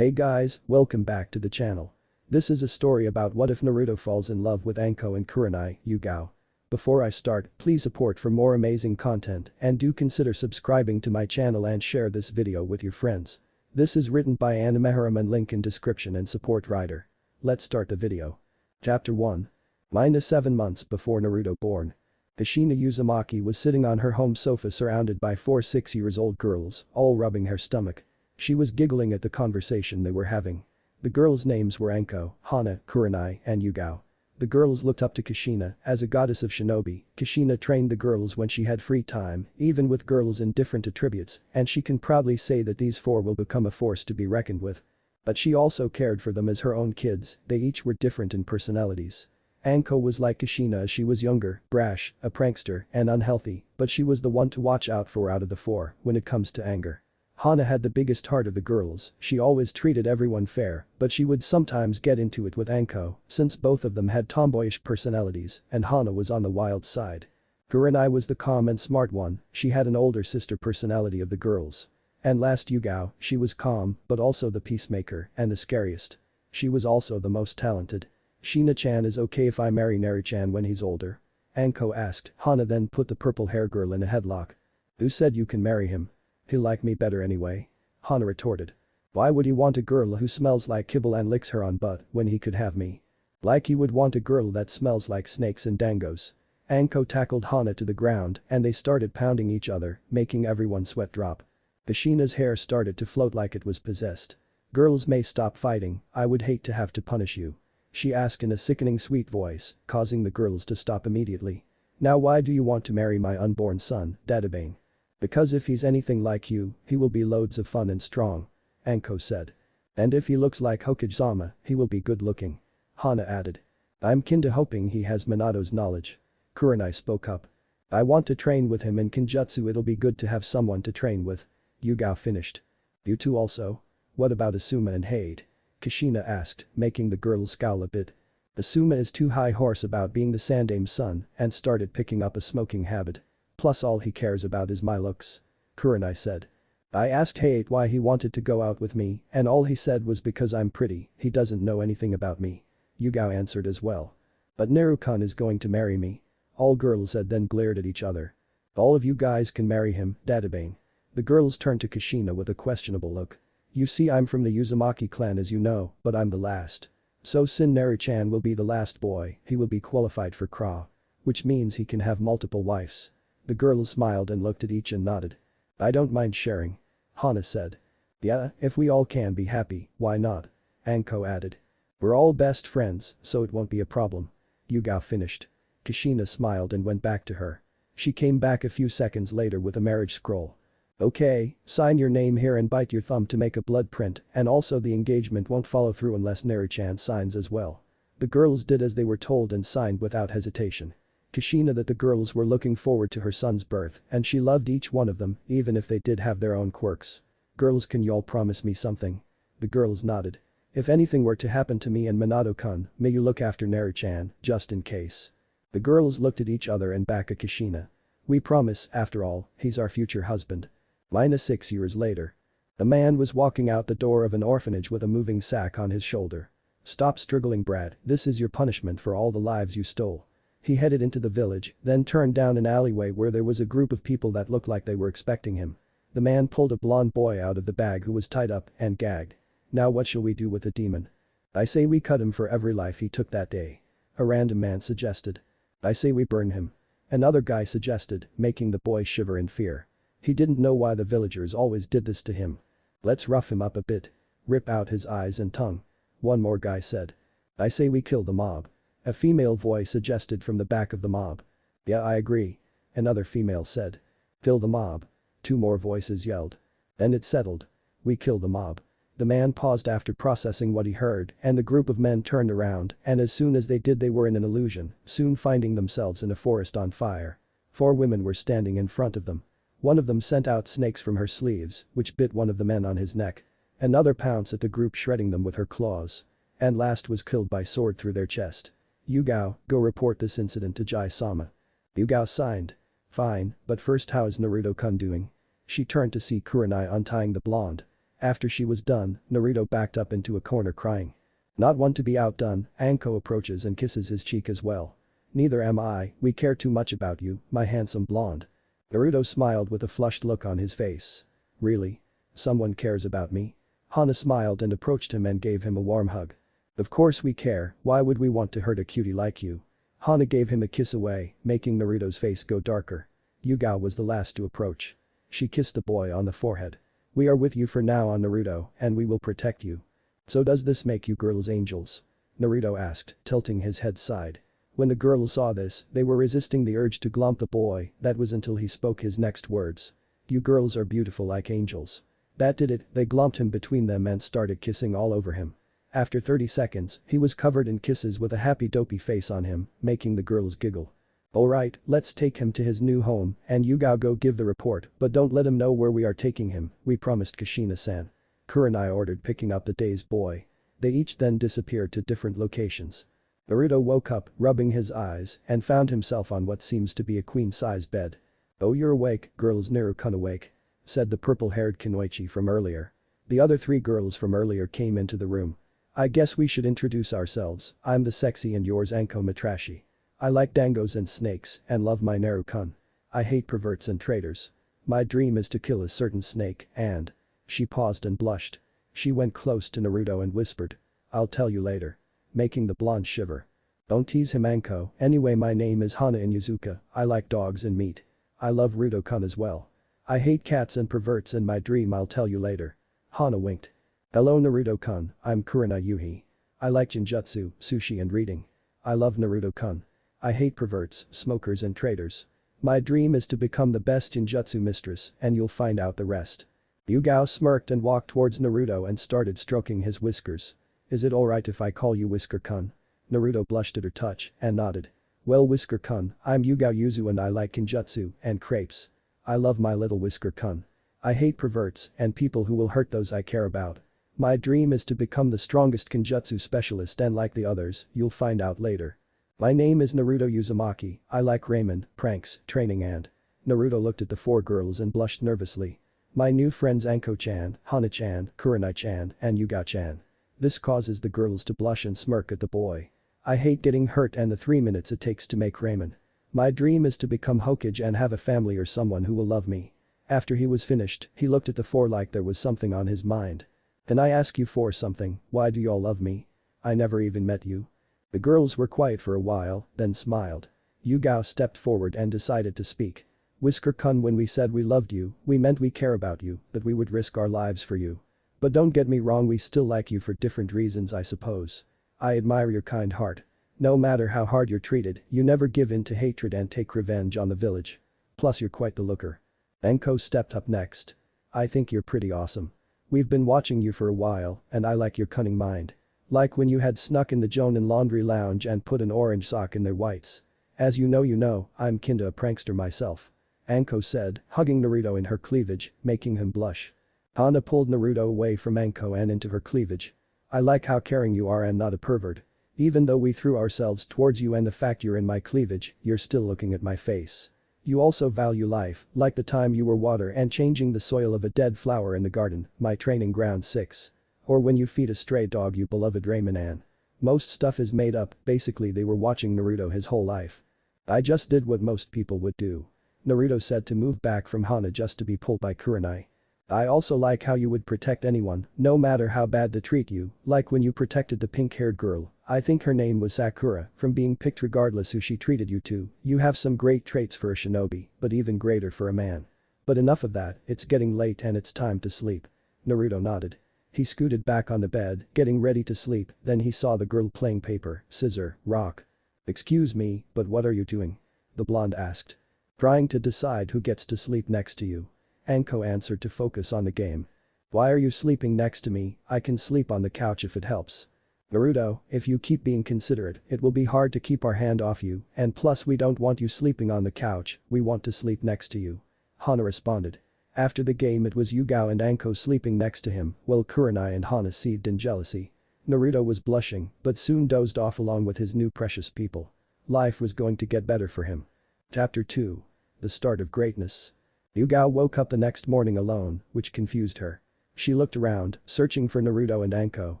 Hey guys, welcome back to the channel. This is a story about what if Naruto falls in love with Anko and kurenai, yugao. Before I start, please support for more amazing content and do consider subscribing to my channel and share this video with your friends. This is written by Animeharem and link in description and support writer. Let's start the video. Chapter 1. -7 months before Naruto born. Kushina Uzumaki was sitting on her home sofa surrounded by 4 6-year-old girls, all rubbing her stomach. She was giggling at the conversation they were having. The girls' names were Anko, Hana, Kurenai, and Yugao. The girls looked up to Kushina as a goddess of shinobi. Kushina trained the girls when she had free time, even with girls in different attributes, and she can proudly say that these 4 will become a force to be reckoned with. But she also cared for them as her own kids, they each were different in personalities. Anko was like Kushina as she was younger, brash, a prankster, and unhealthy, but she was the one to watch out for out of the 4 when it comes to anger. Hana had the biggest heart of the girls, she always treated everyone fair, but she would sometimes get into it with Anko, since both of them had tomboyish personalities, and Hana was on the wild side. Kurenai was the calm and smart one, she had an older sister personality of the girls. And last Yugao, she was calm, but also the peacemaker, and the scariest. She was also the most talented. Shina-chan is okay if I marry Naru-chan when he's older? Anko asked, Hana then put the purple hair girl in a headlock. Who said you can marry him? He'll like me better anyway. Hana retorted. Why would he want a girl who smells like kibble and licks her on butt when he could have me? Like he would want a girl that smells like snakes and dangos. Anko tackled Hana to the ground and they started pounding each other, making everyone sweat drop. Kushina's hair started to float like it was possessed. Girls may stop fighting, I would hate to have to punish you. She asked in a sickening sweet voice, causing the girls to stop immediately. Now why do you want to marry my unborn son, Dadabane? Because if he's anything like you, he will be loads of fun and strong. Anko said. And if he looks like Hokage-sama, he will be good looking. Hana added. I'm kinda hoping he has Minato's knowledge. Kurenai spoke up. I want to train with him in Kenjutsu, it'll be good to have someone to train with. Yugao finished. You two also? What about Tsume and Hade? Kushina asked, making the girls scowl a bit. Tsume is too high horse about being the Sandame's son and started picking up a smoking habit. Plus all he cares about is my looks. Kurenai said. I asked Hade why he wanted to go out with me and all he said was because I'm pretty, he doesn't know anything about me. Yugao answered as well. But Naru-kun is going to marry me. All girls said then glared at each other. All of you guys can marry him, Dadabane. The girls turned to Kushina with a questionable look. You see I'm from the Uzumaki clan as you know, but I'm the last. So Sin Naru-chan will be the last boy, he will be qualified for Kra. Which means he can have multiple wives. The girls smiled and looked at each and nodded. I don't mind sharing. Hana said. Yeah, if we all can be happy, why not? Anko added. We're all best friends, so it won't be a problem. Yugao finished. Kushina smiled and went back to her. She came back a few seconds later with a marriage scroll. Okay, sign your name here and bite your thumb to make a blood print and also the engagement won't follow through unless Naru-chan signs as well. The girls did as they were told and signed without hesitation. Kushina that the girls were looking forward to her son's birth and she loved each one of them even if they did have their own quirks. Girls, can y'all promise me something? The girls nodded. If anything were to happen to me and Minato-kun, may you look after Naru-chan, just in case. The girls looked at each other and back at Kushina. We promise, after all, he's our future husband. -6 years later. The man was walking out the door of an orphanage with a moving sack on his shoulder. Stop struggling, Brad, this is your punishment for all the lives you stole. He headed into the village, then turned down an alleyway where there was a group of people that looked like they were expecting him. The man pulled a blonde boy out of the bag who was tied up and gagged. Now what shall we do with the demon? I say we cut him for every life he took that day. A random man suggested. I say we burn him. Another guy suggested, making the boy shiver in fear. He didn't know why the villagers always did this to him. Let's rough him up a bit. Rip out his eyes and tongue. One more guy said. I say we kill the mob. A female voice suggested from the back of the mob. Yeah, I agree. Another female said. Kill the mob. 2 more voices yelled. Then it settled. We kill the mob. The man paused after processing what he heard and the group of men turned around and as soon as they did they were in an illusion, soon finding themselves in a forest on fire. 4 women were standing in front of them. One of them sent out snakes from her sleeves, which bit one of the men on his neck. Another pounced at the group shredding them with her claws. And last was killed by sword through their chest. Yugao, go report this incident to Jai-sama. Yugao signed. Fine, but first how is Naruto-kun doing? She turned to see Kurenai untying the blonde. After she was done, Naruto backed up into a corner crying. Not one to be outdone, Anko approaches and kisses his cheek as well. Neither am I, we care too much about you, my handsome blonde. Naruto smiled with a flushed look on his face. Really? Someone cares about me? Hana smiled and approached him and gave him a warm hug. Of course we care, why would we want to hurt a cutie like you? Hana gave him a kiss away, making Naruto's face go darker. Yugao was the last to approach. She kissed the boy on the forehead. We are with you for now on Naruto, and we will protect you. So does this make you girls angels? Naruto asked, tilting his head side. When the girls saw this, they were resisting the urge to glomp the boy, that was until he spoke his next words. You girls are beautiful like angels. That did it, they glomped him between them and started kissing all over him. After 30 seconds, he was covered in kisses with a happy dopey face on him, making the girls giggle. Alright, let's take him to his new home, and Yugao go give the report, but don't let him know where we are taking him, we promised Kushina-san. Kurenai ordered, picking up the dazed boy. They each then disappeared to different locations. Naruto woke up, rubbing his eyes, and found himself on what seems to be a queen-size bed. Oh, you're awake, girls. Naruto awake, said the purple-haired Kunoichi from earlier. The other 3 girls from earlier came into the room. I guess we should introduce ourselves, I'm the sexy and yours Anko Matrashi. I like dangos and snakes and love my Naru-kun. I hate perverts and traitors. My dream is to kill a certain snake and… She paused and blushed. She went close to Naruto and whispered. I'll tell you later. Making the blonde shiver. Don't tease him, Anko, anyway my name is Hana in Shizuka, I like dogs and meat. I love Naruto-kun as well. I hate cats and perverts in my dream, I'll tell you later. Hana winked. Hello Naruto-kun, I'm Kurenai Yuhi. I like jinjutsu, sushi and reading. I love Naruto-kun. I hate perverts, smokers and traitors. My dream is to become the best jinjutsu mistress and you'll find out the rest. Yugao smirked and walked towards Naruto and started stroking his whiskers. Is it alright if I call you Whisker-kun? Naruto blushed at her touch and nodded. Well Whisker-kun, I'm Yugao Yuzu and I like kinjutsu and crepes. I love my little Whisker-kun. I hate perverts and people who will hurt those I care about. My dream is to become the strongest kinjutsu specialist and like the others, you'll find out later. My name is Naruto Uzumaki, I like ramen, pranks, training and… Naruto looked at the 4 girls and blushed nervously. My new friends Anko-chan, Hana-chan, Kurenai-chan, and Yugao-chan. This causes the girls to blush and smirk at the boy. I hate getting hurt and the 3 minutes it takes to make ramen. My dream is to become Hokage and have a family or someone who will love me. After he was finished, he looked at the 4 like there was something on his mind. Can I ask you for something, why do y'all love me? I never even met you. The girls were quiet for a while, then smiled. Yugao stepped forward and decided to speak. Whisker-kun, when we said we loved you, we meant we care about you, that we would risk our lives for you. But don't get me wrong, we still like you for different reasons I suppose. I admire your kind heart. No matter how hard you're treated, you never give in to hatred and take revenge on the village. Plus you're quite the looker. Anko stepped up next. I think you're pretty awesome. We've been watching you for a while, and I like your cunning mind. Like when you had snuck in the Jonin laundry lounge and put an orange sock in their whites. As you know, I'm kinda a prankster myself. Anko said, hugging Naruto in her cleavage, making him blush. Hana pulled Naruto away from Anko and into her cleavage. I like how caring you are and not a pervert. Even though we threw ourselves towards you and the fact you're in my cleavage, you're still looking at my face. You also value life, like the time you were water and changing the soil of a dead flower in the garden, my training ground 6. Or when you feed a stray dog you beloved Raymond. Most stuff is made up, basically they were watching Naruto his whole life. I just did what most people would do. Naruto said to move back from Hana just to be pulled by Kurenai. I also like how you would protect anyone, no matter how bad they treat you, like when you protected the pink-haired girl, I think her name was Sakura, from being picked regardless who she treated you to. You have some great traits for a shinobi, but even greater for a man. But enough of that, it's getting late and it's time to sleep. Naruto nodded. He scooted back on the bed, getting ready to sleep, then he saw the girl playing paper, scissor, rock. Excuse me, but what are you doing? The blonde asked. Trying to decide who gets to sleep next to you. Anko answered to focus on the game. Why are you sleeping next to me? I can sleep on the couch if it helps. Naruto, if you keep being considerate, it will be hard to keep our hand off you, and plus we don't want you sleeping on the couch, we want to sleep next to you. Hana responded. After the game it was Yugao and Anko sleeping next to him, while Kurenai and Hana seethed in jealousy. Naruto was blushing, but soon dozed off along with his new precious people. Life was going to get better for him. Chapter 2. The Start of Greatness. Yugao woke up the next morning alone, which confused her. She looked around, searching for Naruto and Anko,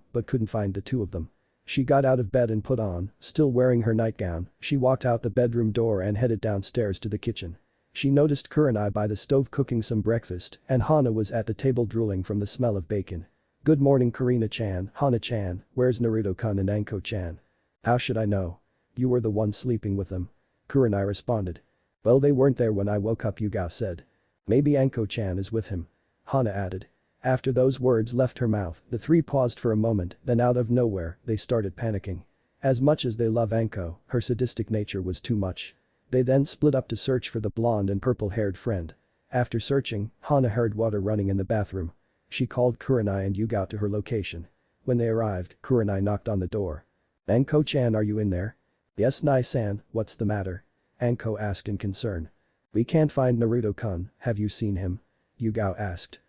but couldn't find the two of them. She got out of bed and put on, still wearing her nightgown, she walked out the bedroom door and headed downstairs to the kitchen. She noticed Kurenai by the stove cooking some breakfast, and Hana was at the table drooling from the smell of bacon. "Good morning Karina-chan, Hana-chan, where's Naruto-kun and Anko-chan?" "How should I know? You were the one sleeping with them." Kurenai responded. "Well, they weren't there when I woke up," Yugao said. "Maybe Anko-chan is with him." Hana added. After those words left her mouth, the three paused for a moment, then out of nowhere, they started panicking. As much as they love Anko, her sadistic nature was too much. They then split up to search for the blonde and purple-haired friend. After searching, Hana heard water running in the bathroom. She called Kurenai and Yugao to her location. When they arrived, Kurenai knocked on the door. "Anko-chan, are you in there?" "Yes, Nai-san, what's the matter?" Anko asked in concern. "We can't find Naruto-kun, have you seen him?" Yugao asked.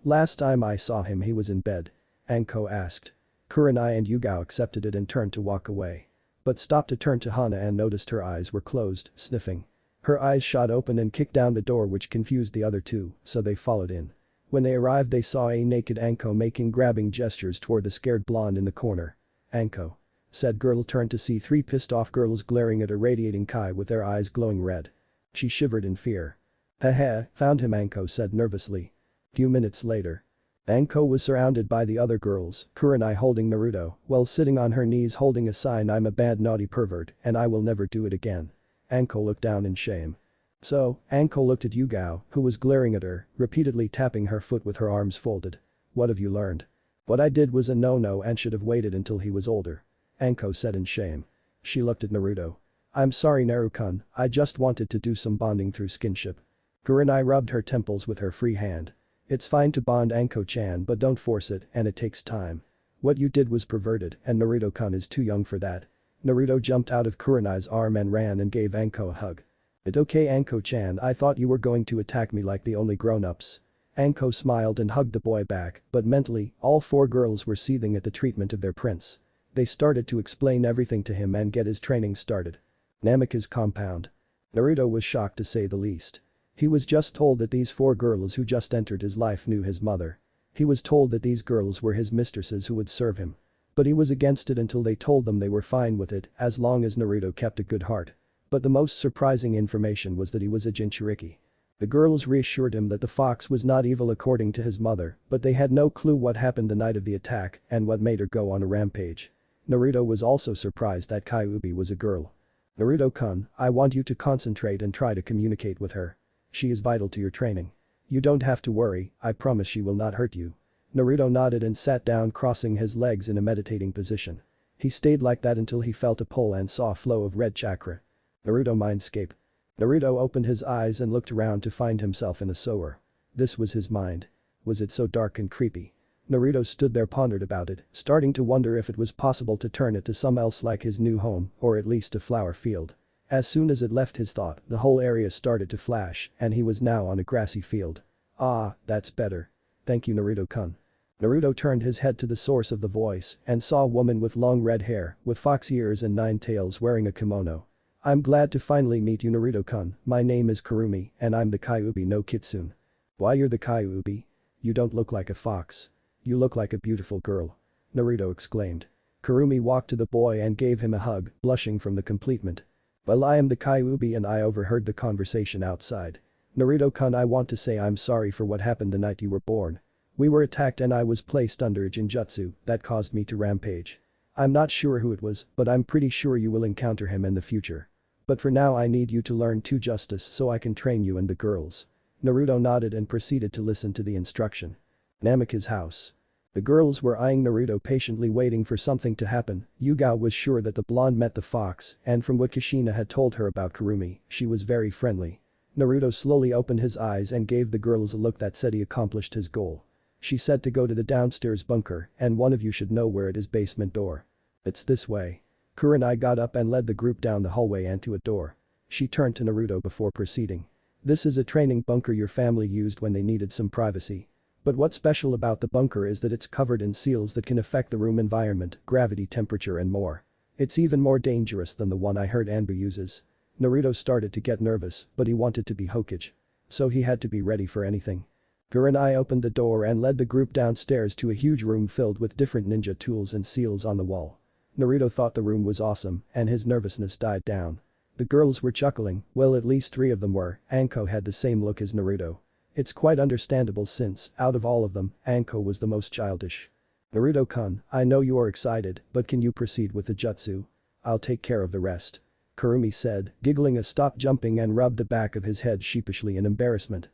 Last time I saw him he was in bed." Anko asked. Kurenai and Yugao accepted it and turned to walk away. But stopped to turn to Hana and noticed her eyes were closed, sniffing. Her eyes shot open and kicked down the door which confused the other two, so they followed in. When they arrived they saw a naked Anko making grabbing gestures toward the scared blonde in the corner. "Anko." Said girl turned to see three pissed off girls glaring at her radiating Kai with their eyes glowing red. She shivered in fear. "Haha, found him," Anko said nervously. Few minutes later. Anko was surrounded by the other girls, Kurenai holding Naruto, while sitting on her knees holding a sign, "I'm a bad naughty pervert and I will never do it again." Anko looked down in shame. So, Anko looked at Yugao, who was glaring at her, repeatedly tapping her foot with her arms folded. "What have you learned?" "What I did was a no-no and should have waited until he was older." Anko said in shame. She looked at Naruto. "I'm sorry Naru-kun, I just wanted to do some bonding through skinship." Kurenai rubbed her temples with her free hand. "It's fine to bond Anko-chan but don't force it and it takes time. What you did was perverted and Naruto-kun is too young for that." Naruto jumped out of Kurenai's arm and ran and gave Anko a hug. "It's okay Anko-chan, I thought you were going to attack me like the only grown-ups." Anko smiled and hugged the boy back, but mentally, all four girls were seething at the treatment of their prince. They started to explain everything to him and get his training started. Namika's compound. Naruto was shocked to say the least. He was just told that these four girls who just entered his life knew his mother. He was told that these girls were his mistresses who would serve him. But he was against it until they told them they were fine with it as long as Naruto kept a good heart. But the most surprising information was that he was a Jinchuriki. The girls reassured him that the fox was not evil according to his mother, but they had no clue what happened the night of the attack and what made her go on a rampage. Naruto was also surprised that Kyuubi was a girl. "Naruto-kun, I want you to concentrate and try to communicate with her. She is vital to your training. You don't have to worry, I promise she will not hurt you." Naruto nodded and sat down crossing his legs in a meditating position. He stayed like that until he felt a pull and saw a flow of red chakra. Naruto mindscape. Naruto opened his eyes and looked around to find himself in a sewer. This was his mind. Was it so dark and creepy? Naruto stood there pondered about it, starting to wonder if it was possible to turn it to some else like his new home or at least a flower field. As soon as it left his thought, the whole area started to flash and he was now on a grassy field. "Ah, that's better. Thank you Naruto-kun." Naruto turned his head to the source of the voice and saw a woman with long red hair, with fox ears and 9 tails wearing a kimono. "I'm glad to finally meet you Naruto-kun, my name is Kurumi and I'm the Kyuubi no Kitsune." "Why you're the Kyuubi? You don't look like a fox. You look like a beautiful girl." Naruto exclaimed. Kurumi walked to the boy and gave him a hug, blushing from the completement. "Well, I am the Kyuubi and I overheard the conversation outside. Naruto-kun, I want to say I'm sorry for what happened the night you were born. We were attacked and I was placed under a Jinjutsu that caused me to rampage. I'm not sure who it was, but I'm pretty sure you will encounter him in the future. But for now I need you to learn to justice so I can train you and the girls." Naruto nodded and proceeded to listen to the instruction. Namika's house. The girls were eyeing Naruto patiently waiting for something to happen. Yugao was sure that the blonde met the fox and from what Kushina had told her about Kurumi, she was very friendly. Naruto slowly opened his eyes and gave the girls a look that said he accomplished his goal. She said to go to the downstairs bunker and one of you should know where it is basement door. "It's this way." Kurenai got up and led the group down the hallway and to a door. She turned to Naruto before proceeding. "This is a training bunker your family used when they needed some privacy. But what's special about the bunker is that it's covered in seals that can affect the room environment, gravity, temperature and more. It's even more dangerous than the one I heard Anbu uses." Naruto started to get nervous, but he wanted to be Hokage. So he had to be ready for anything. Kurenai opened the door and led the group downstairs to a huge room filled with different ninja tools and seals on the wall. Naruto thought the room was awesome and his nervousness died down. The girls were chuckling, well at least 3 of them were. Anko had the same look as Naruto. It's quite understandable since, out of all of them, Anko was the most childish. Naruto-kun, I know you are excited, but can you proceed with the jutsu? I'll take care of the rest. Kurumi said, giggling stopped jumping and rubbed the back of his head sheepishly in embarrassment.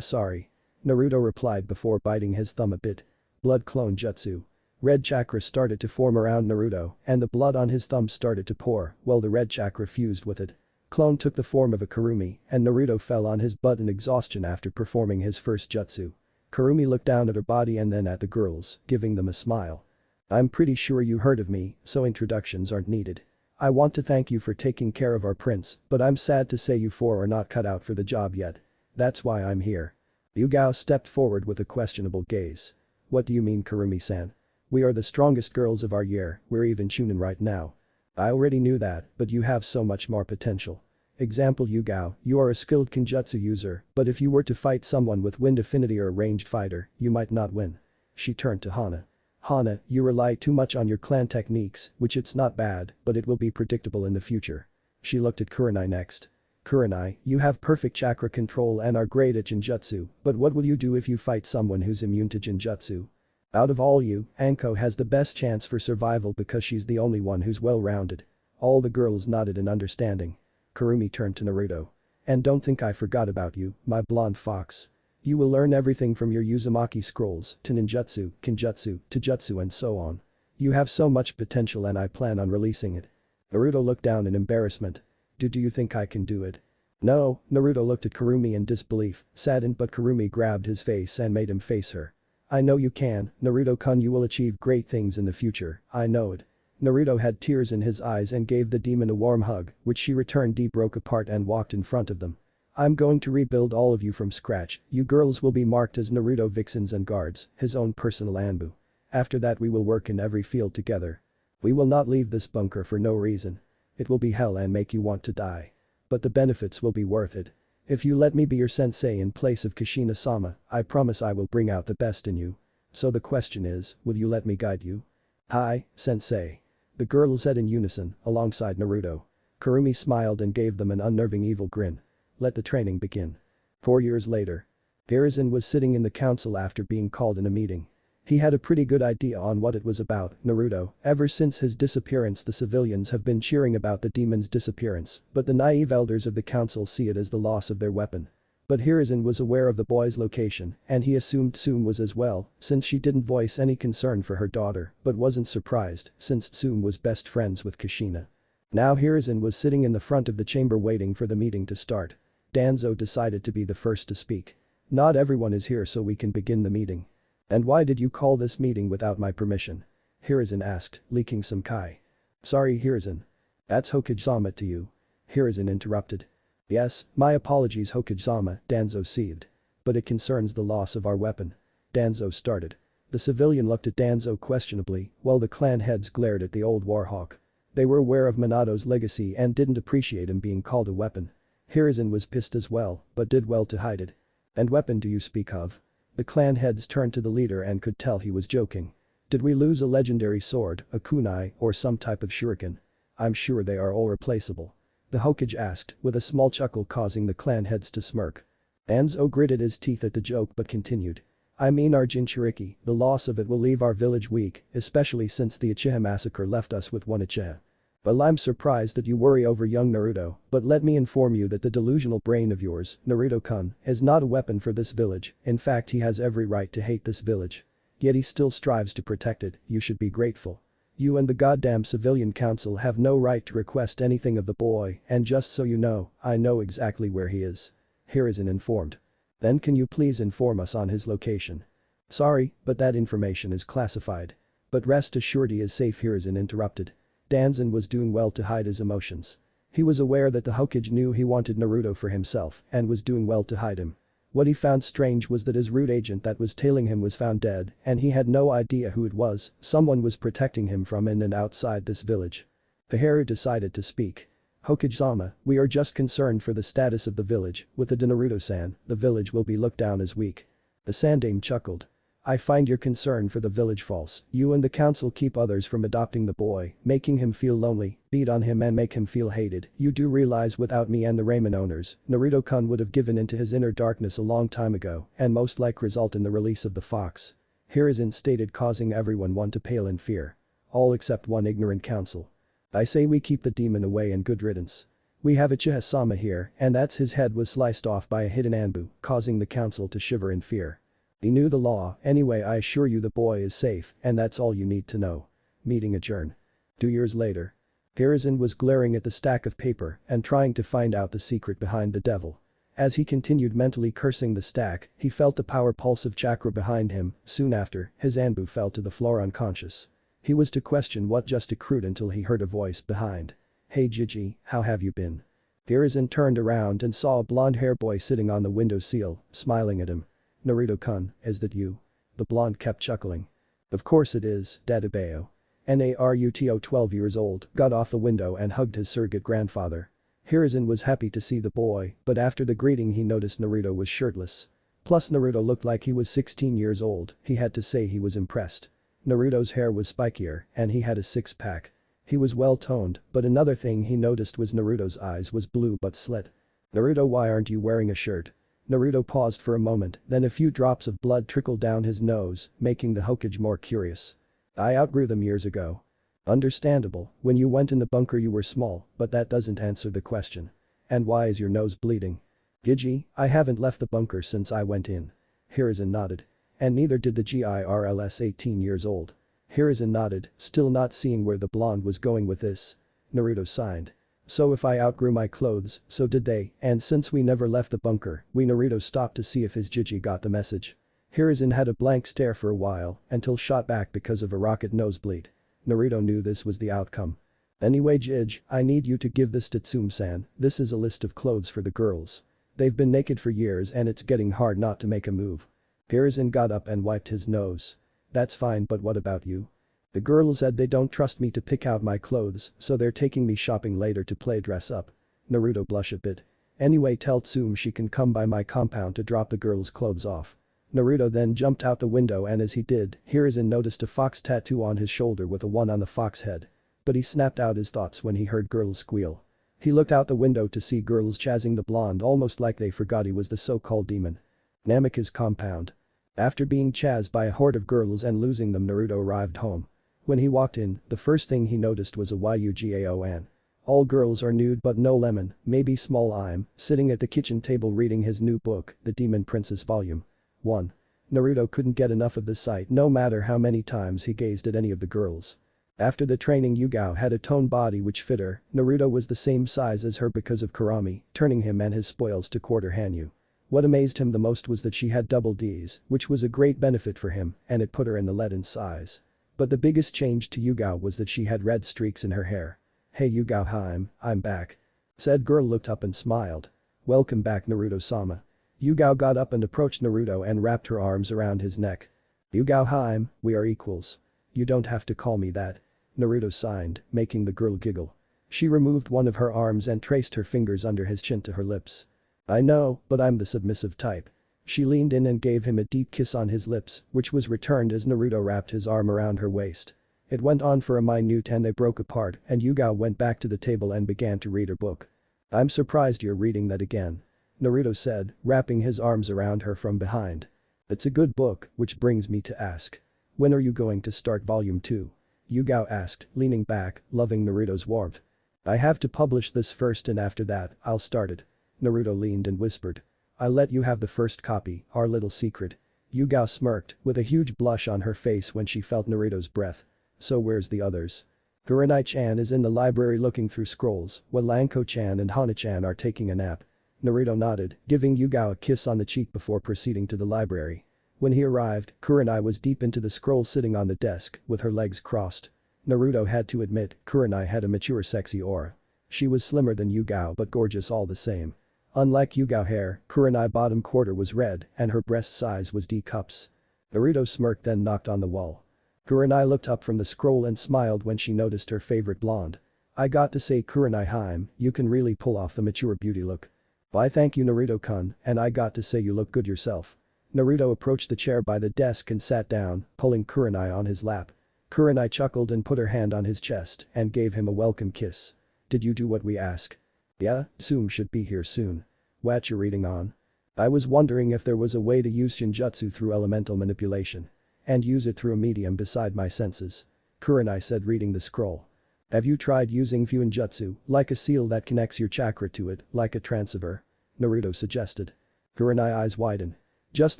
Sorry. Naruto replied before biting his thumb a bit. Blood clone jutsu. Red chakra started to form around Naruto and the blood on his thumb started to pour, while the red chakra fused with it. Clone took the form of a Kurumi and Naruto fell on his butt in exhaustion after performing his first jutsu. Kurumi looked down at her body and then at the girls, giving them a smile. I'm pretty sure you heard of me, so introductions aren't needed. I want to thank you for taking care of our prince, but I'm sad to say you 4 are not cut out for the job yet. That's why I'm here. Yugao stepped forward with a questionable gaze. What do you mean, Kurumi-san? We are the strongest girls of our year, we're even chunin right now. I already knew that, but you have so much more potential. Example Yugao, you are a skilled kenjutsu user, but if you were to fight someone with wind affinity or a ranged fighter, you might not win. She turned to Hana. Hana, you rely too much on your clan techniques, which it's not bad, but it will be predictable in the future. She looked at Kurenai next. Kurenai, you have perfect chakra control and are great at Jinjutsu, but what will you do if you fight someone who's immune to Jinjutsu? Out of all you, Anko has the best chance for survival because she's the only one who's well-rounded. All the girls nodded in understanding. Kurumi turned to Naruto. And don't think I forgot about you, my blonde fox. You will learn everything from your Uzumaki scrolls to ninjutsu, kenjutsu, taijutsu and so on. You have so much potential and I plan on releasing it. Naruto looked down in embarrassment. Do you think I can do it? No, Naruto looked at Kurumi in disbelief, saddened but Kurumi grabbed his face and made him face her. I know you can, Naruto-kun, you will achieve great things in the future, I know it. Naruto had tears in his eyes and gave the demon a warm hug, which she returned. Broke apart and walked in front of them. I'm going to rebuild all of you from scratch, you girls will be marked as Naruto vixens and guards, his own personal Anbu. After that we will work in every field together. We will not leave this bunker for no reason. It will be hell and make you want to die. But the benefits will be worth it. If you let me be your sensei in place of Kushina-sama, I promise I will bring out the best in you. So the question is, will you let me guide you? Hi, sensei. The girls said in unison, alongside Naruto. Kurumi smiled and gave them an unnerving evil grin. Let the training begin. 4 years later. Hiruzen was sitting in the council after being called in a meeting. He had a pretty good idea on what it was about, Naruto. Ever since his disappearance the civilians have been cheering about the demon's disappearance, but the naive elders of the council see it as the loss of their weapon. But Hiruzen was aware of the boy's location, and he assumed Tsume was as well, since she didn't voice any concern for her daughter, but wasn't surprised, since Tsume was best friends with Kushina. Now Hiruzen was sitting in the front of the chamber waiting for the meeting to start. Danzo decided to be the first to speak. Not everyone is here so we can begin the meeting. And why did you call this meeting without my permission? Hiruzen asked, leaking some kai. Sorry Hiruzen. That's Hokage-sama to you. Hiruzen interrupted. Yes, my apologies Hokage-sama, Danzo seethed. But it concerns the loss of our weapon. Danzo started. The civilian looked at Danzo questionably, while the clan heads glared at the old warhawk. They were aware of Minato's legacy and didn't appreciate him being called a weapon. Hiruzen was pissed as well, but did well to hide it. And weapon do you speak of? The clan heads turned to the leader and could tell he was joking. Did we lose a legendary sword, a kunai, or some type of shuriken? I'm sure they are all replaceable. The Hokage asked, with a small chuckle causing the clan heads to smirk. Danzo gritted his teeth at the joke but continued. I mean our Jinchuriki, the loss of it will leave our village weak, especially since the Uchiha massacre left us with one Uchiha. Well, I'm surprised that you worry over young Naruto, but let me inform you that the delusional brain of yours, Naruto-kun, is not a weapon for this village, in fact he has every right to hate this village. Yet he still strives to protect it, you should be grateful. You and the goddamn civilian council have no right to request anything of the boy, and just so you know, I know exactly where he is. Hiruzen informed. Then can you please inform us on his location? Sorry, but that information is classified. But rest assured he is safe Hiruzen interrupted. Danzan was doing well to hide his emotions. He was aware that the Hokage knew he wanted Naruto for himself and was doing well to hide him. What he found strange was that his root agent that was tailing him was found dead and he had no idea who it was, someone was protecting him from in and outside this village. Taheru decided to speak. Hokage-sama, we are just concerned for the status of the village, with the Naruto-san, the village will be looked down as weak. The Sandame chuckled. I find your concern for the village false. You and the council keep others from adopting the boy, making him feel lonely, beat on him and make him feel hated. You do realize without me and the ramen owners, Naruto-kun would have given into his inner darkness a long time ago and most like result in the release of the fox. Hiruzen stated, causing everyone want to pale in fear. All except one ignorant council. I say we keep the demon away and good riddance. We have Uchiha-sama here and that's his head was sliced off by a hidden anbu, causing the council to shiver in fear. He knew the law, anyway I assure you the boy is safe and that's all you need to know. Meeting adjourned. 2 years later. Hiruzen was glaring at the stack of paper and trying to find out the secret behind the devil. As he continued mentally cursing the stack, he felt the power pulse of chakra behind him. Soon after, his anbu fell to the floor unconscious. He was to question what just accrued until he heard a voice behind. Hey Gigi, how have you been? Hiruzen turned around and saw a blonde-haired boy sitting on the windowsill, smiling at him. Naruto-kun, is that you? The blonde kept chuckling. Of course it is, Dadabeo. Naruto 12 years old, got off the window and hugged his surrogate grandfather. Hiruzen was happy to see the boy, but after the greeting he noticed Naruto was shirtless. Plus Naruto looked like he was 16 years old, he had to say he was impressed. Naruto's hair was spikier and he had a six-pack. He was well-toned, but another thing he noticed was Naruto's eyes was blue but slit. Naruto, why aren't you wearing a shirt? Naruto paused for a moment, then a few drops of blood trickled down his nose, making the Hokage more curious. I outgrew them years ago. Understandable, when you went in the bunker you were small, but that doesn't answer the question. And why is your nose bleeding? Gigi, I haven't left the bunker since I went in. Hiruzen nodded. And neither did the GIRLS 18 years old. Hiruzen nodded, still not seeing where the blonde was going with this. Naruto sighed. So if I outgrew my clothes, so did they, and since we never left the bunker, Naruto stopped to see if his Gigi got the message. Hiruzen had a blank stare for a while, until shot back because of a rocket nosebleed. Naruto knew this was the outcome. Anyway Gij, I need you to give this to Tsume-san, this is a list of clothes for the girls. They've been naked for years and it's getting hard not to make a move. Hiruzen got up and wiped his nose. That's fine, but what about you? The girls said they don't trust me to pick out my clothes, so they're taking me shopping later to play dress up. Naruto blushed a bit. Anyway, tell Tsume she can come by my compound to drop the girls' clothes off. Naruto then jumped out the window and as he did, Hiruzen noticed a fox tattoo on his shoulder with a 1 on the fox head. But he snapped out his thoughts when he heard girls squeal. He looked out the window to see girls chasing the blonde almost like they forgot he was the so-called demon. Namika's compound. After being chased by a horde of girls and losing them, Naruto arrived home. When he walked in, the first thing he noticed was a Yugao. All girls are nude but no lemon, maybe small I'm, sitting at the kitchen table reading his new book, The Demon Princess Volume 1. Naruto couldn't get enough of the sight no matter how many times he gazed at any of the girls. After the training, Yugao had a toned body which fit her. Naruto was the same size as her because of Kurumi, turning him and his spoils to quarter Hanyu. What amazed him the most was that she had double Ds, which was a great benefit for him, and it put her in the lead in size. But the biggest change to Yugao was that she had red streaks in her hair. Hey Yugao, I'm back. Said girl looked up and smiled. Welcome back Naruto-sama. Yugao got up and approached Naruto and wrapped her arms around his neck. Yugao, we are equals. You don't have to call me that. Naruto sighed, making the girl giggle. She removed one of her arms and traced her fingers under his chin to her lips. I know, but I'm the submissive type. She leaned in and gave him a deep kiss on his lips, which was returned as Naruto wrapped his arm around her waist. It went on for a minute and they broke apart and Yugao went back to the table and began to read her book. I'm surprised you're reading that again. Naruto said, wrapping his arms around her from behind. It's a good book, which brings me to ask. When are you going to start volume 2? Yugao asked, leaning back, loving Naruto's warmth. I have to publish this first and after that, I'll start it. Naruto leaned and whispered. I'll let you have the first copy, our little secret. Yugao smirked, with a huge blush on her face when she felt Naruto's breath. So where's the others? Kurenai-chan is in the library looking through scrolls, while Anko-chan and Hana-chan are taking a nap. Naruto nodded, giving Yugao a kiss on the cheek before proceeding to the library. When he arrived, Kurenai was deep into the scroll sitting on the desk, with her legs crossed. Naruto had to admit, Kurenai had a mature sexy aura. She was slimmer than Yugao but gorgeous all the same. Unlike Yugao hair, Kurenai bottom quarter was red and her breast size was D cups. Naruto smirked then knocked on the wall. Kurenai looked up from the scroll and smiled when she noticed her favorite blonde. I got to say Kurenai, you can really pull off the mature beauty look. Why thank you Naruto-kun, and I got to say you look good yourself. Naruto approached the chair by the desk and sat down, pulling kurenai on his lap. Kurenai chuckled and put her hand on his chest and gave him a welcome kiss. Did you do what we ask? Yeah, Tsume should be here soon. What you reading on? I was wondering if there was a way to use Shinjutsu through elemental manipulation. And use it through a medium beside my senses. Kurenai said reading the scroll. Have you tried using Fuinjutsu, like a seal that connects your chakra to it, like a transceiver? Naruto suggested. Kurenai eyes widen. Just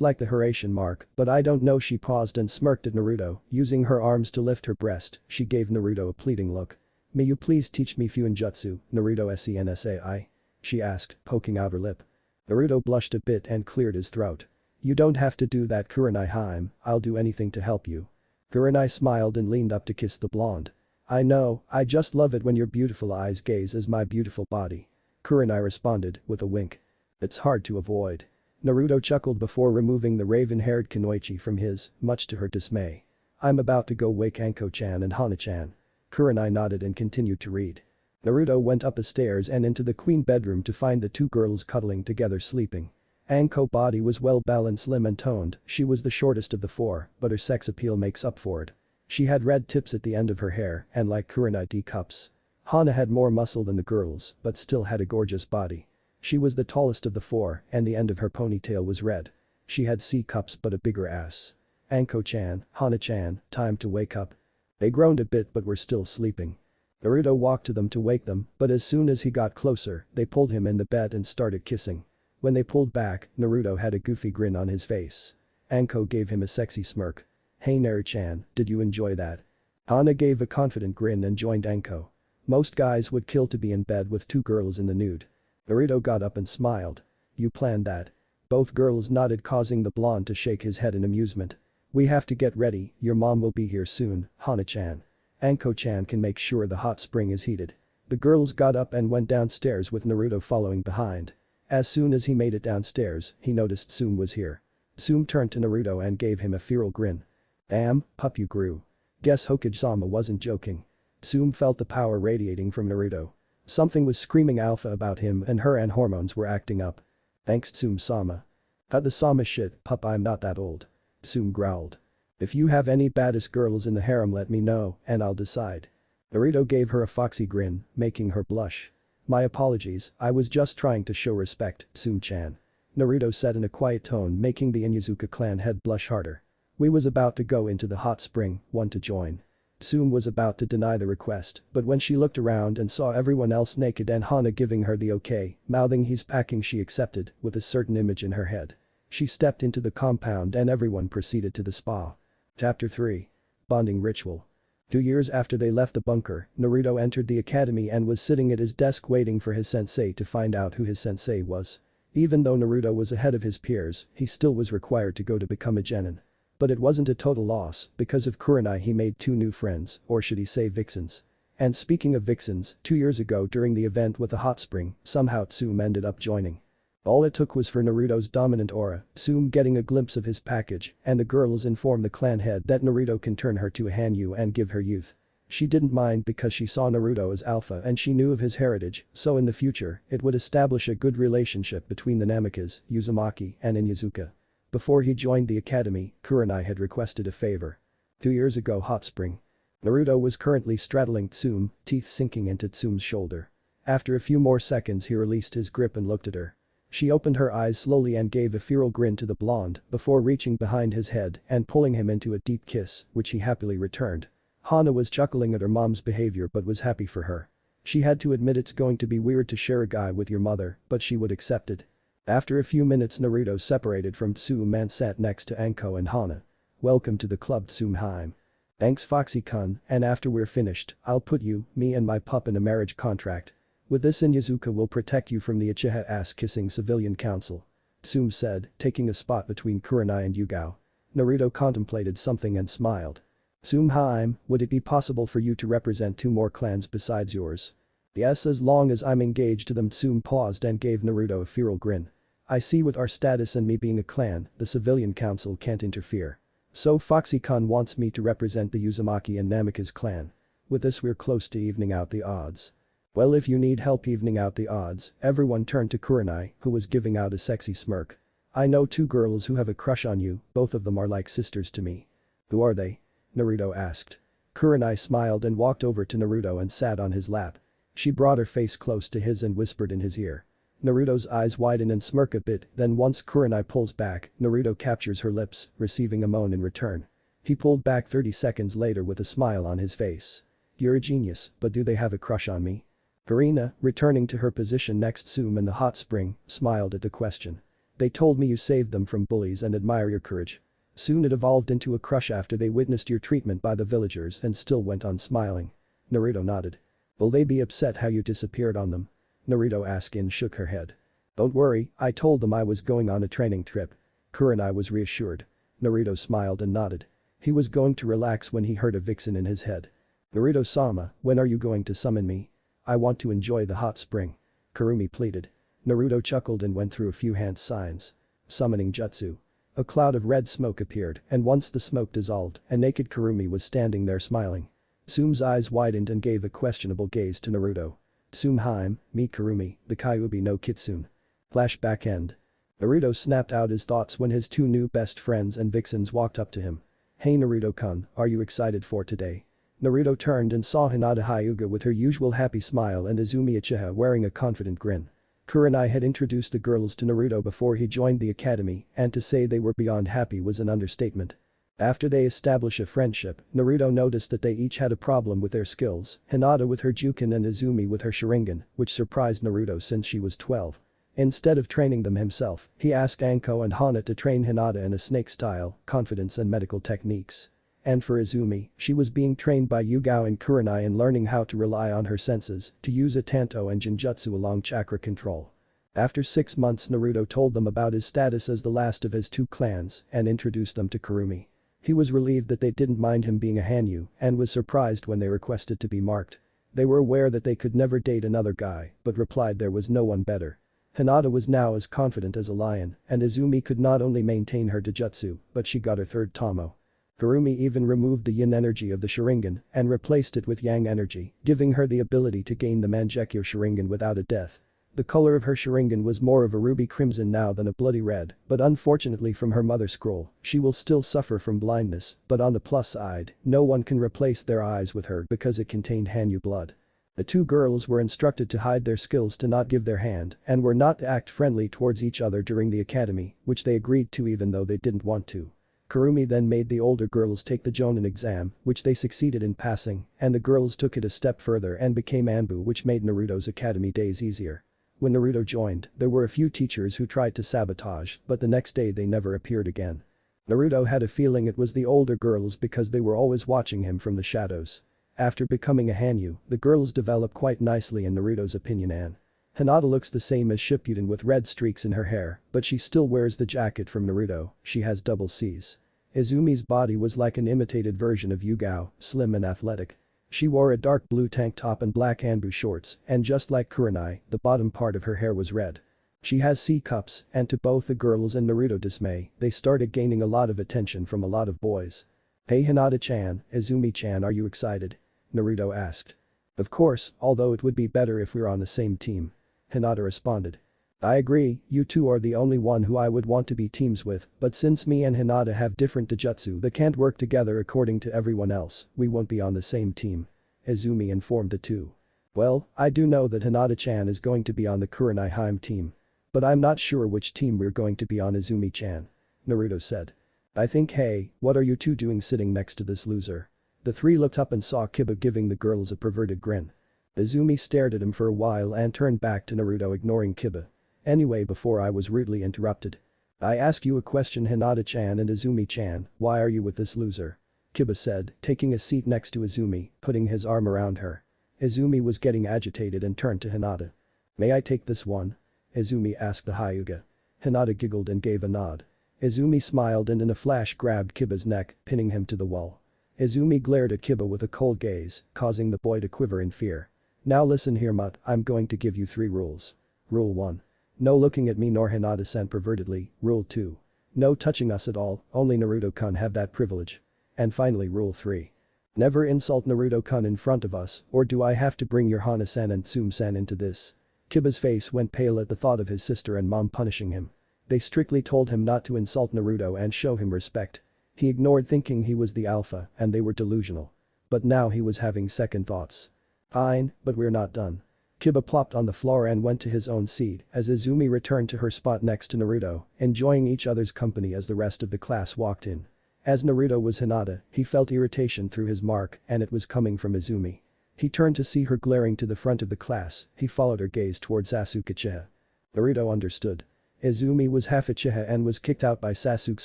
like the Horatian mark, but I don't know. She paused and smirked at Naruto, using her arms to lift her breast. She gave Naruto a pleading look. May you please teach me Fuinjutsu, Naruto Sensai? She asked, poking out her lip. Naruto blushed a bit and cleared his throat. You don't have to do that, Kurenai. I'll do anything to help you. Kurenai smiled and leaned up to kiss the blonde. I know, I just love it when your beautiful eyes gaze at my beautiful body. Kurenai responded with a wink. It's hard to avoid. Naruto chuckled before removing the raven-haired kunoichi from his, much to her dismay. I'm about to go wake Anko-chan and Hana-chan. Kurenai nodded and continued to read. Naruto went up the stairs and into the queen bedroom to find the two girls cuddling together sleeping. Anko's body was well-balanced, slim and toned. She was the shortest of the four, but her sex appeal makes up for it. She had red tips at the end of her hair and like Kurenai D-cups. Hana had more muscle than the girls, but still had a gorgeous body. She was the tallest of the four and the end of her ponytail was red. She had C-cups but a bigger ass. Anko-chan, Hana-chan, time to wake up. They groaned a bit but were still sleeping. Naruto walked to them to wake them, but as soon as he got closer, they pulled him in the bed and started kissing. When they pulled back, Naruto had a goofy grin on his face. Anko gave him a sexy smirk. Hey Naru-chan, did you enjoy that? Hana gave a confident grin and joined Anko. Most guys would kill to be in bed with two girls in the nude. Naruto got up and smiled. You planned that? Both girls nodded, causing the blonde to shake his head in amusement. We have to get ready, your mom will be here soon, Hana-chan. Anko-chan can make sure the hot spring is heated. The girls got up and went downstairs with Naruto following behind. As soon as he made it downstairs, he noticed Tsume was here. Tsume turned to Naruto and gave him a feral grin. Damn, pup, you grew. Guess Hokage-sama wasn't joking. Tsume felt the power radiating from Naruto. Something was screaming alpha about him and her and hormones were acting up. Thanks Tsume-sama. Cut the sama shit, pup, I'm not that old. Tsume growled. If you have any baddest girls in the harem let me know and I'll decide. Naruto gave her a foxy grin, making her blush. My apologies, I was just trying to show respect, Tsume-chan. Naruto said in a quiet tone, making the Shizuka clan head blush harder. We was about to go into the hot spring, want to join. Tsume was about to deny the request, but when she looked around and saw everyone else naked and Hana giving her the okay, mouthing he's packing, she accepted, with a certain image in her head. She stepped into the compound and everyone proceeded to the spa. Chapter 3. Bonding Ritual. 2 years after they left the bunker, Naruto entered the academy and was sitting at his desk waiting for his sensei to find out who his sensei was. Even though Naruto was ahead of his peers, he still was required to go to become a genin. But it wasn't a total loss, because of Kurenai he made 2 new friends, or should he say vixens. And speaking of vixens, 2 years ago during the event with the hot spring, somehow Tsume ended up joining. All it took was for Naruto's dominant aura, Tsume getting a glimpse of his package, and the girls informed the clan head that Naruto can turn her to a Hanyu and give her youth. She didn't mind because she saw Naruto as alpha and she knew of his heritage, so in the future, it would establish a good relationship between the Namikas, Uzumaki, and Shizuka. Before he joined the academy, Kurenai had requested a favor. 2 years ago hot spring. Naruto was currently straddling Tsume, teeth sinking into Tsume's shoulder. After a few more seconds he released his grip and looked at her. She opened her eyes slowly and gave a feral grin to the blonde before reaching behind his head and pulling him into a deep kiss, which he happily returned. Hana was chuckling at her mom's behavior but was happy for her. She had to admit it's going to be weird to share a guy with your mother, but she would accept it. After a few minutes Naruto separated from Tsume and sat next to Anko and Hana. Welcome to the club Tsume. Thanks Foxy-kun, and after we're finished, I'll put you, me and my pup in a marriage contract. With this Shizuka will protect you from the Uchiha ass-kissing civilian council. Tsume said, taking a spot between Kurenai and Yugao. Naruto contemplated something and smiled. Tsume, would it be possible for you to represent 2 more clans besides yours? Yes, as long as I'm engaged to them. Tsume paused and gave Naruto a feral grin. I see, with our status and me being a clan, the civilian council can't interfere. So Foxy-kun wants me to represent the Uzumaki and Namikaze clan. With this we're close to evening out the odds. Well, if you need help evening out the odds, everyone turned to Kurenai, who was giving out a sexy smirk. I know two girls who have a crush on you, both of them are like sisters to me. Who are they? Naruto asked. Kurenai smiled and walked over to Naruto and sat on his lap. She brought her face close to his and whispered in his ear. Naruto's eyes widen and smirk a bit, then once Kurenai pulls back, Naruto captures her lips, receiving a moan in return. He pulled back 30 seconds later with a smile on his face. You're a genius, but do they have a crush on me? Karina, returning to her position next Tsume in the hot spring, smiled at the question. They told me you saved them from bullies and admire your courage. Soon it evolved into a crush after they witnessed your treatment by the villagers and still went on smiling. Naruto nodded. Will they be upset how you disappeared on them? Naruto asked and shook her head. Don't worry, I told them I was going on a training trip. Kurenai was reassured. Naruto smiled and nodded. He was going to relax when he heard a vixen in his head. Naruto-sama, when are you going to summon me? I want to enjoy the hot spring. Kurumi pleaded. Naruto chuckled and went through a few hand signs. Summoning jutsu. A cloud of red smoke appeared, and once the smoke dissolved, a naked Kurumi was standing there smiling. Tsume's eyes widened and gave a questionable gaze to Naruto. Tsume, meet Kurumi, the Kyuubi no Kitsune. Flashback end. Naruto snapped out his thoughts when his two new best friends and vixens walked up to him. Hey Naruto-kun, are you excited for today? Naruto turned and saw Hinata Hyuga with her usual happy smile and Izumi Uchiha wearing a confident grin. Kurenai had introduced the girls to Naruto before he joined the academy, and to say they were beyond happy was an understatement. After they establish a friendship, Naruto noticed that they each had a problem with their skills, Hinata with her Juken and Izumi with her Sharingan, which surprised Naruto since she was 12. Instead of training them himself, he asked Anko and Hana to train Hinata in a snake style, confidence and medical techniques. And for Izumi, she was being trained by Yugao and Kurenai in learning how to rely on her senses, to use a Tanto and Jinjutsu along chakra control. After 6 months Naruto told them about his status as the last of his two clans and introduced them to Kurumi. He was relieved that they didn't mind him being a Hanyu and was surprised when they requested to be marked. They were aware that they could never date another guy, but replied there was no one better. Hinata was now as confident as a lion, and Izumi could not only maintain her Dojutsu, but she got her third Tomo. Kurumi even removed the yin energy of the Sharingan and replaced it with yang energy, giving her the ability to gain the Mangekyo Sharingan without a death. The color of her Sharingan was more of a ruby crimson now than a bloody red, but unfortunately from her mother scroll, she will still suffer from blindness, but on the plus side, no one can replace their eyes with her because it contained Hanyu blood. The two girls were instructed to hide their skills to not give their hand and were not to act friendly towards each other during the academy, which they agreed to even though they didn't want to. Kurumi then made the older girls take the Jonin exam, which they succeeded in passing, and the girls took it a step further and became Anbu, which made Naruto's academy days easier. When Naruto joined, there were a few teachers who tried to sabotage, but the next day they never appeared again. Naruto had a feeling it was the older girls because they were always watching him from the shadows. After becoming a Hanyu, the girls develop quite nicely in Naruto's opinion. Hinata looks the same as Shippuden with red streaks in her hair, but she still wears the jacket from Naruto, she has double C's. Izumi's body was like an imitated version of Yugao, slim and athletic. She wore a dark blue tank top and black Anbu shorts, and just like Kurenai, the bottom part of her hair was red. She has C-cups, and to both the girls and Naruto dismay, they started gaining a lot of attention from a lot of boys. Hey Hinata-chan, Izumi-chan, are you excited? Naruto asked. Of course, although it would be better if we're on the same team. Hinata responded. I agree, you two are the only one who I would want to be teams with, but since me and Hinata have different Dojutsu that can't work together according to everyone else, we won't be on the same team. Izumi informed the two. Well, I do know that Hinata-chan is going to be on the Kurenai Heim team. But I'm not sure which team we're going to be on, Izumi-chan. Naruto said. I think, hey, what are you two doing sitting next to this loser? The three looked up and saw Kiba giving the girls a perverted grin. Izumi stared at him for a while and turned back to Naruto, ignoring Kiba. Anyway, before I was rudely interrupted. I ask you a question, Hinata-chan and Izumi-chan, why are you with this loser? Kiba said, taking a seat next to Izumi, putting his arm around her. Izumi was getting agitated and turned to Hinata. May I take this one? Izumi asked the Hyuga. Hinata giggled and gave a nod. Izumi smiled and in a flash grabbed Kiba's neck, pinning him to the wall. Izumi glared at Kiba with a cold gaze, causing the boy to quiver in fear. Now listen here, Mutt, I'm going to give you 3 rules. Rule 1. No looking at me nor Hinata-san pervertedly. Rule 2. No touching us at all, only Naruto-kun have that privilege. And finally Rule 3. Never insult Naruto-kun in front of us, or do I have to bring your Hana-san and Tsume-san into this? Kiba's face went pale at the thought of his sister and mom punishing him. They strictly told him not to insult Naruto and show him respect. He ignored thinking he was the alpha and they were delusional. But now he was having second thoughts. Fine, but we're not done. Kiba plopped on the floor and went to his own seat as Izumi returned to her spot next to Naruto, enjoying each other's company as the rest of the class walked in. As Naruto was Hinata, he felt irritation through his mark and it was coming from Izumi. He turned to see her glaring to the front of the class, he followed her gaze toward Sasuke Uchiha. Naruto understood. Izumi was half Uchiha and was kicked out by Sasuke's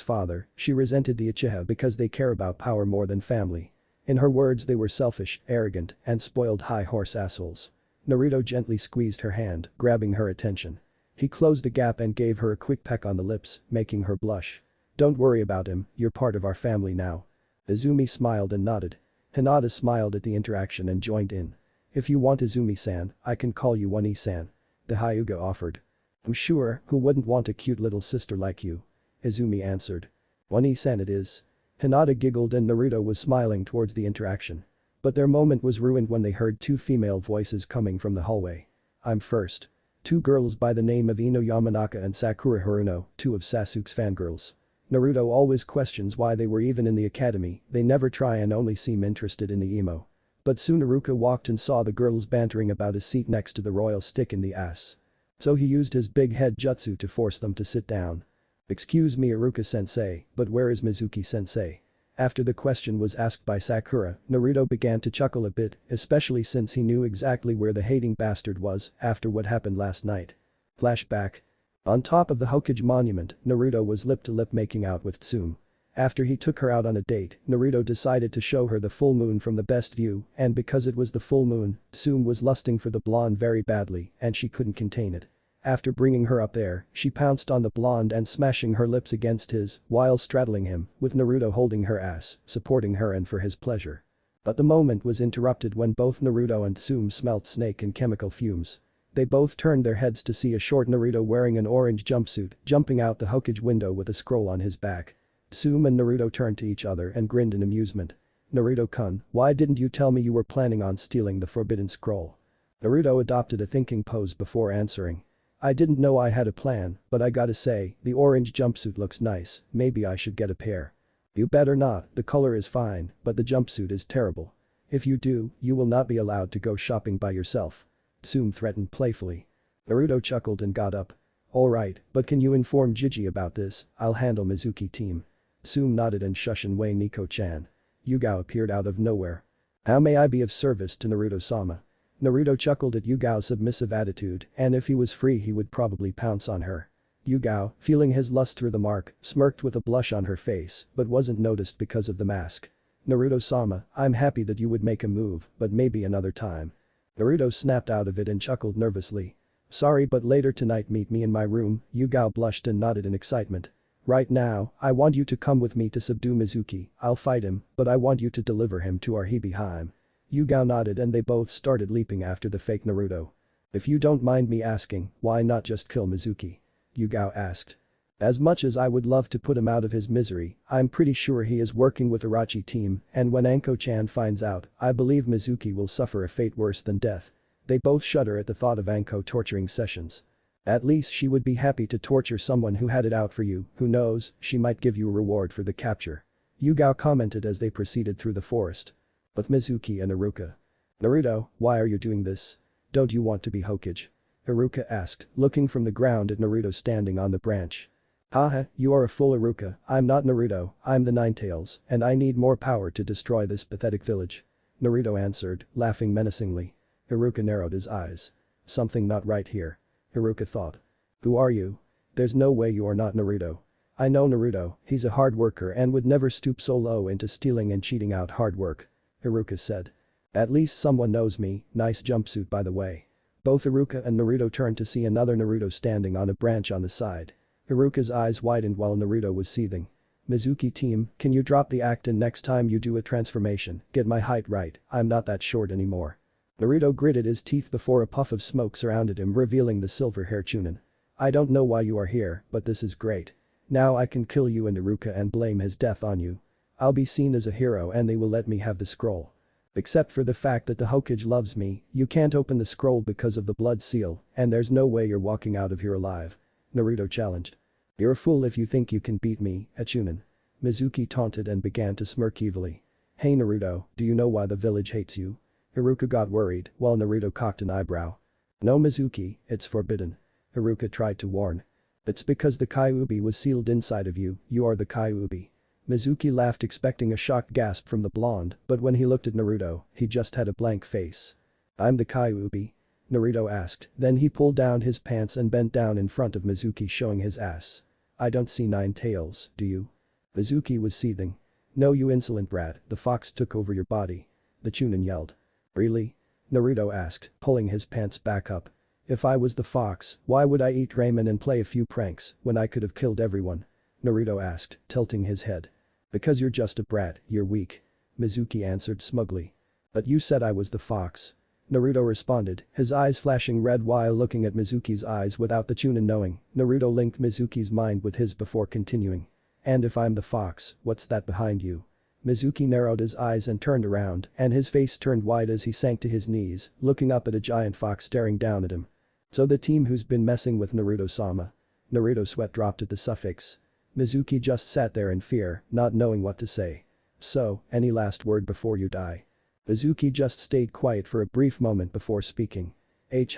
father, she resented the Uchiha because they care about power more than family. In her words they were selfish, arrogant, and spoiled high horse assholes. Naruto gently squeezed her hand, grabbing her attention. He closed the gap and gave her a quick peck on the lips, making her blush. Don't worry about him, you're part of our family now. Izumi smiled and nodded. Hinata smiled at the interaction and joined in. If you want Izumi-san, I can call you One-E-san. The Hyuga offered. I'm sure, who wouldn't want a cute little sister like you? Izumi answered. One-E-san it is. Hinata giggled and Naruto was smiling towards the interaction. But their moment was ruined when they heard two female voices coming from the hallway. I'm first. Two girls by the name of Ino Yamanaka and Sakura Haruno, two of Sasuke's fangirls. Naruto always questions why they were even in the academy, they never try and only seem interested in the emo. But soon Iruka walked and saw the girls bantering about his seat next to the royal stick in the ass. So he used his big head jutsu to force them to sit down. Excuse me Iruka-sensei, but where is Mizuki-sensei? After the question was asked by Sakura, Naruto began to chuckle a bit, especially since he knew exactly where the hating bastard was after what happened last night. Flashback. On top of the Hokage monument, Naruto was lip-to-lip making out with Tsume. After he took her out on a date, Naruto decided to show her the full moon from the best view and because it was the full moon, Tsume was lusting for the blonde very badly and she couldn't contain it. After bringing her up there, she pounced on the blonde and smashing her lips against his while straddling him, with Naruto holding her ass, supporting her and for his pleasure. But the moment was interrupted when both Naruto and Tsume smelt snake and chemical fumes. They both turned their heads to see a short Naruto wearing an orange jumpsuit jumping out the Hokage window with a scroll on his back. Tsume and Naruto turned to each other and grinned in amusement. Naruto-kun, why didn't you tell me you were planning on stealing the forbidden scroll? Naruto adopted a thinking pose before answering. I didn't know I had a plan, but I gotta say, the orange jumpsuit looks nice, maybe I should get a pair. You better not, the color is fine, but the jumpsuit is terrible. If you do, you will not be allowed to go shopping by yourself. Tsume threatened playfully. Naruto chuckled and got up. Alright, but can you inform Jiji about this, I'll handle Mizuki team. Tsume nodded and shushin Wei Nico-chan. Yugao appeared out of nowhere. How may I be of service to Naruto-sama? Naruto chuckled at Yugao's submissive attitude and if he was free he would probably pounce on her. Yugao, feeling his lust through the mark, smirked with a blush on her face but wasn't noticed because of the mask. Naruto-sama, I'm happy that you would make a move, but maybe another time. Naruto snapped out of it and chuckled nervously. Sorry but later tonight meet me in my room, Yugao blushed and nodded in excitement. Right now, I want you to come with me to subdue Mizuki, I'll fight him, but I want you to deliver him to our Hibiheim. Yugao nodded and they both started leaping after the fake Naruto. If you don't mind me asking, why not just kill Mizuki? Yugao asked. As much as I would love to put him out of his misery, I'm pretty sure he is working with Irachi team and when Anko-chan finds out, I believe Mizuki will suffer a fate worse than death. They both shudder at the thought of Anko torturing sessions. At least she would be happy to torture someone who had it out for you, who knows, she might give you a reward for the capture. Yugao commented as they proceeded through the forest. With Mizuki and Iruka. Naruto, why are you doing this? Don't you want to be Hokage? Iruka asked, looking from the ground at Naruto standing on the branch. Haha, you are a fool Iruka, I'm not Naruto, I'm the Ninetales, and I need more power to destroy this pathetic village. Naruto answered, laughing menacingly. Iruka narrowed his eyes. Something not right here. Iruka thought. Who are you? There's no way you are not Naruto. I know Naruto, he's a hard worker and would never stoop so low into stealing and cheating out hard work. Iruka said. At least someone knows me, nice jumpsuit by the way. Both Iruka and Naruto turned to see another Naruto standing on a branch on the side. Iruka's eyes widened while Naruto was seething. Mizuki team, can you drop the act and next time you do a transformation, get my height right, I'm not that short anymore. Naruto gritted his teeth before a puff of smoke surrounded him revealing the silver hair Chunin. I don't know why you are here, but this is great. Now I can kill you and Iruka and blame his death on you. I'll be seen as a hero and they will let me have the scroll. Except for the fact that the Hokage loves me, you can't open the scroll because of the blood seal, and there's no way you're walking out of here alive. Naruto challenged. You're a fool if you think you can beat me, Echunin. Mizuki taunted and began to smirk evilly. Hey Naruto, do you know why the village hates you? Haruka got worried while Naruto cocked an eyebrow. No Mizuki, it's forbidden. Haruka tried to warn. It's because the Kyuubi was sealed inside of you, you are the Kyuubi. Mizuki laughed expecting a shocked gasp from the blonde, but when he looked at Naruto, he just had a blank face. I'm the Kyuubi? Naruto asked, then he pulled down his pants and bent down in front of Mizuki showing his ass. I don't see 9 tails, do you? Mizuki was seething. No you insolent brat, the fox took over your body. The Chunin yelled. Really? Naruto asked, pulling his pants back up. If I was the fox, why would I eat ramen and play a few pranks when I could have killed everyone? Naruto asked, tilting his head. Because you're just a brat, you're weak. Mizuki answered smugly. But you said I was the fox. Naruto responded, his eyes flashing red while looking at Mizuki's eyes without the Chunin knowing. Naruto linked Mizuki's mind with his before continuing. And if I'm the fox, what's that behind you? Mizuki narrowed his eyes and turned around, and his face turned white as he sank to his knees, looking up at a giant fox staring down at him. So the team who's been messing with Naruto-sama. Naruto's sweat dropped at the suffix. Mizuki just sat there in fear, not knowing what to say. So, any last word before you die? Mizuki just stayed quiet for a brief moment before speaking.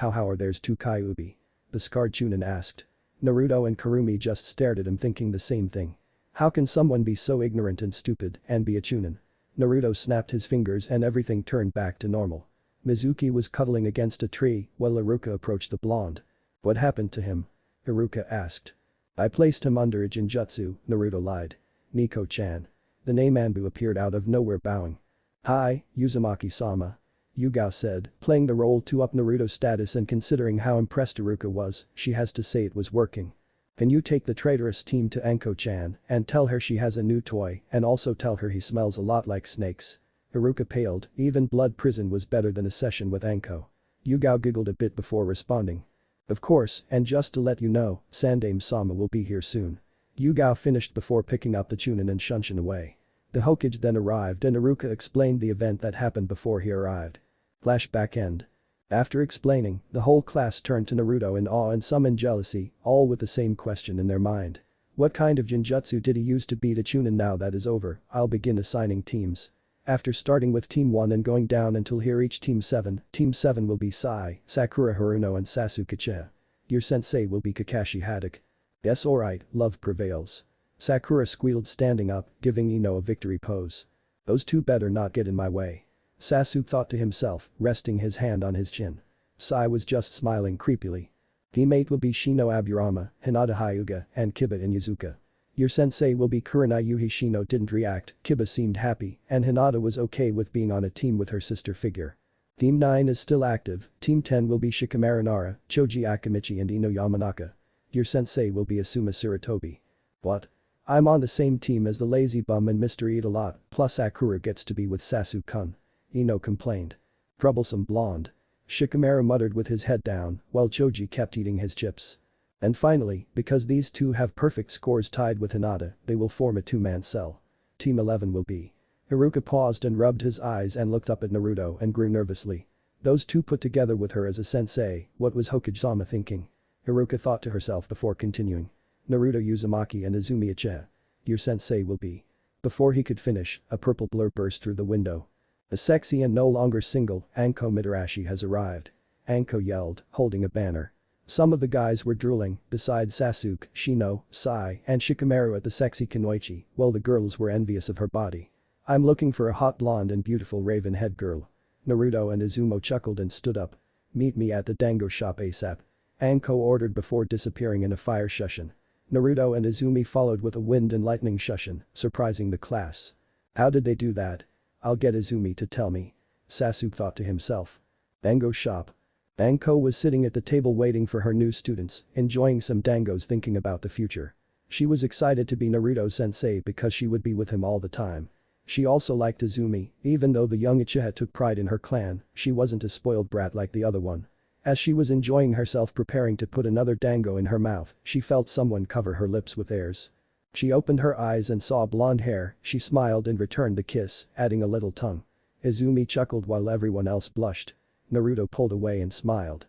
How are there's 2 Kyuubi? The scarred Chunin asked. Naruto and Kurumi just stared at him thinking the same thing. How can someone be so ignorant and stupid and be a Chunin? Naruto snapped his fingers and everything turned back to normal. Mizuki was cuddling against a tree while Haruka approached the blonde. What happened to him? Haruka asked. I placed him under a genjutsu, Naruto lied. Nico-chan. The name Anbu appeared out of nowhere bowing. Hi, Uzumaki-sama. Yugao said, playing the role to up Naruto's status and considering how impressed Haruka was, she has to say it was working. Can you take the traitorous team to Anko-chan and tell her she has a new toy and also tell her he smells a lot like snakes? Haruka paled, even blood prison was better than a session with Anko. Yugao giggled a bit before responding. Of course, and just to let you know, Sandame-sama will be here soon. Yugao finished before picking up the Chunin and Shunshin away. The Hokage then arrived and Haruka explained the event that happened before he arrived. Flashback end. After explaining, the whole class turned to Naruto in awe and some in jealousy, all with the same question in their mind. What kind of genjutsu did he use to beat a Chunin? Now that is over, I'll begin assigning teams. After starting with Team 1 and going down until here each Team 7 will be Sai, Sakura Haruno and Sasuke. Your sensei will be Kakashi Haddock. Yes alright, love prevails. Sakura squealed standing up, giving Ino a victory pose. Those two better not get in my way. Sasuke thought to himself, resting his hand on his chin. Sai was just smiling creepily. Teammate will be Shino Aburama, Hinata Hyuga, and Kiba Inuzuka. Your sensei will be Kurenai. Yuhi. Shino didn't react, Kiba seemed happy, and Hinata was okay with being on a team with her sister figure. Team 9 is still active, Team 10 will be Shikamaru Nara, Choji Akamichi and Ino Yamanaka. Your sensei will be Asuma Sarutobi. What? I'm on the same team as the lazy bum and Mr. Eat a Lot, plus Sakura gets to be with Sasuke-kun. Ino complained. Troublesome blonde. Shikamaru muttered with his head down, while Choji kept eating his chips. And finally, because these two have perfect scores tied with Hinata, they will form a 2-man cell. Team 11 will be. Haruka paused and rubbed his eyes and looked up at Naruto and grew nervously. Those two put together with her as a sensei, what was Hokage-sama thinking? Haruka thought to herself before continuing. Naruto Uzumaki and Izumi Ichie. Your sensei will be. Before he could finish, a purple blur burst through the window. A sexy and no longer single, Anko Mitarashi has arrived. Anko yelled, holding a banner. Some of the guys were drooling, besides Sasuke, Shino, Sai, and Shikamaru at the sexy Kunoichi, while the girls were envious of her body. I'm looking for a hot blonde and beautiful raven-head girl. Naruto and Izumo chuckled and stood up. Meet me at the dango shop ASAP. Anko ordered before disappearing in a fire shushin. Naruto and Izumi followed with a wind and lightning shushin, surprising the class. How did they do that? I'll get Izumi to tell me. Sasuke thought to himself. Dango shop. Anko was sitting at the table waiting for her new students, enjoying some dangos thinking about the future. She was excited to be Naruto's sensei because she would be with him all the time. She also liked Izumi, even though the young Uchiha took pride in her clan, she wasn't a spoiled brat like the other one. As she was enjoying herself preparing to put another dango in her mouth, she felt someone cover her lips with theirs. She opened her eyes and saw blonde hair, she smiled and returned the kiss, adding a little tongue. Izumi chuckled while everyone else blushed. Naruto pulled away and smiled.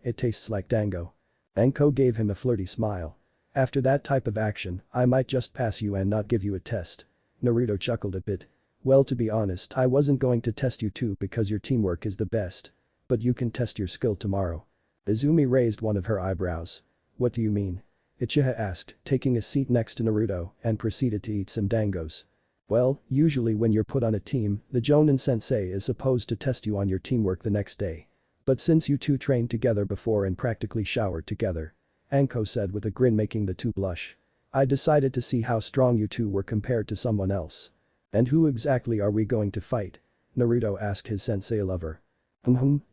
It tastes like dango. Anko gave him a flirty smile. After that type of action, I might just pass you and not give you a test. Naruto chuckled a bit. Well, to be honest, I wasn't going to test you too because your teamwork is the best. But you can test your skill tomorrow. Izumi raised one of her eyebrows. What do you mean? Uchiha asked, taking a seat next to Naruto and proceeded to eat some dangos. Well, usually when you're put on a team, the Jonin sensei is supposed to test you on your teamwork the next day. But since you two trained together before and practically showered together. Anko said with a grin, making the two blush. I decided to see how strong you two were compared to someone else. And who exactly are we going to fight? Naruto asked his sensei lover.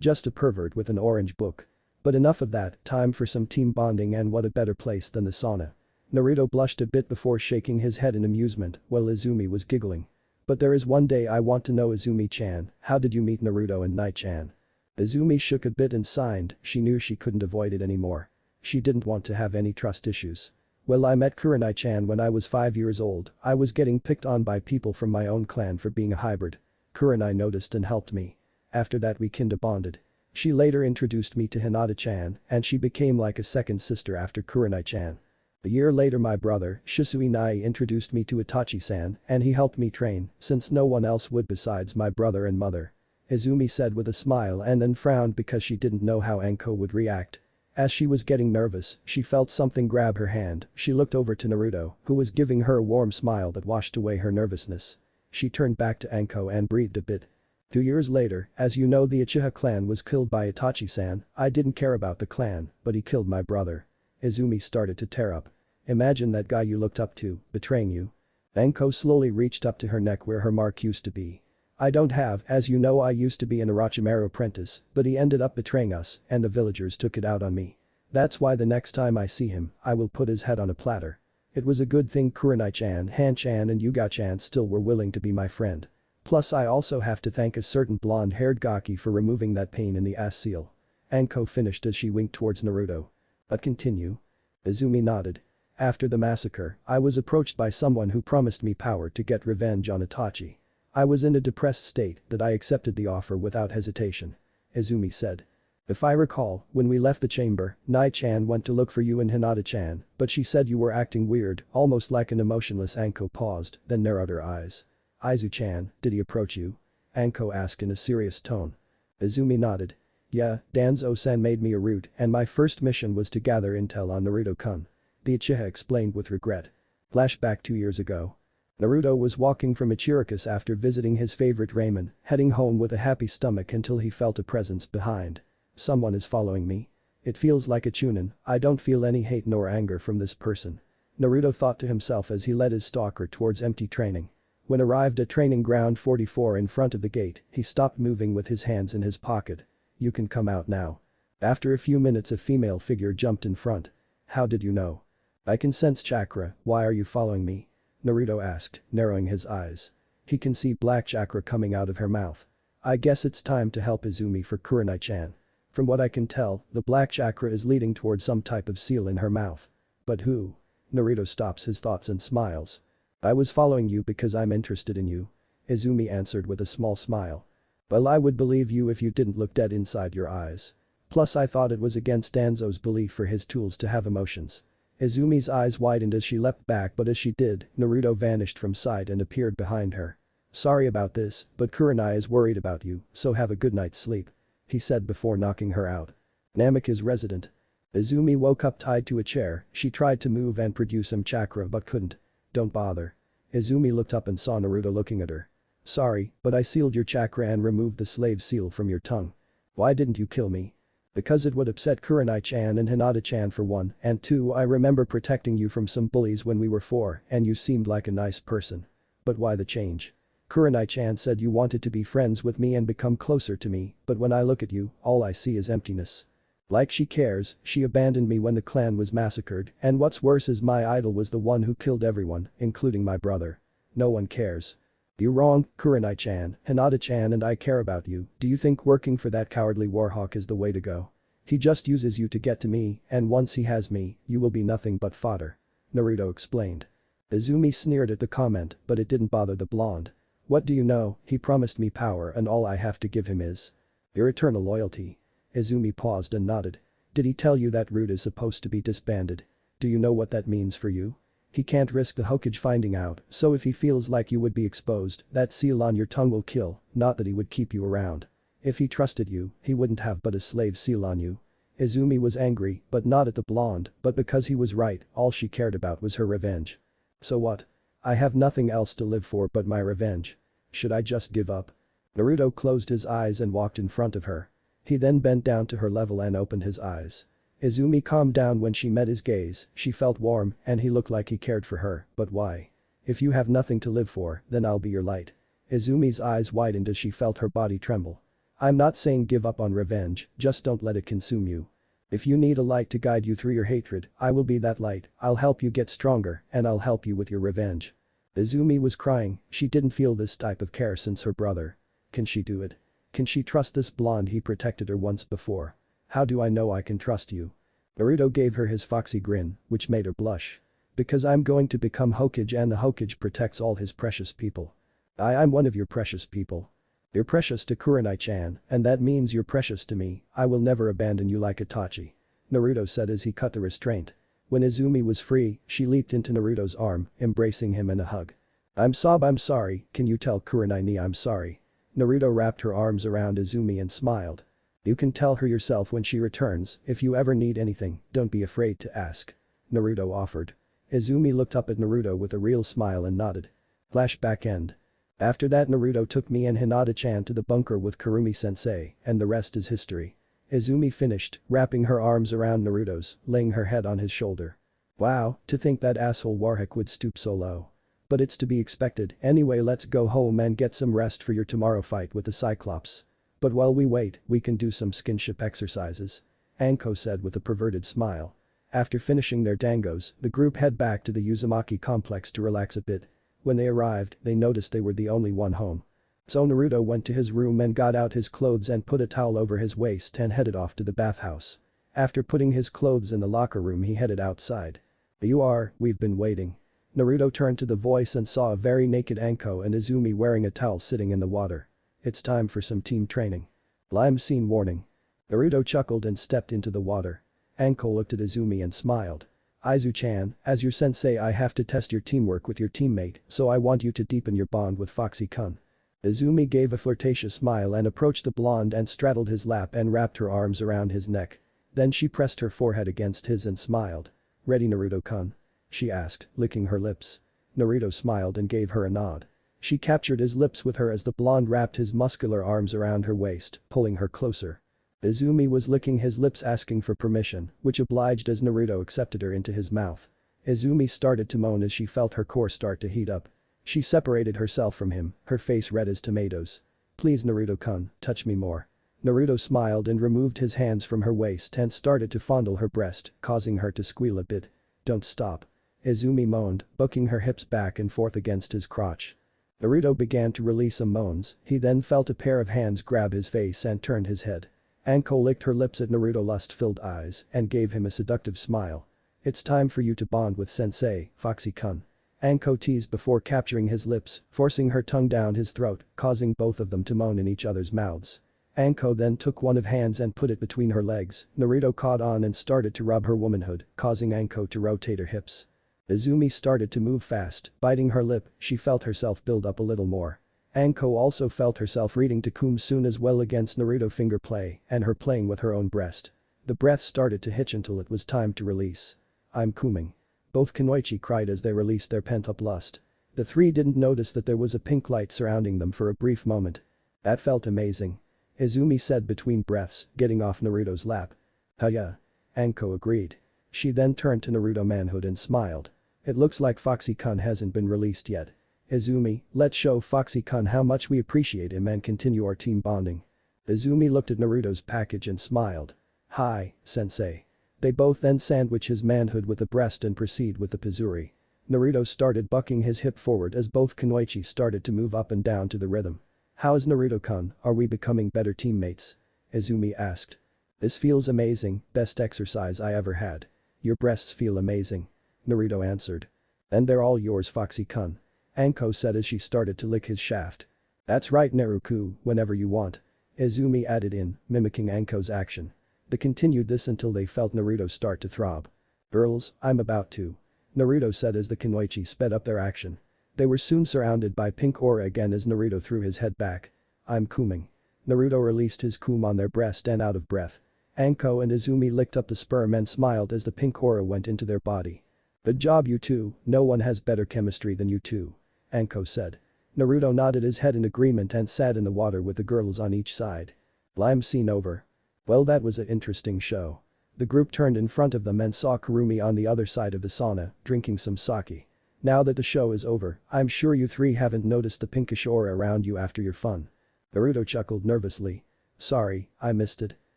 Just a pervert with an orange book. But enough of that, time for some team bonding, and what a better place than the sauna. Naruto blushed a bit before shaking his head in amusement while Izumi was giggling. But there is one day I want to know, Izumi-chan, how did you meet Naruto and Nai-chan? Izumi shook a bit and sighed. She knew she couldn't avoid it anymore. She didn't want to have any trust issues. Well, I met Kurenai-chan when I was 5 years old. I was getting picked on by people from my own clan for being a hybrid. Kurenai noticed and helped me. After that we kinda bonded. She later introduced me to Hinata-chan and she became like a second sister after Kurenai-chan. A year later my brother, Shisui introduced me to Itachi-san and he helped me train since no one else would besides my brother and mother. Izumi said with a smile and then frowned because she didn't know how Anko would react. As she was getting nervous, she felt something grab her hand. She looked over to Naruto, who was giving her a warm smile that washed away her nervousness. She turned back to Anko and breathed a bit. 2 years later, as you know, the Uchiha clan was killed by Itachi-san. I didn't care about the clan, but he killed my brother. Izumi started to tear up. Imagine that guy you looked up to, betraying you. Anko slowly reached up to her neck where her mark used to be. I don't have, as you know, I used to be an Orochimaru apprentice, but he ended up betraying us and the villagers took it out on me. That's why the next time I see him, I will put his head on a platter. It was a good thing Kurenai-chan, Han-chan and Yugao-chan still were willing to be my friend. Plus I also have to thank a certain blonde-haired gaki for removing that pain in the ass seal. Anko finished as she winked towards Naruto. But continue. Izumi nodded. After the massacre, I was approached by someone who promised me power to get revenge on Itachi. I was in a depressed state that I accepted the offer without hesitation. Izumi said. If I recall, when we left the chamber, Nai-chan went to look for you and Hinata-chan, but she said you were acting weird, almost like an emotionless. Anko paused, then narrowed her eyes. Aizu-chan, did he approach you? Anko asked in a serious tone. Izumi nodded. Yeah, Danzo-san made me a route and my first mission was to gather intel on Naruto-kun. The Uchiha explained with regret. Flashback 2 years ago. Naruto was walking from Ichirakusa after visiting his favorite ramen, heading home with a happy stomach until he felt a presence behind. Someone is following me. It feels like a chunin, I don't feel any hate nor anger from this person. Naruto thought to himself as he led his stalker towards empty training. When arrived at training ground 44 in front of the gate, he stopped moving with his hands in his pocket. You can come out now. After a few minutes a female figure jumped in front. How did you know? I can sense chakra, why are you following me? Naruto asked, narrowing his eyes. He can see black chakra coming out of her mouth. I guess it's time to help Izumi for Kurenai-chan. From what I can tell, the black chakra is leading towards some type of seal in her mouth. But who? Naruto stops his thoughts and smiles. I was following you because I'm interested in you. Izumi answered with a small smile. Well, I would believe you if you didn't look dead inside your eyes. Plus I thought it was against Danzo's belief for his tools to have emotions. Izumi's eyes widened as she leapt back, but as she did, Naruto vanished from sight and appeared behind her. Sorry about this, but Kurenai is worried about you, so have a good night's sleep. He said before knocking her out. Namek is resident. Izumi woke up tied to a chair, she tried to move and produce some chakra but couldn't. Don't bother. Izumi looked up and saw Naruto looking at her. Sorry, but I sealed your chakra and removed the slave seal from your tongue. Why didn't you kill me? Because it would upset Kurenai-chan and Hinata-chan for one, and two, I remember protecting you from some bullies when we were 4 and you seemed like a nice person. But why the change? Kurenai-chan said you wanted to be friends with me and become closer to me, but when I look at you, all I see is emptiness. Like she cares, she abandoned me when the clan was massacred, and what's worse is my idol was the one who killed everyone, including my brother. No one cares. You're wrong, Kurenai-chan, Hinata-chan and I care about you. Do you think working for that cowardly warhawk is the way to go? He just uses you to get to me, and once he has me, you will be nothing but fodder. Naruto explained. Izumi sneered at the comment, but it didn't bother the blonde. What do you know, he promised me power and all I have to give him is your eternal loyalty. Izumi paused and nodded. Did he tell you that route is supposed to be disbanded? Do you know what that means for you? He can't risk the Hokage finding out, so if he feels like you would be exposed, that seal on your tongue will kill, not that he would keep you around. If he trusted you, he wouldn't have but a slave seal on you. Izumi was angry, but not at the blonde, but because he was right, all she cared about was her revenge. So what? I have nothing else to live for but my revenge. Should I just give up? Naruto closed his eyes and walked in front of her. He then bent down to her level and opened his eyes. Izumi calmed down when she met his gaze, she felt warm and he looked like he cared for her, but why? If you have nothing to live for, then I'll be your light. Izumi's eyes widened as she felt her body tremble. I'm not saying give up on revenge, just don't let it consume you. If you need a light to guide you through your hatred, I will be that light, I'll help you get stronger and I'll help you with your revenge. Izumi was crying, she didn't feel this type of care since her brother. Can she do it? Can she trust this blonde he protected her once before? How do I know I can trust you? Naruto gave her his foxy grin, which made her blush. Because I'm going to become Hokage and the Hokage protects all his precious people. I'm one of your precious people. You're precious to Kurenai-chan, and that means you're precious to me, I will never abandon you like Itachi. Naruto said as he cut the restraint. When Izumi was free, she leaped into Naruto's arm, embracing him in a hug. I'm sorry, can you tell Kurenai-ni I'm sorry? Naruto wrapped her arms around Izumi and smiled. You can tell her yourself when she returns, if you ever need anything, don't be afraid to ask. Naruto offered. Izumi looked up at Naruto with a real smile and nodded. Flashback end. After that Naruto took me and Hinata-chan to the bunker with Kurumi-sensei, and the rest is history. Izumi finished, wrapping her arms around Naruto's, laying her head on his shoulder. Wow, to think that asshole Warhawk would stoop so low. But it's to be expected, anyway let's go home and get some rest for your tomorrow fight with the Cyclops. But while we wait, we can do some skinship exercises. Anko said with a perverted smile. After finishing their dangos, the group head back to the Uzumaki complex to relax a bit. When they arrived, they noticed they were the only one home. So Naruto went to his room and got out his clothes and put a towel over his waist and headed off to the bathhouse. After putting his clothes in the locker room he headed outside. We've been waiting. Naruto turned to the voice and saw a very naked Anko and Izumi wearing a towel sitting in the water. It's time for some team training. Lime scene warning. Naruto chuckled and stepped into the water. Anko looked at Izumi and smiled. Izu-chan, as your sensei I have to test your teamwork with your teammate, so I want you to deepen your bond with Foxy-kun. Izumi gave a flirtatious smile and approached the blonde and straddled his lap and wrapped her arms around his neck. Then she pressed her forehead against his and smiled. Ready Naruto-kun? She asked, licking her lips. Naruto smiled and gave her a nod. She captured his lips with her as the blonde wrapped his muscular arms around her waist, pulling her closer. Izumi was licking his lips asking for permission, which obliged as Naruto accepted her into his mouth. Izumi started to moan as she felt her core start to heat up. She separated herself from him, her face red as tomatoes. Please Naruto-kun, touch me more. Naruto smiled and removed his hands from her waist and started to fondle her breast, causing her to squeal a bit. Don't stop. Izumi moaned, bucking her hips back and forth against his crotch. Naruto began to release some moans, he then felt a pair of hands grab his face and turned his head. Anko licked her lips at Naruto lust-filled eyes and gave him a seductive smile. It's time for you to bond with sensei, Foxy-kun. Anko teased before capturing his lips, forcing her tongue down his throat, causing both of them to moan in each other's mouths. Anko then took one of hands and put it between her legs, Naruto caught on and started to rub her womanhood, causing Anko to rotate her hips. Izumi started to move fast, biting her lip, she felt herself build up a little more. Anko also felt herself reading to Tsume soon as well against Naruto finger play and her playing with her own breast. The breath started to hitch until it was time to release. I'm coming. Both Kunoichi cried as they released their pent-up lust. The three didn't notice that there was a pink light surrounding them for a brief moment. That felt amazing. Izumi said between breaths, getting off Naruto's lap. Yeah. Anko agreed. She then turned to Naruto manhood and smiled. It looks like Foxy-kun hasn't been released yet. Izumi, let's show Foxy-kun how much we appreciate him and continue our team bonding. Izumi looked at Naruto's package and smiled. Hi, sensei. They both then sandwich his manhood with the breast and proceed with the pazuri. Naruto started bucking his hip forward as both Kunoichi started to move up and down to the rhythm. How's Naruto-kun, are we becoming better teammates? Izumi asked. This feels amazing, best exercise I ever had. Your breasts feel amazing. Naruto answered. And they're all yours Foxy-kun. Anko said as she started to lick his shaft. That's right Naruto, whenever you want. Izumi added in, mimicking Anko's action. They continued this until they felt Naruto start to throb. Girls, I'm about to. Naruto said as the Kunoichi sped up their action. They were soon surrounded by pink aura again as Naruto threw his head back. I'm coming. Naruto released his kum on their breast and out of breath. Anko and Izumi licked up the sperm and smiled as the pink aura went into their body. Good job you two, no one has better chemistry than you two. Anko said. Naruto nodded his head in agreement and sat in the water with the girls on each side. Lime scene over. Well, that was an interesting show. The group turned in front of them and saw Kurumi on the other side of the sauna, drinking some sake. Now that the show is over, I'm sure you three haven't noticed the pinkish aura around you after your fun. Naruto chuckled nervously. Sorry, I missed it.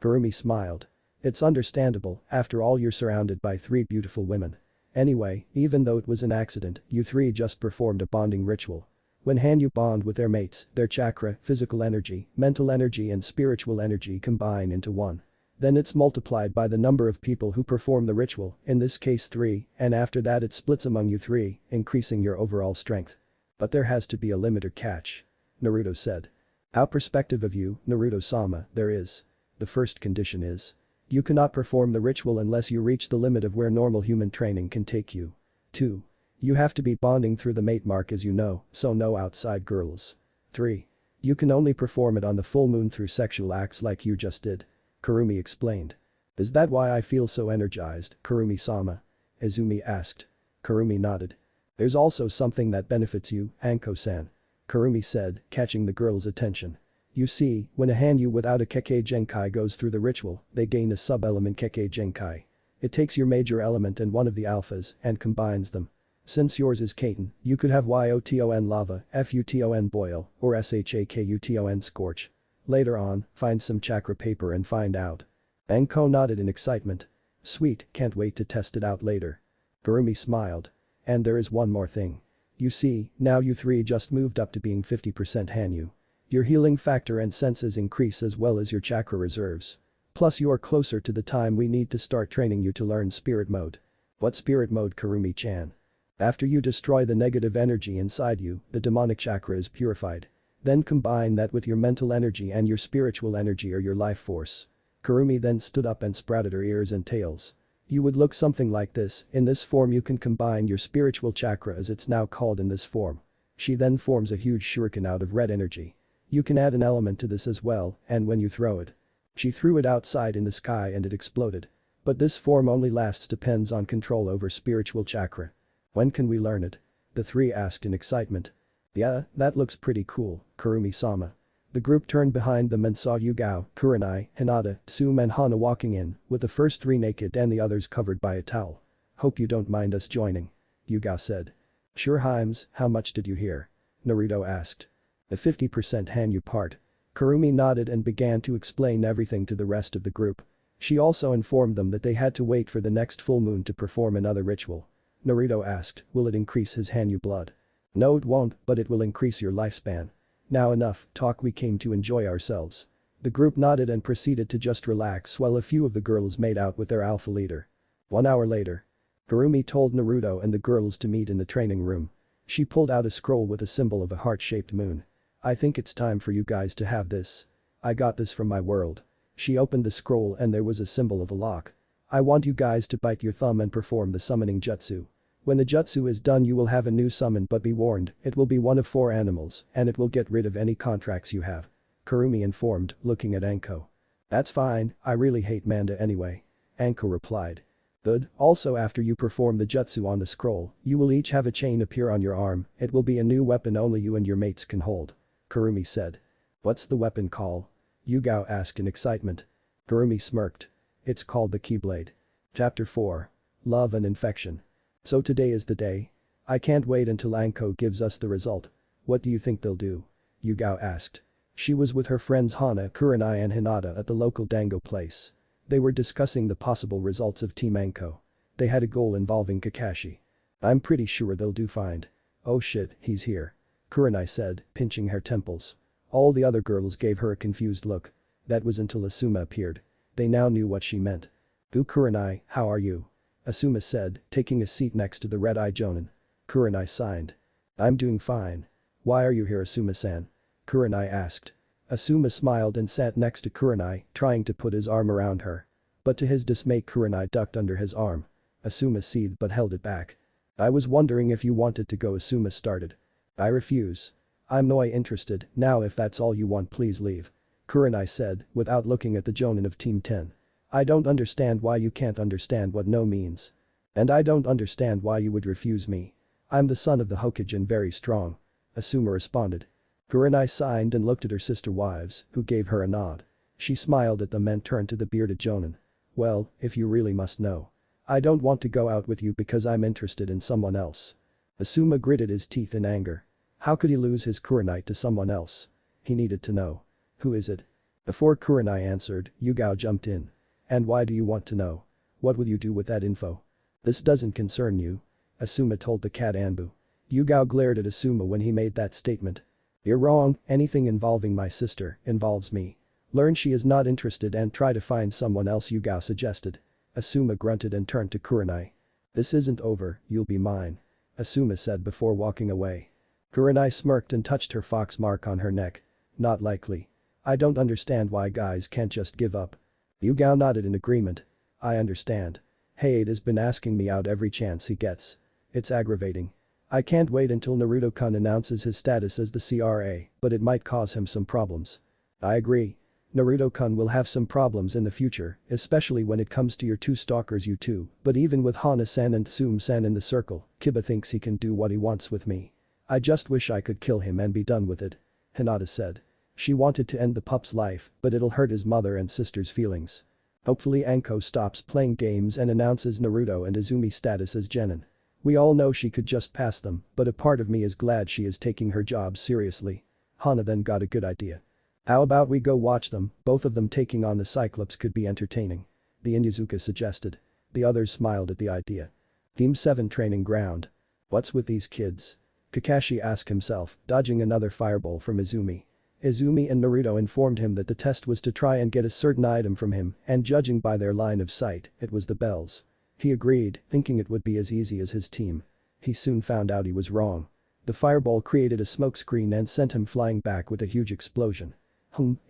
Kurumi smiled. It's understandable, after all you're surrounded by three beautiful women. Anyway, even though it was an accident, you three just performed a bonding ritual. When Hanyu bond with their mates, their chakra, physical energy, mental energy and spiritual energy combine into one. Then it's multiplied by the number of people who perform the ritual, in this case 3, and after that it splits among you 3, increasing your overall strength. But there has to be a limit or catch. Naruto said. Our perspective of you, Naruto-sama, there is. The first condition is. You cannot perform the ritual unless you reach the limit of where normal human training can take you. 2. You have to be bonding through the mate mark as you know, so no outside girls. 3. You can only perform it on the full moon through sexual acts like you just did. Kurumi explained. Is that why I feel so energized, Kurumi-sama? Izumi asked. Kurumi nodded. There's also something that benefits you, Anko-san. Kurumi said, catching the girl's attention. You see, when a Hanyu without a Kekkei Genkai goes through the ritual, they gain a sub-element Kekkei Genkai. It takes your major element and one of the alphas and combines them. Since yours is Kaiten, you could have Yoton lava, Futon boil, or Shakuton scorch. Later on, find some chakra paper and find out. Anko nodded in excitement. Sweet, can't wait to test it out later. Kurumi smiled. And there is one more thing. You see, now you three just moved up to being 50% Hanyu. Your healing factor and senses increase as well as your chakra reserves. Plus you are closer to the time we need to start training you to learn spirit mode. What spirit mode, Kurumi-chan? After you destroy the negative energy inside you, the demonic chakra is purified. Then combine that with your mental energy and your spiritual energy or your life force. Kurumi then stood up and sprouted her ears and tails. You would look something like this. In this form you can combine your spiritual chakra as it's now called in this form. She then forms a huge shuriken out of red energy. You can add an element to this as well, and when you throw it. She threw it outside in the sky and it exploded. But this form only lasts depends on control over spiritual chakra. When can we learn it? The three asked in excitement. Yeah, that looks pretty cool, Kurumi-sama. The group turned behind them and saw Yugao, Kurenai, Hinata, Tsume and Hana walking in, with the first three naked and the others covered by a towel. Hope you don't mind us joining. Yugao said. Sure Himes, how much did you hear? Naruto asked. The 50% Hanyu part. Kurumi nodded and began to explain everything to the rest of the group. She also informed them that they had to wait for the next full moon to perform another ritual. Naruto asked, will it increase his Hanyu blood? No it won't, but it will increase your lifespan. Now enough talk, we came to enjoy ourselves. The group nodded and proceeded to just relax while a few of the girls made out with their alpha leader. 1 hour later. Kurumi told Naruto and the girls to meet in the training room. She pulled out a scroll with a symbol of a heart-shaped moon. I think it's time for you guys to have this. I got this from my world. She opened the scroll and there was a symbol of a lock. I want you guys to bite your thumb and perform the summoning jutsu. When the jutsu is done you will have a new summon, but be warned, it will be one of 4 animals and it will get rid of any contracts you have. Kurumi informed, looking at Anko. That's fine, I really hate Manda anyway. Anko replied. Good, also after you perform the jutsu on the scroll, you will each have a chain appear on your arm, it will be a new weapon only you and your mates can hold. Kurumi said. What's the weapon called? Yugao asked in excitement. Kurumi smirked. It's called the keyblade. Chapter 4. Love and Infection. So today is the day. I can't wait until Anko gives us the result. What do you think they'll do? Yugao asked. She was with her friends Hana, Kurenai and Hinata at the local dango place. They were discussing the possible results of Team Anko. They had a goal involving Kakashi. I'm pretty sure they'll do fine. Oh shit, he's here. Kurenai said, pinching her temples. All the other girls gave her a confused look. That was until Asuma appeared. They now knew what she meant. Kurenai, how are you? Asuma said, taking a seat next to the red-eyed Jonin. Kurenai signed. I'm doing fine. Why are you here, Asuma-san? Kurenai asked. Asuma smiled and sat next to Kurenai, trying to put his arm around her. But to his dismay Kurenai ducked under his arm. Asuma seethed but held it back. I was wondering if you wanted to go, Asuma started. I refuse. I'm not interested, now if that's all you want please leave. Kurenai said, without looking at the jonin of Team 10. I don't understand why you can't understand what no means. And I don't understand why you would refuse me. I'm the son of the Hokage and very strong. Asuma responded. Kurenai sighed and looked at her sister wives, who gave her a nod. She smiled at them and turned to the bearded jonin. Well, if you really must know. I don't want to go out with you because I'm interested in someone else. Asuma gritted his teeth in anger. How could he lose his kurenai to someone else? He needed to know. Who is it? Before Kurenai answered, Yugao jumped in. And why do you want to know? What will you do with that info? This doesn't concern you. Asuma told the cat Anbu. Yugao glared at Asuma when he made that statement. You're wrong, anything involving my sister involves me. Learn she is not interested and try to find someone else, Yugao suggested. Asuma grunted and turned to Kurenai. This isn't over, you'll be mine. Asuma said before walking away. Kurenai smirked and touched her fox mark on her neck. Not likely. I don't understand why guys can't just give up. Yugao nodded in agreement. I understand. Hayate has been asking me out every chance he gets. It's aggravating. I can't wait until Naruto-kun announces his status as the CRA, but it might cause him some problems. I agree. Naruto-kun will have some problems in the future, especially when it comes to your two stalkers you two, but even with Hana-san and Tsume-san in the circle, Kiba thinks he can do what he wants with me. I just wish I could kill him and be done with it. Hinata said. She wanted to end the pup's life, but it'll hurt his mother and sister's feelings. Hopefully Anko stops playing games and announces Naruto and Izumi's status as genin. We all know she could just pass them, but a part of me is glad she is taking her job seriously. Hana then got a good idea. How about we go watch them, both of them taking on the Cyclops could be entertaining. The Shizuka suggested. The others smiled at the idea. Team 7 training ground. What's with these kids? Kakashi asked himself, dodging another fireball from Izumi. Izumi and Naruto informed him that the test was to try and get a certain item from him, and judging by their line of sight, it was the bells. He agreed, thinking it would be as easy as his team. He soon found out he was wrong. The fireball created a smokescreen and sent him flying back with a huge explosion.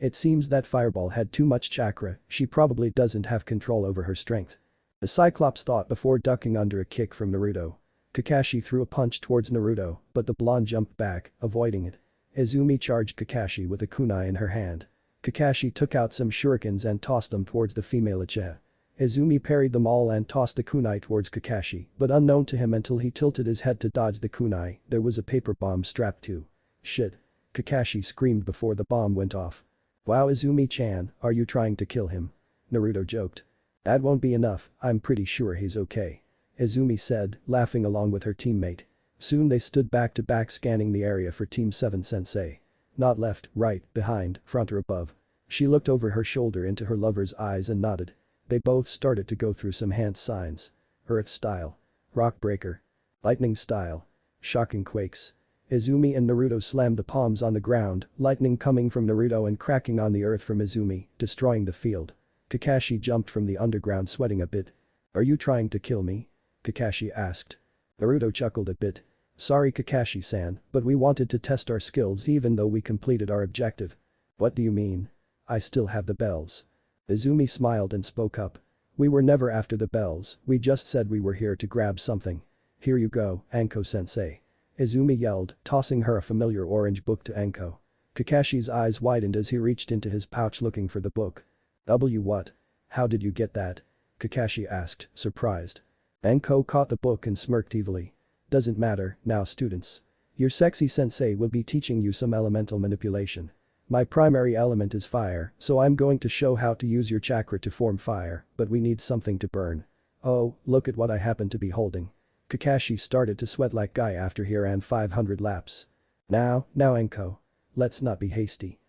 It seems that fireball had too much chakra, she probably doesn't have control over her strength. The Cyclops thought before ducking under a kick from Naruto. Kakashi threw a punch towards Naruto, but the blonde jumped back, avoiding it. Izumi charged Kakashi with a kunai in her hand. Kakashi took out some shurikens and tossed them towards the female Uchiha. Izumi parried them all and tossed the kunai towards Kakashi, but unknown to him until he tilted his head to dodge the kunai, there was a paper bomb strapped to. Shit. Kakashi screamed before the bomb went off. Wow, Izumi-chan, are you trying to kill him? Naruto joked. That won't be enough, I'm pretty sure he's okay. Izumi said, laughing along with her teammate. Soon they stood back to back scanning the area for Team 7 sensei. Not left, right, behind, front or above. She looked over her shoulder into her lover's eyes and nodded. They both started to go through some hand signs. Earth style. Rock breaker. Lightning style. Shocking quakes. Izumi and Naruto slammed the palms on the ground, lightning coming from Naruto and cracking on the earth from Izumi, destroying the field. Kakashi jumped from the underground sweating a bit. Are you trying to kill me? Kakashi asked. Naruto chuckled a bit. Sorry Kakashi-san, but we wanted to test our skills even though we completed our objective. What do you mean? I still have the bells. Izumi smiled and spoke up. We were never after the bells, we just said we were here to grab something. Here you go, Anko-sensei. Izumi yelled, tossing her a familiar orange book to Anko. Kakashi's eyes widened as he reached into his pouch looking for the book. What? How did you get that? Kakashi asked, surprised. Anko caught the book and smirked evilly. Doesn't matter, now students. Your sexy sensei will be teaching you some elemental manipulation. My primary element is fire, so I'm going to show how to use your chakra to form fire, but we need something to burn. Oh, look at what I happen to be holding. Kakashi started to sweat like guy after he ran 500 laps. Now Anko. Let's not be hasty.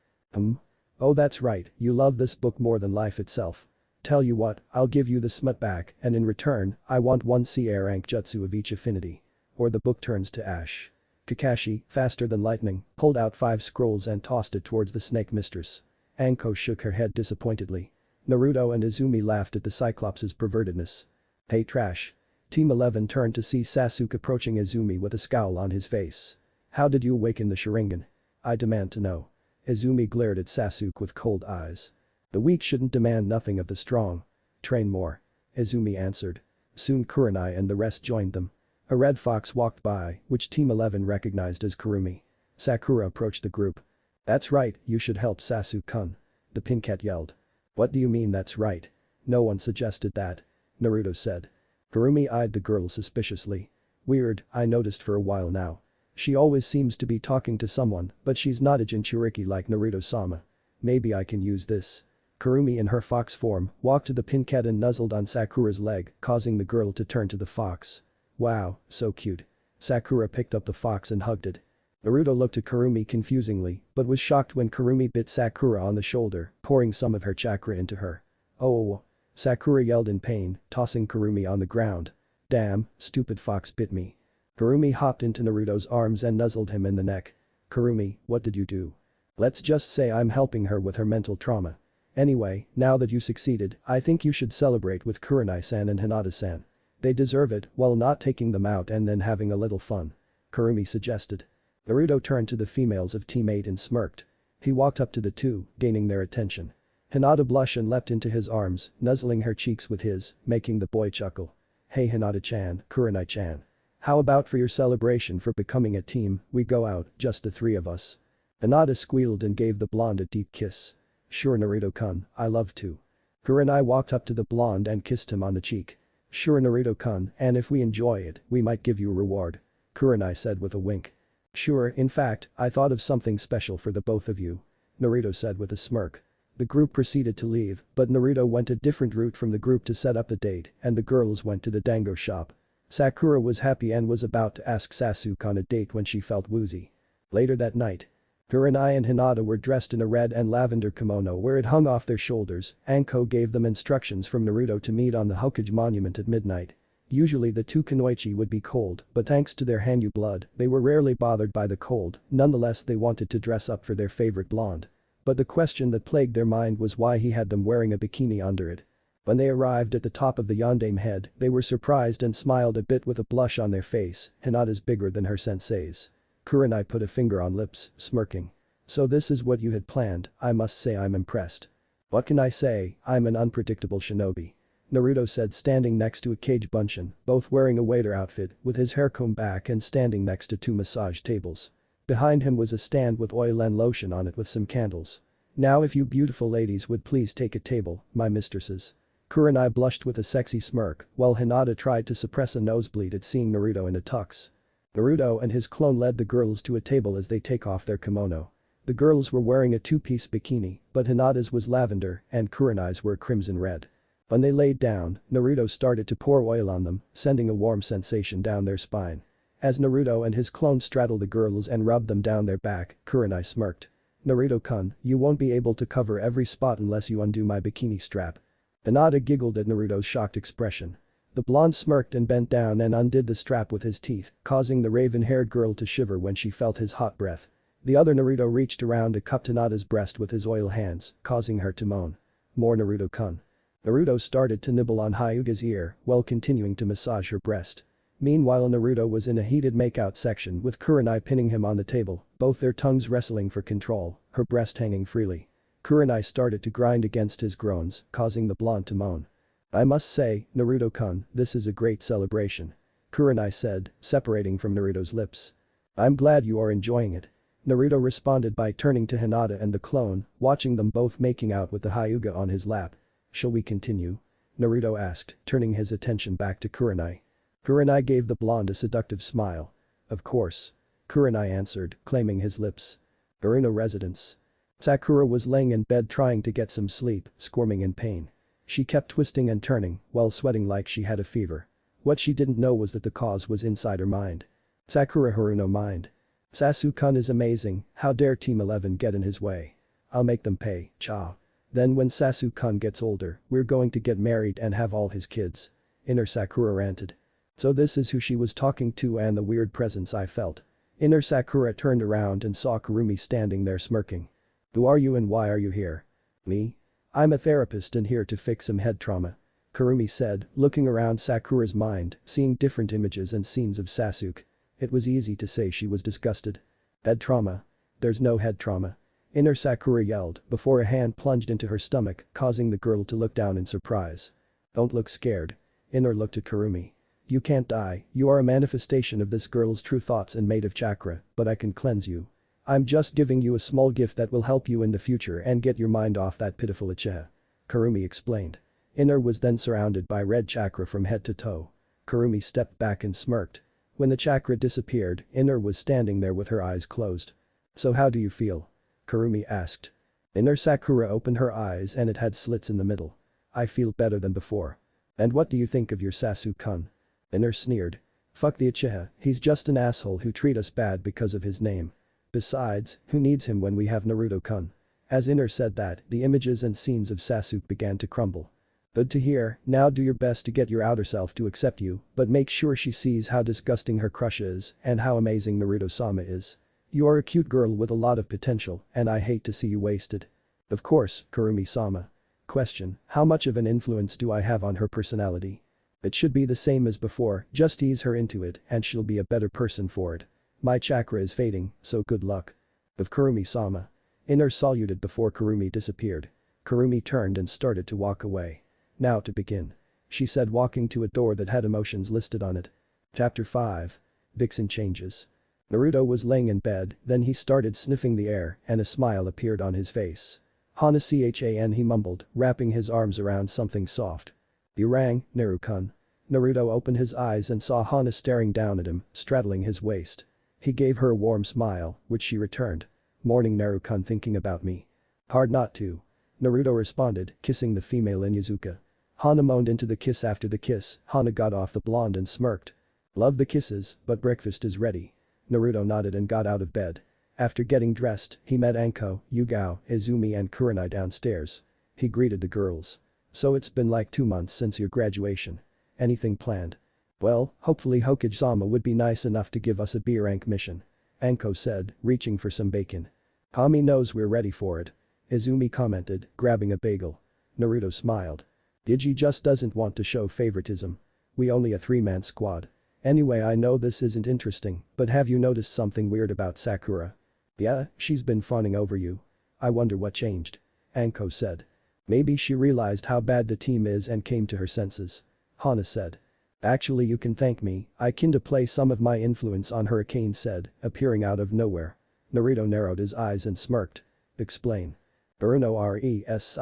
Oh that's right, you love this book more than life itself. Tell you what, I'll give you the smut back and in return, I want 1 CR rank jutsu of each affinity. Or the book turns to ash. Kakashi, faster than lightning, pulled out 5 scrolls and tossed it towards the snake mistress. Anko shook her head disappointedly. Naruto and Izumi laughed at the Cyclops' pervertedness. Hey trash. Team 11 turned to see Sasuke approaching Izumi with a scowl on his face. How did you awaken the Sharingan? I demand to know. Izumi glared at Sasuke with cold eyes. The weak shouldn't demand nothing of the strong. Train more. Izumi answered. Soon Kurenai and the rest joined them. A red fox walked by, which Team 11 recognized as Kurumi. Sakura approached the group. "That's right, you should help Sasuke-kun," the pink cat yelled. "What do you mean that's right? No one suggested that," Naruto said. Kurumi eyed the girl suspiciously. "Weird, I noticed for a while now. She always seems to be talking to someone, but she's not a Jinchuriki like Naruto-sama. Maybe I can use this." Kurumi in her fox form walked to the pink cat and nuzzled on Sakura's leg, causing the girl to turn to the fox. "Wow, so cute." Sakura picked up the fox and hugged it. Naruto looked at Kurumi confusingly, but was shocked when Kurumi bit Sakura on the shoulder, pouring some of her chakra into her. "Oh!" Sakura yelled in pain, tossing Kurumi on the ground. "Damn, stupid fox bit me." Kurumi hopped into Naruto's arms and nuzzled him in the neck. "Kurumi, what did you do?" "Let's just say I'm helping her with her mental trauma. Anyway, now that you succeeded, I think you should celebrate with Kurenai-san and Hinata-san. They deserve it while not taking them out and then having a little fun," Kurumi suggested. Naruto turned to the females of Team 8 and smirked. He walked up to the two, gaining their attention. Hinata blushed and leapt into his arms, nuzzling her cheeks with his, making the boy chuckle. "Hey Hinata-chan, Kurenai-chan. How about for your celebration for becoming a team, we go out, just the three of us?" Hinata squealed and gave the blonde a deep kiss. "Sure Naruto-kun, I love to." Kurenai walked up to the blonde and kissed him on the cheek. "Sure Naruto-kun, and if we enjoy it, we might give you a reward," Kurenai said with a wink. "Sure, in fact, I thought of something special for the both of you," Naruto said with a smirk. The group proceeded to leave, but Naruto went a different route from the group to set up the date and the girls went to the dango shop. Sakura was happy and was about to ask Sasuke on a date when she felt woozy. Later that night, Kurenai and Hinata were dressed in a red and lavender kimono where it hung off their shoulders. Anko gave them instructions from Naruto to meet on the Hokage monument at midnight. Usually the two kunoichi would be cold, but thanks to their Hanyu blood, they were rarely bothered by the cold, nonetheless they wanted to dress up for their favorite blonde. But the question that plagued their mind was why he had them wearing a bikini under it. When they arrived at the top of the yondaime head, they were surprised and smiled a bit with a blush on their face. Hinata's bigger than her sensei's. Kurenai put a finger on lips, smirking. "So this is what you had planned, I must say I'm impressed." "What can I say, I'm an unpredictable shinobi," Naruto said standing next to a cage bunshin, both wearing a waiter outfit, with his hair combed back and standing next to two massage tables. Behind him was a stand with oil and lotion on it with some candles. "Now if you beautiful ladies would please take a table, my mistresses." Kurenai blushed with a sexy smirk, while Hinata tried to suppress a nosebleed at seeing Naruto in a tux. Naruto and his clone led the girls to a table as they take off their kimono. The girls were wearing a two-piece bikini, but Hinata's was lavender and Kurenai's were crimson red. When they laid down, Naruto started to pour oil on them, sending a warm sensation down their spine. As Naruto and his clone straddled the girls and rubbed them down their back, Kurenai smirked. "Naruto-kun, you won't be able to cover every spot unless you undo my bikini strap." Hinata giggled at Naruto's shocked expression. The blonde smirked and bent down and undid the strap with his teeth, causing the raven-haired girl to shiver when she felt his hot breath. The other Naruto reached around and cupped Hinata's breast with his oil hands, causing her to moan. "More Naruto-kun." Naruto started to nibble on Hyuga's ear while continuing to massage her breast. Meanwhile Naruto was in a heated makeout section with Kurenai pinning him on the table, both their tongues wrestling for control, her breast hanging freely. Kurenai started to grind against his groans, causing the blonde to moan. "I must say, Naruto-kun, this is a great celebration," Kurenai said, separating from Naruto's lips. "I'm glad you are enjoying it." Naruto responded by turning to Hinata and the clone, watching them both making out with the Hyuga on his lap. "Shall we continue?" Naruto asked, turning his attention back to Kurenai. Kurenai gave the blonde a seductive smile. "Of course." Kurenai answered, claiming his lips. Uruno residence. Sakura was laying in bed trying to get some sleep, squirming in pain. She kept twisting and turning while sweating like she had a fever. What she didn't know was that the cause was inside her mind. Sakura Haruno mind. "Sasuke-kun is amazing, how dare Team 11 get in his way. I'll make them pay, cha. Then when Sasuke-kun gets older, we're going to get married and have all his kids." Inner Sakura ranted. So this is who she was talking to and the weird presence I felt. Inner Sakura turned around and saw Kurumi standing there smirking. "Who are you and why are you here?" "Me? I'm a therapist and here to fix some head trauma," Kurumi said, looking around Sakura's mind, seeing different images and scenes of Sasuke. It was easy to say she was disgusted. "Head trauma? There's no head trauma." Inner Sakura yelled before a hand plunged into her stomach, causing the girl to look down in surprise. "Don't look scared." Inner looked at Kurumi. You can't die, you are a manifestation of this girl's true thoughts and made of chakra, but I can cleanse you. I'm just giving you a small gift that will help you in the future and get your mind off that pitiful Uchiha. Kurumi explained. Inner was then surrounded by red chakra from head to toe. Kurumi stepped back and smirked. When the chakra disappeared, Inner was standing there with her eyes closed. So how do you feel? Kurumi asked. Inner Sakura opened her eyes and it had slits in the middle. I feel better than before. And what do you think of your Sasuke-kun? Inner sneered. Fuck the Uchiha, he's just an asshole who treat us bad because of his name. Besides, who needs him when we have Naruto-kun? As Inner said that, the images and scenes of Sasuke began to crumble. Good to hear, now do your best to get your outer self to accept you, but make sure she sees how disgusting her crush is and how amazing Naruto-sama is. You are a cute girl with a lot of potential and I hate to see you wasted. Of course, Kurumi-sama. Question, how much of an influence do I have on her personality? It should be the same as before, just ease her into it and she'll be a better person for it. My chakra is fading, so good luck. Of Kurumi-sama. Inner saluted before Kurumi disappeared. Kurumi turned and started to walk away. Now to begin. She said walking to a door that had emotions listed on it. Chapter 5. Vixen changes. Naruto was laying in bed, then he started sniffing the air and a smile appeared on his face. Hana-chan he mumbled, wrapping his arms around something soft. You rang, Naru-kun. Naruto opened his eyes and saw Hana staring down at him, straddling his waist. He gave her a warm smile, which she returned. Morning Naru-kun thinking about me. Hard not to. Naruto responded, kissing the female in Shizuka. Hana moaned into the kiss after the kiss, Hana got off the blonde and smirked. Love the kisses, but breakfast is ready. Naruto nodded and got out of bed. After getting dressed, he met Anko, Yugao, Izumi and Kurenai downstairs. He greeted the girls. So it's been like 2 months since your graduation. Anything planned? Well, hopefully Hokage-sama would be nice enough to give us a B-rank mission. Anko said, reaching for some bacon. Kami knows we're ready for it. Izumi commented, grabbing a bagel. Naruto smiled. Digi just doesn't want to show favoritism. We only a 3-man squad. Anyway I know this isn't interesting, but have you noticed something weird about Sakura? Yeah, she's been fawning over you. I wonder what changed. Anko said. Maybe she realized how bad the team is and came to her senses. Hana said. Actually you can thank me, I can play some of my influence on her, Kane said, appearing out of nowhere. Naruto narrowed his eyes and smirked. Explain. Bruno residents.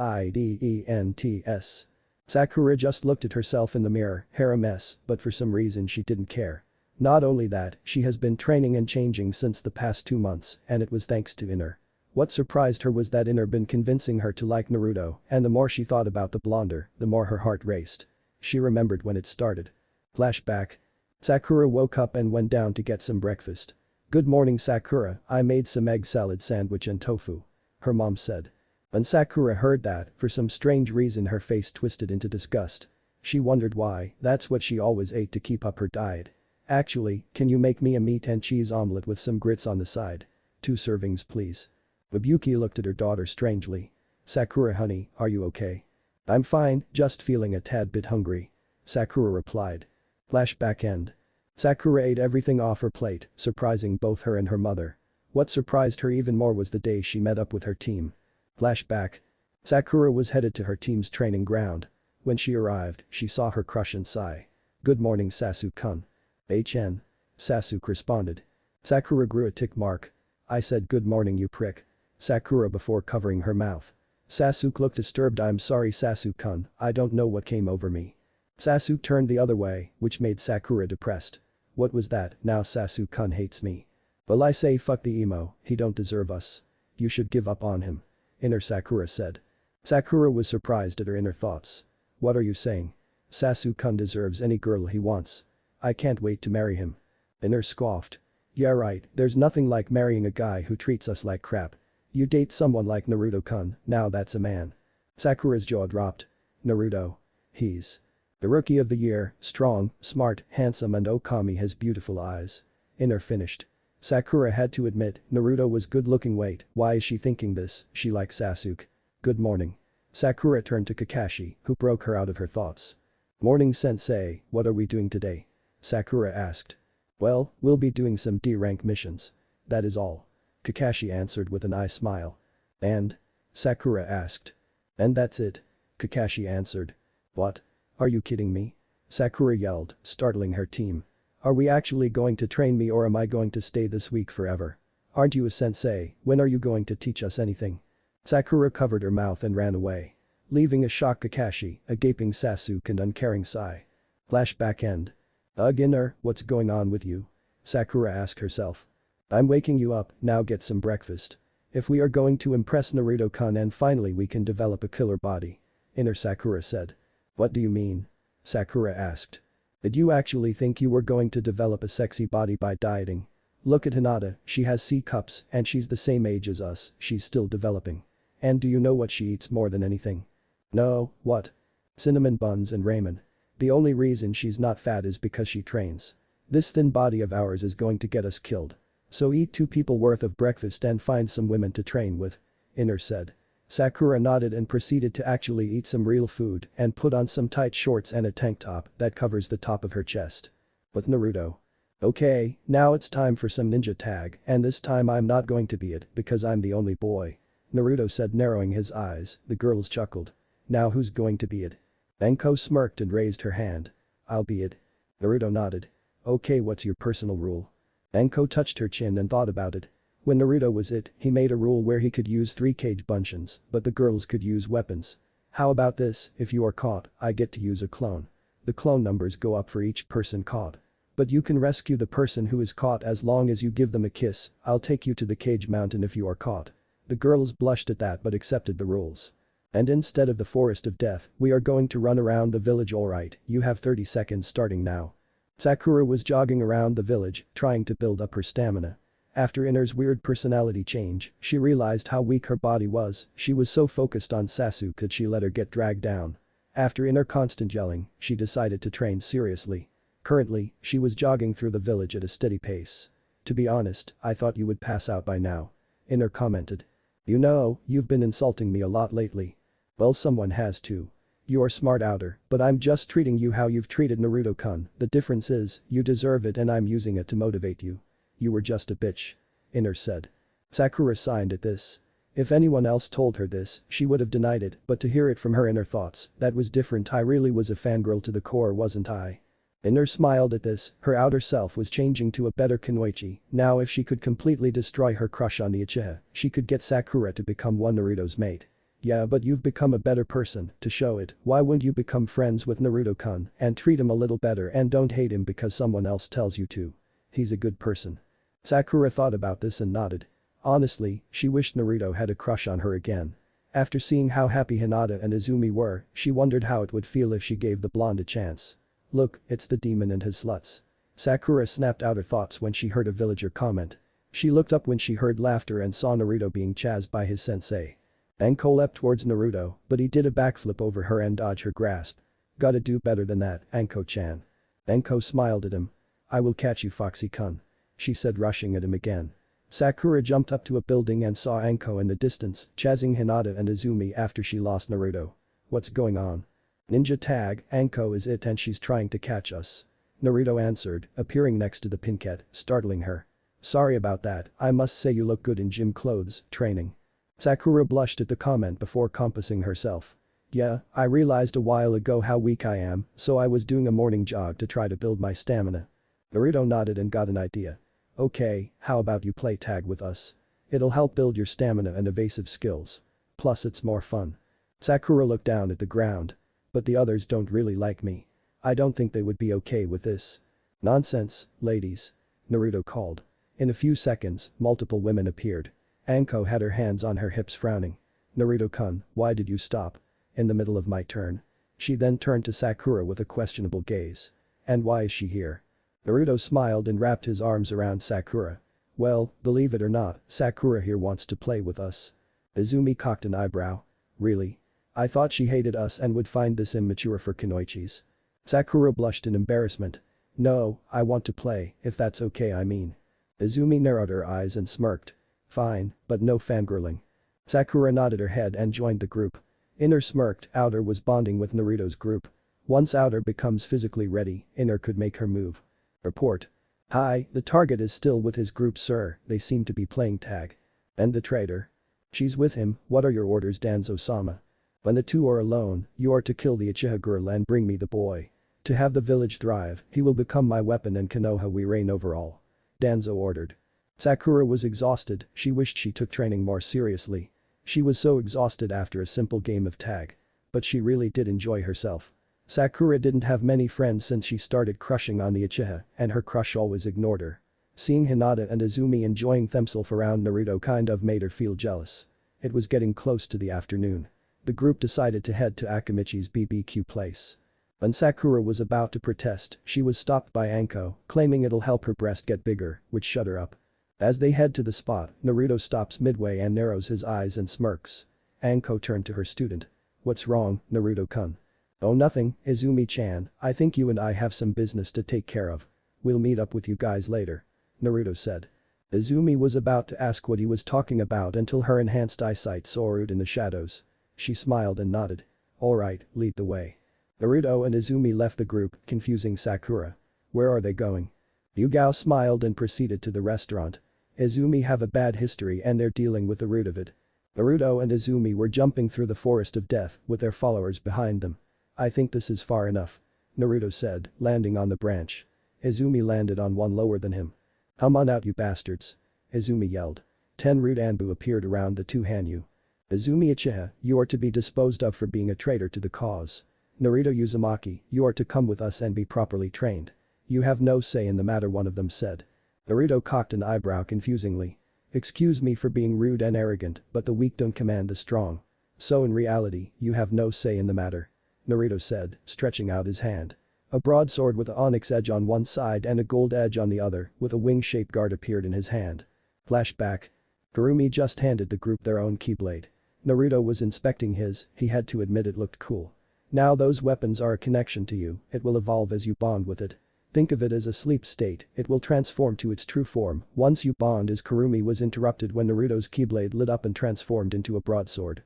Sakura just looked at herself in the mirror, hair a mess, but for some reason she didn't care. Not only that, she has been training and changing since the past 2 months, and it was thanks to Inner. What surprised her was that Inner been convincing her to like Naruto, and the more she thought about the blonder, the more her heart raced. She remembered when it started. Flashback. Sakura woke up and went down to get some breakfast. Good morning Sakura, I made some egg salad sandwich and tofu. Her mom said. When Sakura heard that, for some strange reason her face twisted into disgust. She wondered why, that's what she always ate to keep up her diet. Actually, can you make me a meat and cheese omelette with some grits on the side? 2 servings please. Ibuki looked at her daughter strangely. Sakura honey, are you okay? I'm fine, just feeling a tad bit hungry. Sakura replied. Flashback end. Sakura ate everything off her plate, surprising both her and her mother. What surprised her even more was the day she met up with her team. Flashback. Sakura was headed to her team's training ground. When she arrived, she saw her crush and sigh. Good morning Sasuke-kun. HN. Sasuke responded. Sakura grew a tick mark. I said good morning you prick. Sakura before covering her mouth. Sasuke looked disturbed. I'm sorry Sasuke-kun, I don't know what came over me. Sasuke turned the other way, which made Sakura depressed. What was that, now Sasuke-kun hates me. Well I say fuck the emo, he don't deserve us. You should give up on him. Inner Sakura said. Sakura was surprised at her inner thoughts. What are you saying? Sasuke-kun deserves any girl he wants. I can't wait to marry him. Inner scoffed. Yeah right, there's nothing like marrying a guy who treats us like crap. You date someone like Naruto-kun, now that's a man. Sakura's jaw dropped. Naruto. He's the rookie of the year, strong, smart, handsome and Okami has beautiful eyes. Inner finished. Sakura had to admit, Naruto was good looking. Wait, why is she thinking this, she likes Sasuke. Good morning. Sakura turned to Kakashi, who broke her out of her thoughts. Morning sensei, what are we doing today? Sakura asked. Well, we'll be doing some D-rank missions. That is all. Kakashi answered with an eye smile. And? Sakura asked. And that's it. Kakashi answered. What? Are you kidding me? Sakura yelled, startling her team. Are we actually going to train me or am I going to stay this weak forever? Aren't you a sensei, when are you going to teach us anything? Sakura covered her mouth and ran away. Leaving a shocked Kakashi, a gaping Sasuke and uncaring Sai. Flashback end. Ugh Inner, what's going on with you? Sakura asked herself. I'm waking you up, now get some breakfast. If we are going to impress Naruto-kun and finally we can develop a killer body. Inner Sakura said. What do you mean? Sakura asked. Did you actually think you were going to develop a sexy body by dieting? Look at Hinata, she has C-cups and she's the same age as us, she's still developing. And do you know what she eats more than anything? No, what? Cinnamon buns and ramen. The only reason she's not fat is because she trains. This thin body of ours is going to get us killed. So eat 2 people worth of breakfast and find some women to train with. Inner said. Sakura nodded and proceeded to actually eat some real food and put on some tight shorts and a tank top that covers the top of her chest. With Naruto. Okay, now it's time for some ninja tag and this time I'm not going to be it because I'm the only boy. Naruto said narrowing his eyes, the girls chuckled. Now who's going to be it? Anko smirked and raised her hand. I'll be it. Naruto nodded. Okay, what's your personal rule? Anko touched her chin and thought about it. When Naruto was it, he made a rule where he could use 3 cage buncheons, but the girls could use weapons. How about this, if you are caught, I get to use a clone. The clone numbers go up for each person caught. But you can rescue the person who is caught as long as you give them a kiss, I'll take you to the cage mountain if you are caught. The girls blushed at that but accepted the rules. And instead of the forest of death, we are going to run around the village alright, you have 30 seconds starting now. Sakura was jogging around the village, trying to build up her stamina. After Inner's weird personality change, she realized how weak her body was, she was so focused on Sasuke that she let her get dragged down. After Inner constant yelling, she decided to train seriously. Currently, she was jogging through the village at a steady pace. To be honest, I thought you would pass out by now. Inner commented. You know, you've been insulting me a lot lately. Well, someone has to. You're smart outer, but I'm just treating you how you've treated Naruto-kun, the difference is, you deserve it and I'm using it to motivate you. You were just a bitch. Inner said. Sakura signed at this. If anyone else told her this, she would have denied it, but to hear it from her inner thoughts, that was different. I really was a fangirl to the core, wasn't I? Inner smiled at this, her outer self was changing to a better Kunoichi, now if she could completely destroy her crush on the Uchiha, she could get Sakura to become one Naruto's mate. Yeah, but you've become a better person, to show it, why wouldn't you become friends with Naruto-kun and treat him a little better and don't hate him because someone else tells you to. He's a good person. Sakura thought about this and nodded. Honestly, she wished Naruto had a crush on her again. After seeing how happy Hinata and Izumi were, she wondered how it would feel if she gave the blonde a chance. Look, it's the demon and his sluts. Sakura snapped out her thoughts when she heard a villager comment. She looked up when she heard laughter and saw Naruto being chased by his sensei. Anko leapt towards Naruto, but he did a backflip over her and dodged her grasp. Gotta do better than that, Anko-chan. Anko smiled at him. I will catch you, Foxy-kun. She said, rushing at him again. Sakura jumped up to a building and saw Anko in the distance, chasing Hinata and Izumi after she lost Naruto. What's going on? Ninja tag, Anko is it and she's trying to catch us. Naruto answered, appearing next to the Pinket, startling her. Sorry about that, I must say you look good in gym clothes, training. Sakura blushed at the comment before compassing herself. Yeah, I realized a while ago how weak I am, so I was doing a morning jog to try to build my stamina. Naruto nodded and got an idea. Okay, how about you play tag with us? It'll help build your stamina and evasive skills. Plus it's more fun. Sakura looked down at the ground. But the others don't really like me. I don't think they would be okay with this. Nonsense, ladies. Naruto called. In a few seconds, multiple women appeared. Anko had her hands on her hips frowning. Naruto-kun, why did you stop? In the middle of my turn. She then turned to Sakura with a questionable gaze. And why is she here? Naruto smiled and wrapped his arms around Sakura. Well, believe it or not, Sakura here wants to play with us. Izumi cocked an eyebrow. Really? I thought she hated us and would find this immature for kunoichis. Sakura blushed in embarrassment. No, I want to play, if that's okay I mean. Izumi narrowed her eyes and smirked. Fine, but no fangirling. Sakura nodded her head and joined the group. Inner smirked, Outer was bonding with Naruto's group. Once Outer becomes physically ready, Inner could make her move. Report. Hi, the target is still with his group sir, they seem to be playing tag. And the traitor? She's with him, what are your orders Danzo-sama? When the two are alone, you are to kill the Uchiha girl and bring me the boy. To have the village thrive, he will become my weapon and Konoha we reign over all. Danzo ordered. Sakura was exhausted, she wished she took training more seriously. She was so exhausted after a simple game of tag. But she really did enjoy herself. Sakura didn't have many friends since she started crushing on the Uchiha, and her crush always ignored her. Seeing Hinata and Izumi enjoying themselves around Naruto kind of made her feel jealous. It was getting close to the afternoon. The group decided to head to Akamichi's BBQ place. When Sakura was about to protest, she was stopped by Anko, claiming it'll help her breast get bigger, which shut her up. As they head to the spot, Naruto stops midway and narrows his eyes and smirks. Anko turned to her student. "What's wrong, Naruto-kun?" "Oh nothing, Izumi-chan, I think you and I have some business to take care of. We'll meet up with you guys later," Naruto said. Izumi was about to ask what he was talking about until her enhanced eyesight saw Naruto in the shadows. She smiled and nodded. "Alright, lead the way." Naruto and Izumi left the group, confusing Sakura. "Where are they going?" Yugao smiled and proceeded to the restaurant. Izumi have a bad history and they're dealing with the root of it. Naruto and Izumi were jumping through the forest of death with their followers behind them. "I think this is far enough," Naruto said, landing on the branch. Izumi landed on one lower than him. "Come on out you bastards," Izumi yelled. 10 root Anbu appeared around the two Hanyu. "Izumi Uchiha, you are to be disposed of for being a traitor to the cause. Naruto Uzumaki, you are to come with us and be properly trained. You have no say in the matter," one of them said. Naruto cocked an eyebrow confusingly. "Excuse me for being rude and arrogant, but the weak don't command the strong. So in reality, you have no say in the matter," Naruto said, stretching out his hand. A broadsword with an onyx edge on one side and a gold edge on the other, with a wing-shaped guard appeared in his hand. Flashback. Kurumi just handed the group their own keyblade. Naruto was inspecting his, he had to admit it looked cool. "Now those weapons are a connection to you, it will evolve as you bond with it. Think of it as a sleep state, it will transform to its true form once you bond." As Kurumi was interrupted when Naruto's keyblade lit up and transformed into a broadsword.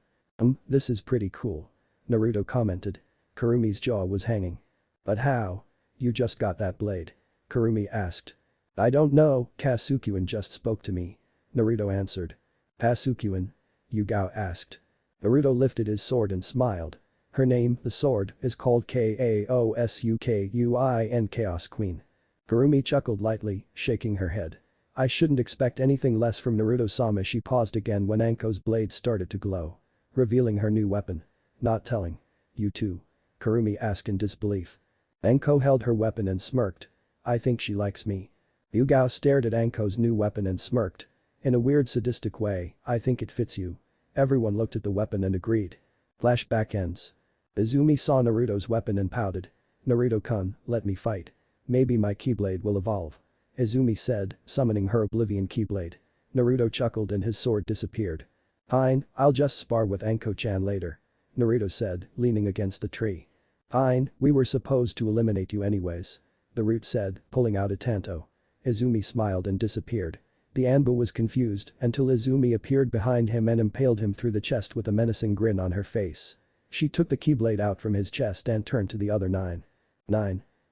This is pretty cool," Naruto commented. Kurumi's jaw was hanging. "But how? You just got that blade?" Kurumi asked. "I don't know, Kasukuin just spoke to me," Naruto answered. "Kasukuin?" Yugao asked. Naruto lifted his sword and smiled. "Her name, the sword, is called Kaosukuin Chaos Queen." Kurumi chuckled lightly, shaking her head. "I shouldn't expect anything less from Naruto-sama." She paused again when Anko's blade started to glow. Revealing her new weapon. "Not telling. You too?" Kurumi asked in disbelief. Anko held her weapon and smirked. "I think she likes me." Yugao stared at Anko's new weapon and smirked. "In a weird sadistic way, I think it fits you." Everyone looked at the weapon and agreed. Flashback ends. Izumi saw Naruto's weapon and pouted. "Naruto-kun, let me fight. Maybe my keyblade will evolve," Izumi said, summoning her Oblivion keyblade. Naruto chuckled and his sword disappeared. "Fine, I'll just spar with Anko-chan later," Naruto said, leaning against the tree. "Fine, we were supposed to eliminate you anyways," the root said, pulling out a tanto. Izumi smiled and disappeared. The Anbu was confused until Izumi appeared behind him and impaled him through the chest with a menacing grin on her face. She took the keyblade out from his chest and turned to the other 9.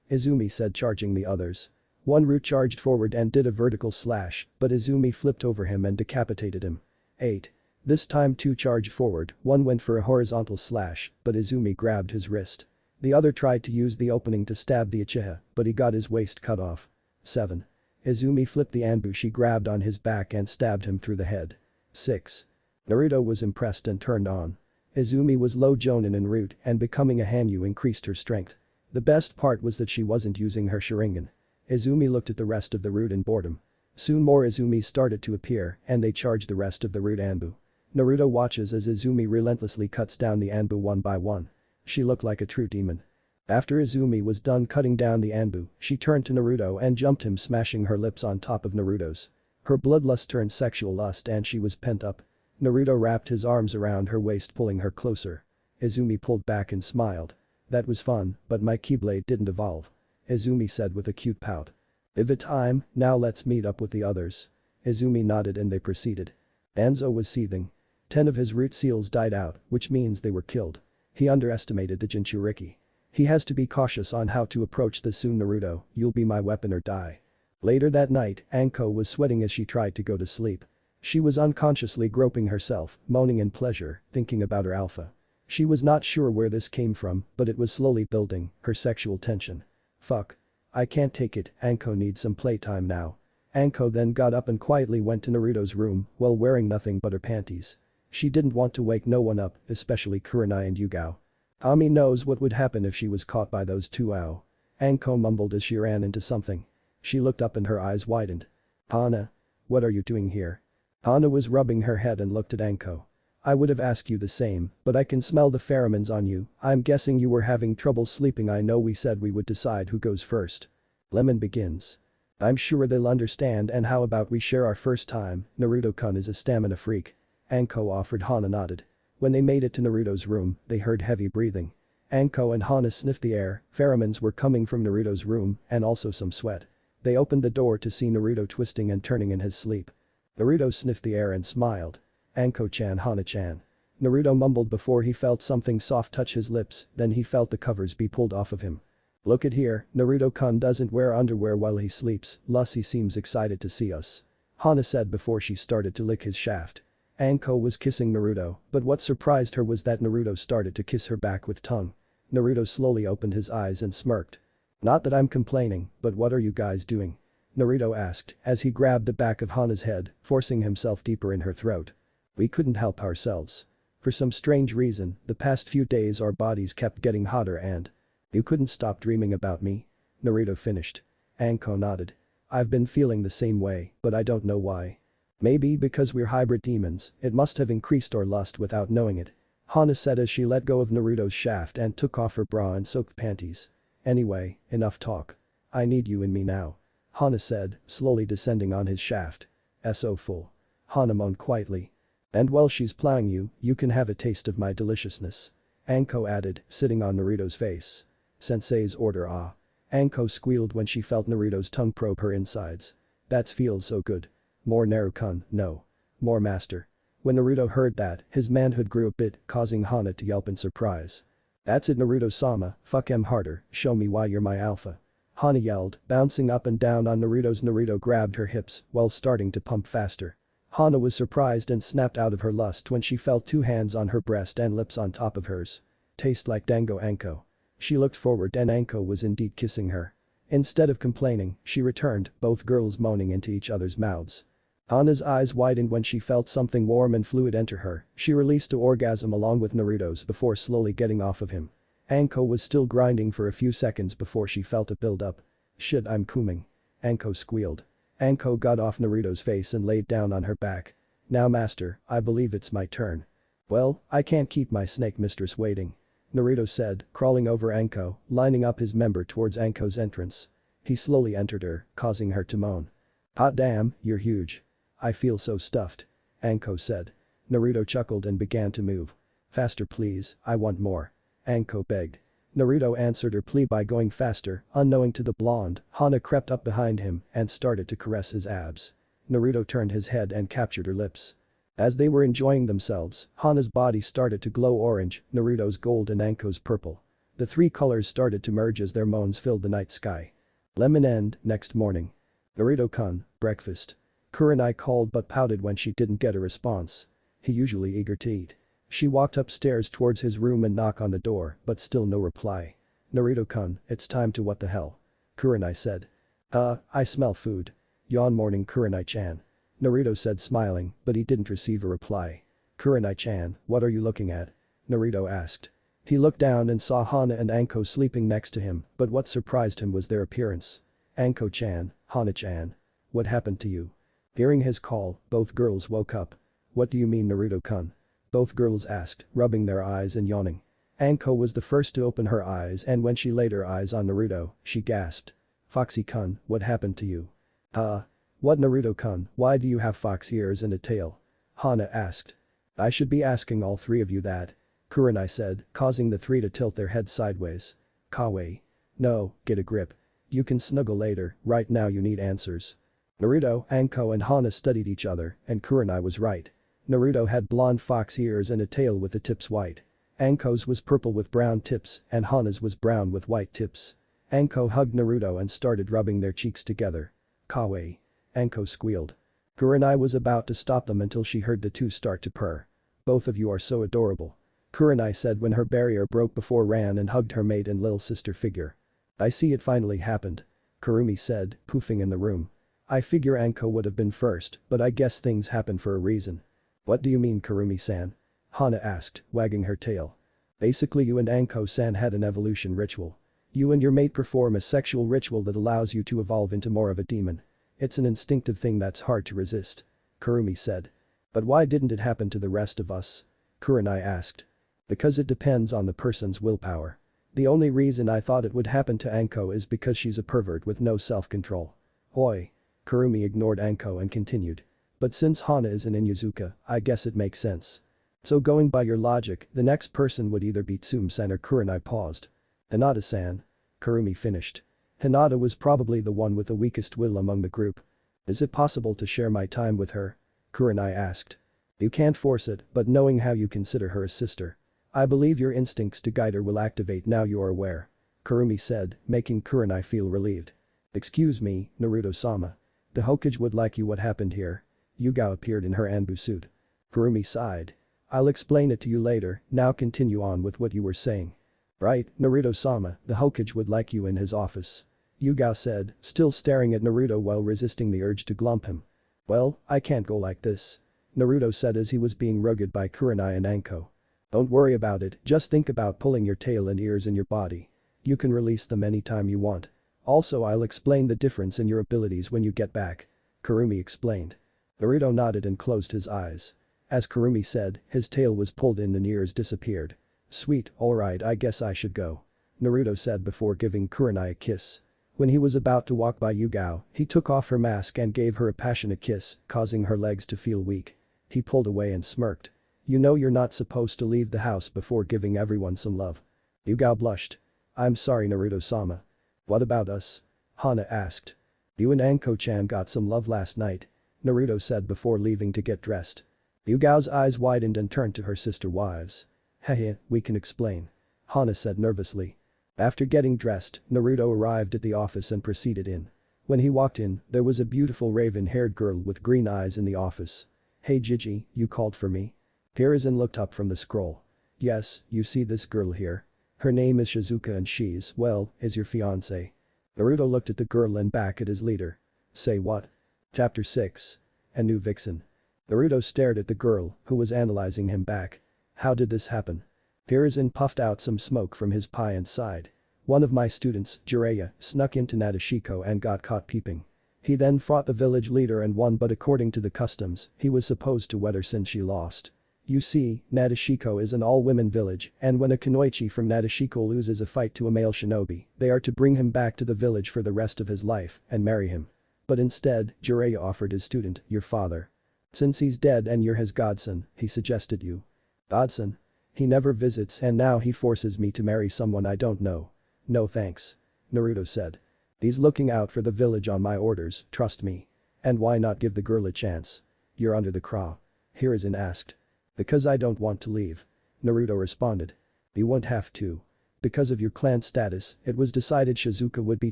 Izumi said, charging the others. One root charged forward and did a vertical slash, but Izumi flipped over him and decapitated him. 8. This time 2 charged forward, one went for a horizontal slash, but Izumi grabbed his wrist. The other tried to use the opening to stab the Uchiha, but he got his waist cut off. 7. Izumi flipped the Anbu she grabbed on his back and stabbed him through the head. 6. Naruto was impressed and turned on. Izumi was low jonin en route and becoming a Hanyu increased her strength. The best part was that she wasn't using her Sharingan. Izumi looked at the rest of the route in boredom. Soon more Izumis started to appear and they charged the rest of the route Anbu. Naruto watches as Izumi relentlessly cuts down the Anbu one by one. She looked like a true demon. After Izumi was done cutting down the Anbu, she turned to Naruto and jumped him, smashing her lips on top of Naruto's. Her bloodlust turned sexual lust and she was pent up. Naruto wrapped his arms around her waist, pulling her closer. Izumi pulled back and smiled. "That was fun, but my keyblade didn't evolve," Izumi said with a cute pout. "If time, now let's meet up with the others." Izumi nodded and they proceeded. Anzo was seething. 10 of his root seals died out, which means they were killed. He underestimated the Jinchuriki. He has to be cautious on how to approach this soon. "Naruto, you'll be my weapon or die." Later that night, Anko was sweating as she tried to go to sleep. She was unconsciously groping herself, moaning in pleasure, thinking about her alpha. She was not sure where this came from, but it was slowly building, her sexual tension. Fuck. I can't take it, Anko needs some playtime now. Anko then got up and quietly went to Naruto's room while wearing nothing but her panties. She didn't want to wake no one up, especially Kurenai and Yugao. Ami knows what would happen if she was caught by those two. Ow. Anko mumbled as she ran into something. She looked up and her eyes widened. Hana. What are you doing here? Hana was rubbing her head and looked at Anko. I would have asked you the same, but I can smell the pheromones on you. I'm guessing you were having trouble sleeping. I know we said we would decide who goes first. Lemon begins. I'm sure they'll understand, and how about we share our first time? Naruto-kun is a stamina freak. Anko offered. Hana nodded. When they made it to Naruto's room, they heard heavy breathing. Anko and Hana sniffed the air, pheromones were coming from Naruto's room, and also some sweat. They opened the door to see Naruto twisting and turning in his sleep. Naruto sniffed the air and smiled. Anko-chan, Hana-chan. Naruto mumbled before he felt something soft touch his lips, then he felt the covers be pulled off of him. Look at here, Naruto-kun doesn't wear underwear while he sleeps, Lussie seems excited to see us. Hana said before she started to lick his shaft. Anko was kissing Naruto, but what surprised her was that Naruto started to kiss her back with tongue. Naruto slowly opened his eyes and smirked. Not that I'm complaining, but what are you guys doing? Naruto asked as he grabbed the back of Hana's head, forcing himself deeper in her throat. We couldn't help ourselves. For some strange reason, the past few days our bodies kept getting hotter and… You couldn't stop dreaming about me? Naruto finished. Anko nodded. I've been feeling the same way, but I don't know why. Maybe because we're hybrid demons, it must have increased our lust without knowing it. Hana said as she let go of Naruto's shaft and took off her bra and soaked panties. Anyway, enough talk. I need you in me now. Hana said, slowly descending on his shaft. So full. Hana moaned quietly. And while she's plowing you, you can have a taste of my deliciousness. Anko added, sitting on Naruto's face. Sensei's order. Ah. Anko squealed when she felt Naruto's tongue probe her insides. That feels so good. More Naru-kun, no. More master. When Naruto heard that, his manhood grew a bit, causing Hana to yelp in surprise. That's it, Naruto-sama, fuck em harder, show me why you're my alpha. Hana yelled, bouncing up and down on Naruto's. Naruto grabbed her hips while starting to pump faster. Hana was surprised and snapped out of her lust when she felt two hands on her breast and lips on top of hers. Taste like dango, Anko. She looked forward and Anko was indeed kissing her. Instead of complaining, she returned, both girls moaning into each other's mouths. Hana's eyes widened when she felt something warm and fluid enter her. She released a orgasm along with Naruto's before slowly getting off of him. Anko was still grinding for a few seconds before she felt a build-up. Shit, I'm coming. Anko squealed. Anko got off Naruto's face and laid down on her back. Now master, I believe it's my turn. Well, I can't keep my snake mistress waiting. Naruto said, crawling over Anko, lining up his member towards Anko's entrance. He slowly entered her, causing her to moan. Hot damn, you're huge. I feel so stuffed. Anko said. Naruto chuckled and began to move. Faster please, I want more. Anko begged. Naruto answered her plea by going faster, unknowing to the blonde. Hana crept up behind him and started to caress his abs. Naruto turned his head and captured her lips. As they were enjoying themselves, Hana's body started to glow orange, Naruto's gold and Anko's purple. The three colors started to merge as their moans filled the night sky. Lemon end, next morning. Naruto-kun, breakfast. Kurenai called but pouted when she didn't get a response. He usually eager to eat. She walked upstairs towards his room and knocked on the door, but still no reply. Naruto-kun, it's time to what the hell? Kurenai said. I smell food. Yawn morning Kurenai-chan. Naruto said smiling, but he didn't receive a reply. Kurenai-chan, what are you looking at? Naruto asked. He looked down and saw Hana and Anko sleeping next to him, but what surprised him was their appearance. Anko-chan, Hana-chan. What happened to you? Hearing his call, both girls woke up. What do you mean Naruto-kun? Both girls asked, rubbing their eyes and yawning. Anko was the first to open her eyes and when she laid her eyes on Naruto, she gasped. Foxy-kun, what happened to you? What Naruto-kun, why do you have fox ears and a tail? Hana asked. I should be asking all three of you that. Kurenai said, causing the three to tilt their heads sideways. Kawaii. No, get a grip. You can snuggle later, right now you need answers. Naruto, Anko and Hana studied each other, and Kurenai was right. Naruto had blonde fox ears and a tail with the tips white. Anko's was purple with brown tips, and Hana's was brown with white tips. Anko hugged Naruto and started rubbing their cheeks together. Kawaii. Anko squealed. Kurenai was about to stop them until she heard the two start to purr. Both of you are so adorable. Kurenai said when her barrier broke before ran and hugged her mate and little sister figure. I see it finally happened. Kurumi said, poofing in the room. I figure Anko would have been first, but I guess things happen for a reason. What do you mean Kurumi-san? Hana asked, wagging her tail. Basically you and Anko-san had an evolution ritual. You and your mate perform a sexual ritual that allows you to evolve into more of a demon. It's an instinctive thing that's hard to resist. Kurumi said. But why didn't it happen to the rest of us? Kurenai asked. Because it depends on the person's willpower. The only reason I thought it would happen to Anko is because she's a pervert with no self-control. Oi. Kurumi ignored Anko and continued. But since Hana is an Inuzuka, I guess it makes sense. So going by your logic, the next person would either be Tsume-san or Kurenai paused. Hinata-san. Kurumi finished. Hinata was probably the one with the weakest will among the group. Is it possible to share my time with her? Kurenai asked. You can't force it, but knowing how you consider her a sister. I believe your instincts to guide her will activate now you are aware. Kurumi said, making Kurenai feel relieved. Excuse me, Naruto-sama. The Hokage would like you what happened here. Yugao appeared in her Anbu suit. Kurumi sighed. I'll explain it to you later, now continue on with what you were saying. Right, Naruto-sama, the Hokage would like you in his office. Yugao said, still staring at Naruto while resisting the urge to glump him. Well, I can't go like this. Naruto said as he was being rugged by Kurenai and Anko. Don't worry about it, just think about pulling your tail and ears in your body. You can release them anytime you want. Also I'll explain the difference in your abilities when you get back. Kurumi explained. Naruto nodded and closed his eyes. As Kurumi said, his tail was pulled in and ears disappeared. Sweet, alright I guess I should go. Naruto said before giving Kurenai a kiss. When he was about to walk by Yugao, he took off her mask and gave her a passionate kiss, causing her legs to feel weak. He pulled away and smirked. You know you're not supposed to leave the house before giving everyone some love. Yugao blushed. I'm sorry Naruto-sama. What about us? Hana asked. You and Anko-chan got some love last night. Naruto said before leaving to get dressed. Yugao's eyes widened and turned to her sister wives. Hehe, we can explain. Hana said nervously. After getting dressed, Naruto arrived at the office and proceeded in. When he walked in, there was a beautiful raven-haired girl with green eyes in the office. Hey Gigi, you called for me? Hiruzen looked up from the scroll. Yes, you see this girl here? Her name is Shizuka and she's, well, is your fiancé. Naruto looked at the girl and back at his leader. Say what? Chapter 6. A new vixen. Naruto stared at the girl, who was analyzing him back. How did this happen? Hiruzen puffed out some smoke from his pie and sighed. One of my students, Jiraiya, snuck into Nadeshiko and got caught peeping. He then fought the village leader and won, but according to the customs, he was supposed to wed her since she lost. You see, Nadeshiko is an all-women village, and when a kunoichi from Nadeshiko loses a fight to a male shinobi, they are to bring him back to the village for the rest of his life and marry him. But instead, Jiraiya offered his student, your father. Since he's dead and you're his godson, he suggested you. Godson? He never visits and now he forces me to marry someone I don't know. No thanks. Naruto said. He's looking out for the village on my orders, trust me. And why not give the girl a chance? You're under the craw. Hiruzen asked. Because I don't want to leave. Naruto responded. You won't have to. Because of your clan status, it was decided Shizuka would be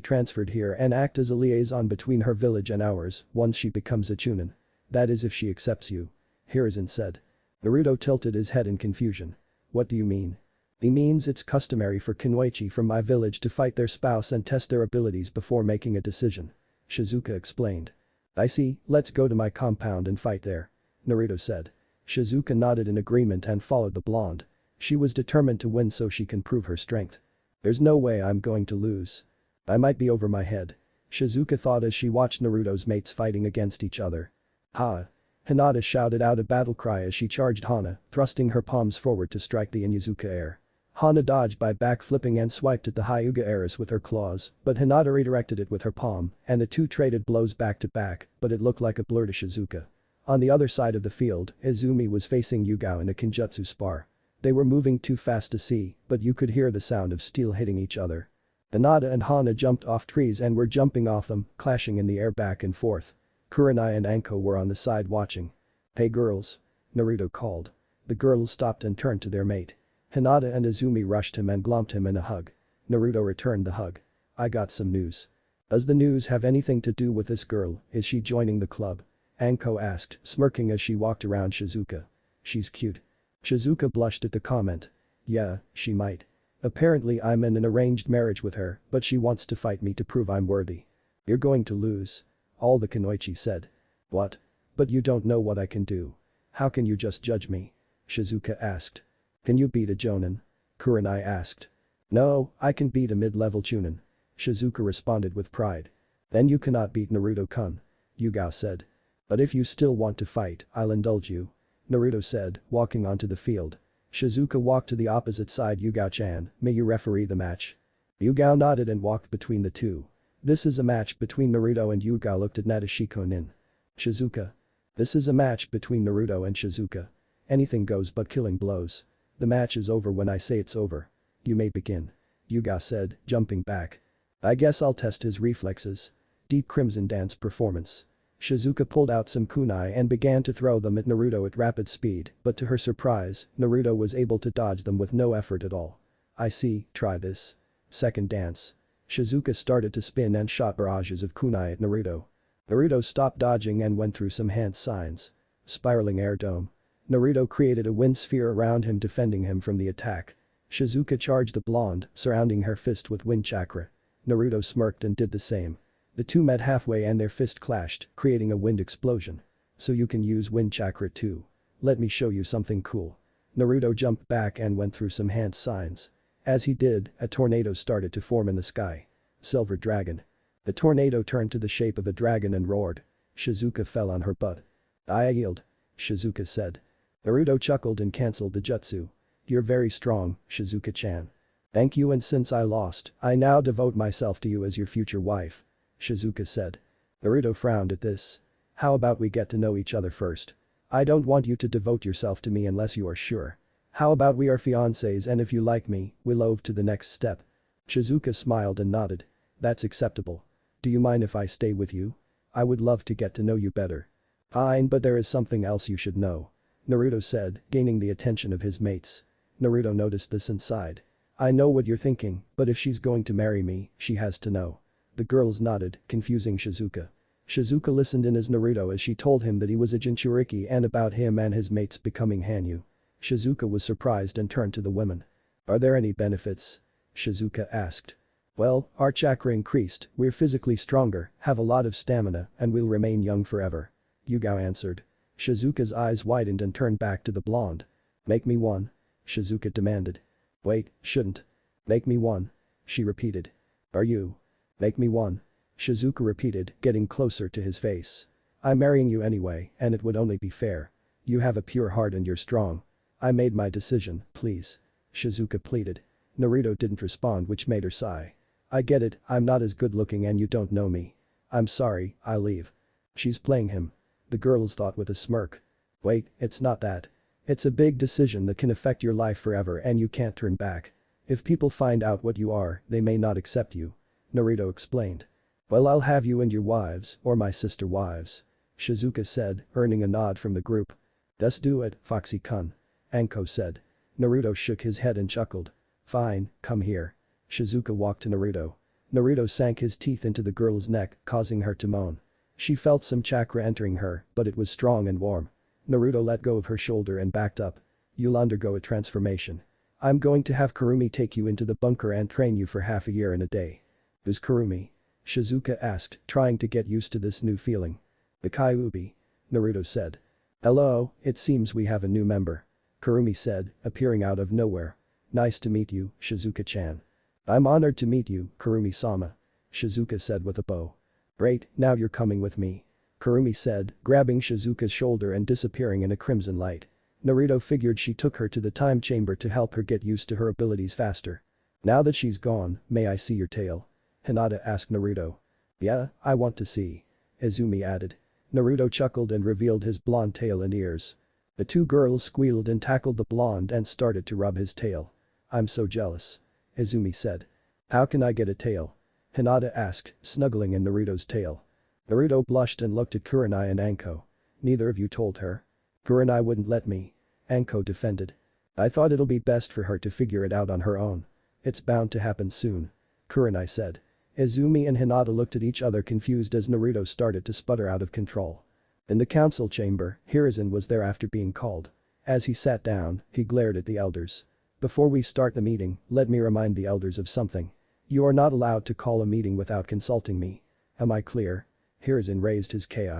transferred here and act as a liaison between her village and ours once she becomes a chunin. That is if she accepts you. Hiruzen said. Naruto tilted his head in confusion. What do you mean? He means it's customary for kunoichi from my village to fight their spouse and test their abilities before making a decision. Shizuka explained. I see, let's go to my compound and fight there. Naruto said. Shizuka nodded in agreement and followed the blonde. She was determined to win so she can prove her strength. There's no way I'm going to lose. I might be over my head. Shizuka thought as she watched Naruto's mates fighting against each other. Ha! Hinata shouted out a battle cry as she charged Hana, thrusting her palms forward to strike the Inuzuka air. Hana dodged by backflipping and swiped at the Hyuga heiress with her claws, but Hinata redirected it with her palm, and the two traded blows back to back, but it looked like a blur to Shizuka. On the other side of the field, Izumi was facing Yugao in a Kenjutsu spar. They were moving too fast to see, but you could hear the sound of steel hitting each other. Hinata and Hana jumped off trees and were jumping off them, clashing in the air back and forth. Kurenai and Anko were on the side watching. Hey girls. Naruto called. The girls stopped and turned to their mate. Hinata and Izumi rushed him and glumped him in a hug. Naruto returned the hug. I got some news. Does the news have anything to do with this girl? Is she joining the club? Anko asked, smirking as she walked around Shizuka. She's cute. Shizuka blushed at the comment. Yeah, she might. Apparently I'm in an arranged marriage with her, but she wants to fight me to prove I'm worthy. You're going to lose. All the kunoichi said. What? But you don't know what I can do. How can you just judge me? Shizuka asked. Can you beat a jonin? Kurenai asked. No, I can beat a mid-level chunin. Shizuka responded with pride. Then you cannot beat Naruto-kun. Yugao said. But if you still want to fight, I'll indulge you. Naruto said, walking onto the field. Shizuka walked to the opposite side. Yugao-chan, may you referee the match? Yugao nodded and walked between the two. This is a match between Naruto and Yugao looked at Natashiko-nin. Shizuka. This is a match between Naruto and Shizuka. Anything goes but killing blows. The match is over when I say it's over. You may begin. Yugao said, jumping back. I guess I'll test his reflexes. Deep Crimson Dance performance. Shizuka pulled out some kunai and began to throw them at Naruto at rapid speed, but to her surprise, Naruto was able to dodge them with no effort at all. I see, try this. Second dance. Shizuka started to spin and shot barrages of kunai at Naruto. Naruto stopped dodging and went through some hand signs. Spiraling air dome. Naruto created a wind sphere around him defending him from the attack. Shizuka charged the blonde, surrounding her fist with wind chakra. Naruto smirked and did the same. The two met halfway and their fist clashed, creating a wind explosion. So you can use wind chakra too. Let me show you something cool. Naruto jumped back and went through some hand signs. As he did, a tornado started to form in the sky. Silver Dragon. The tornado turned to the shape of a dragon and roared. Shizuka fell on her butt. I yield. Shizuka said. Naruto chuckled and cancelled the jutsu. You're very strong, Shizuka-chan. Thank you, and since I lost, I now devote myself to you as your future wife. Shizuka said. Naruto frowned at this. How about we get to know each other first? I don't want you to devote yourself to me unless you are sure. How about we are fiancés, and if you like me, we'll move to the next step. Shizuka smiled and nodded. That's acceptable. Do you mind if I stay with you? I would love to get to know you better. Fine, but there is something else you should know. Naruto said, gaining the attention of his mates. Naruto noticed this and sighed. I know what you're thinking, but if she's going to marry me, she has to know. The girls nodded, confusing Shizuka. Shizuka listened in as Naruto as she told him that he was a Jinchuriki and about him and his mates becoming Hanyu. Shizuka was surprised and turned to the women. Are there any benefits? Shizuka asked. Well, our chakra increased, we're physically stronger, have a lot of stamina, and we'll remain young forever. Yugao answered. Shizuka's eyes widened and turned back to the blonde. Make me one. Shizuka demanded. Wait, shouldn't. Make me one. She repeated. Are you? Make me one. Shizuka repeated, getting closer to his face. I'm marrying you anyway, and it would only be fair. You have a pure heart and you're strong. I made my decision, please. Shizuka pleaded. Naruto didn't respond, which made her sigh. I get it, I'm not as good looking and you don't know me. I'm sorry, I'll leave. She's playing him. The girls thought with a smirk. Wait, it's not that. It's a big decision that can affect your life forever and you can't turn back. If people find out what you are, they may not accept you. Naruto explained. Well, I'll have you and your wives, or my sister wives. Shizuka said, earning a nod from the group. Let's do it, Foxy-kun. Anko said. Naruto shook his head and chuckled. Fine, come here. Shizuka walked to Naruto. Naruto sank his teeth into the girl's neck, causing her to moan. She felt some chakra entering her, but it was strong and warm. Naruto let go of her shoulder and backed up. You'll undergo a transformation. I'm going to have Kurumi take you into the bunker and train you for half a year and a day. Who's Kurumi? Shizuka asked, trying to get used to this new feeling. The Kyuubi. Naruto said. Hello, it seems we have a new member. Kurumi said, appearing out of nowhere. Nice to meet you, Shizuka-chan. I'm honored to meet you, Kurumi-sama. Shizuka said with a bow. Great, now you're coming with me. Kurumi said, grabbing Shizuka's shoulder and disappearing in a crimson light. Naruto figured she took her to the time chamber to help her get used to her abilities faster. Now that she's gone, may I see your tail? Hinata asked Naruto. Yeah, I want to see. Izumi added. Naruto chuckled and revealed his blonde tail and ears. The two girls squealed and tackled the blonde and started to rub his tail. I'm so jealous. Izumi said. How can I get a tail? Hinata asked, snuggling in Naruto's tail. Naruto blushed and looked at Kurenai and Anko. Neither of you told her. Kurenai wouldn't let me. Anko defended. I thought it'll be best for her to figure it out on her own. It's bound to happen soon. Kurenai said. Izumi and Hinata looked at each other confused as Naruto started to sputter out of control. In the council chamber, Hiruzen was there after being called. As he sat down, he glared at the elders. Before we start the meeting, let me remind the elders of something. You are not allowed to call a meeting without consulting me. Am I clear? Hiruzen raised his ki.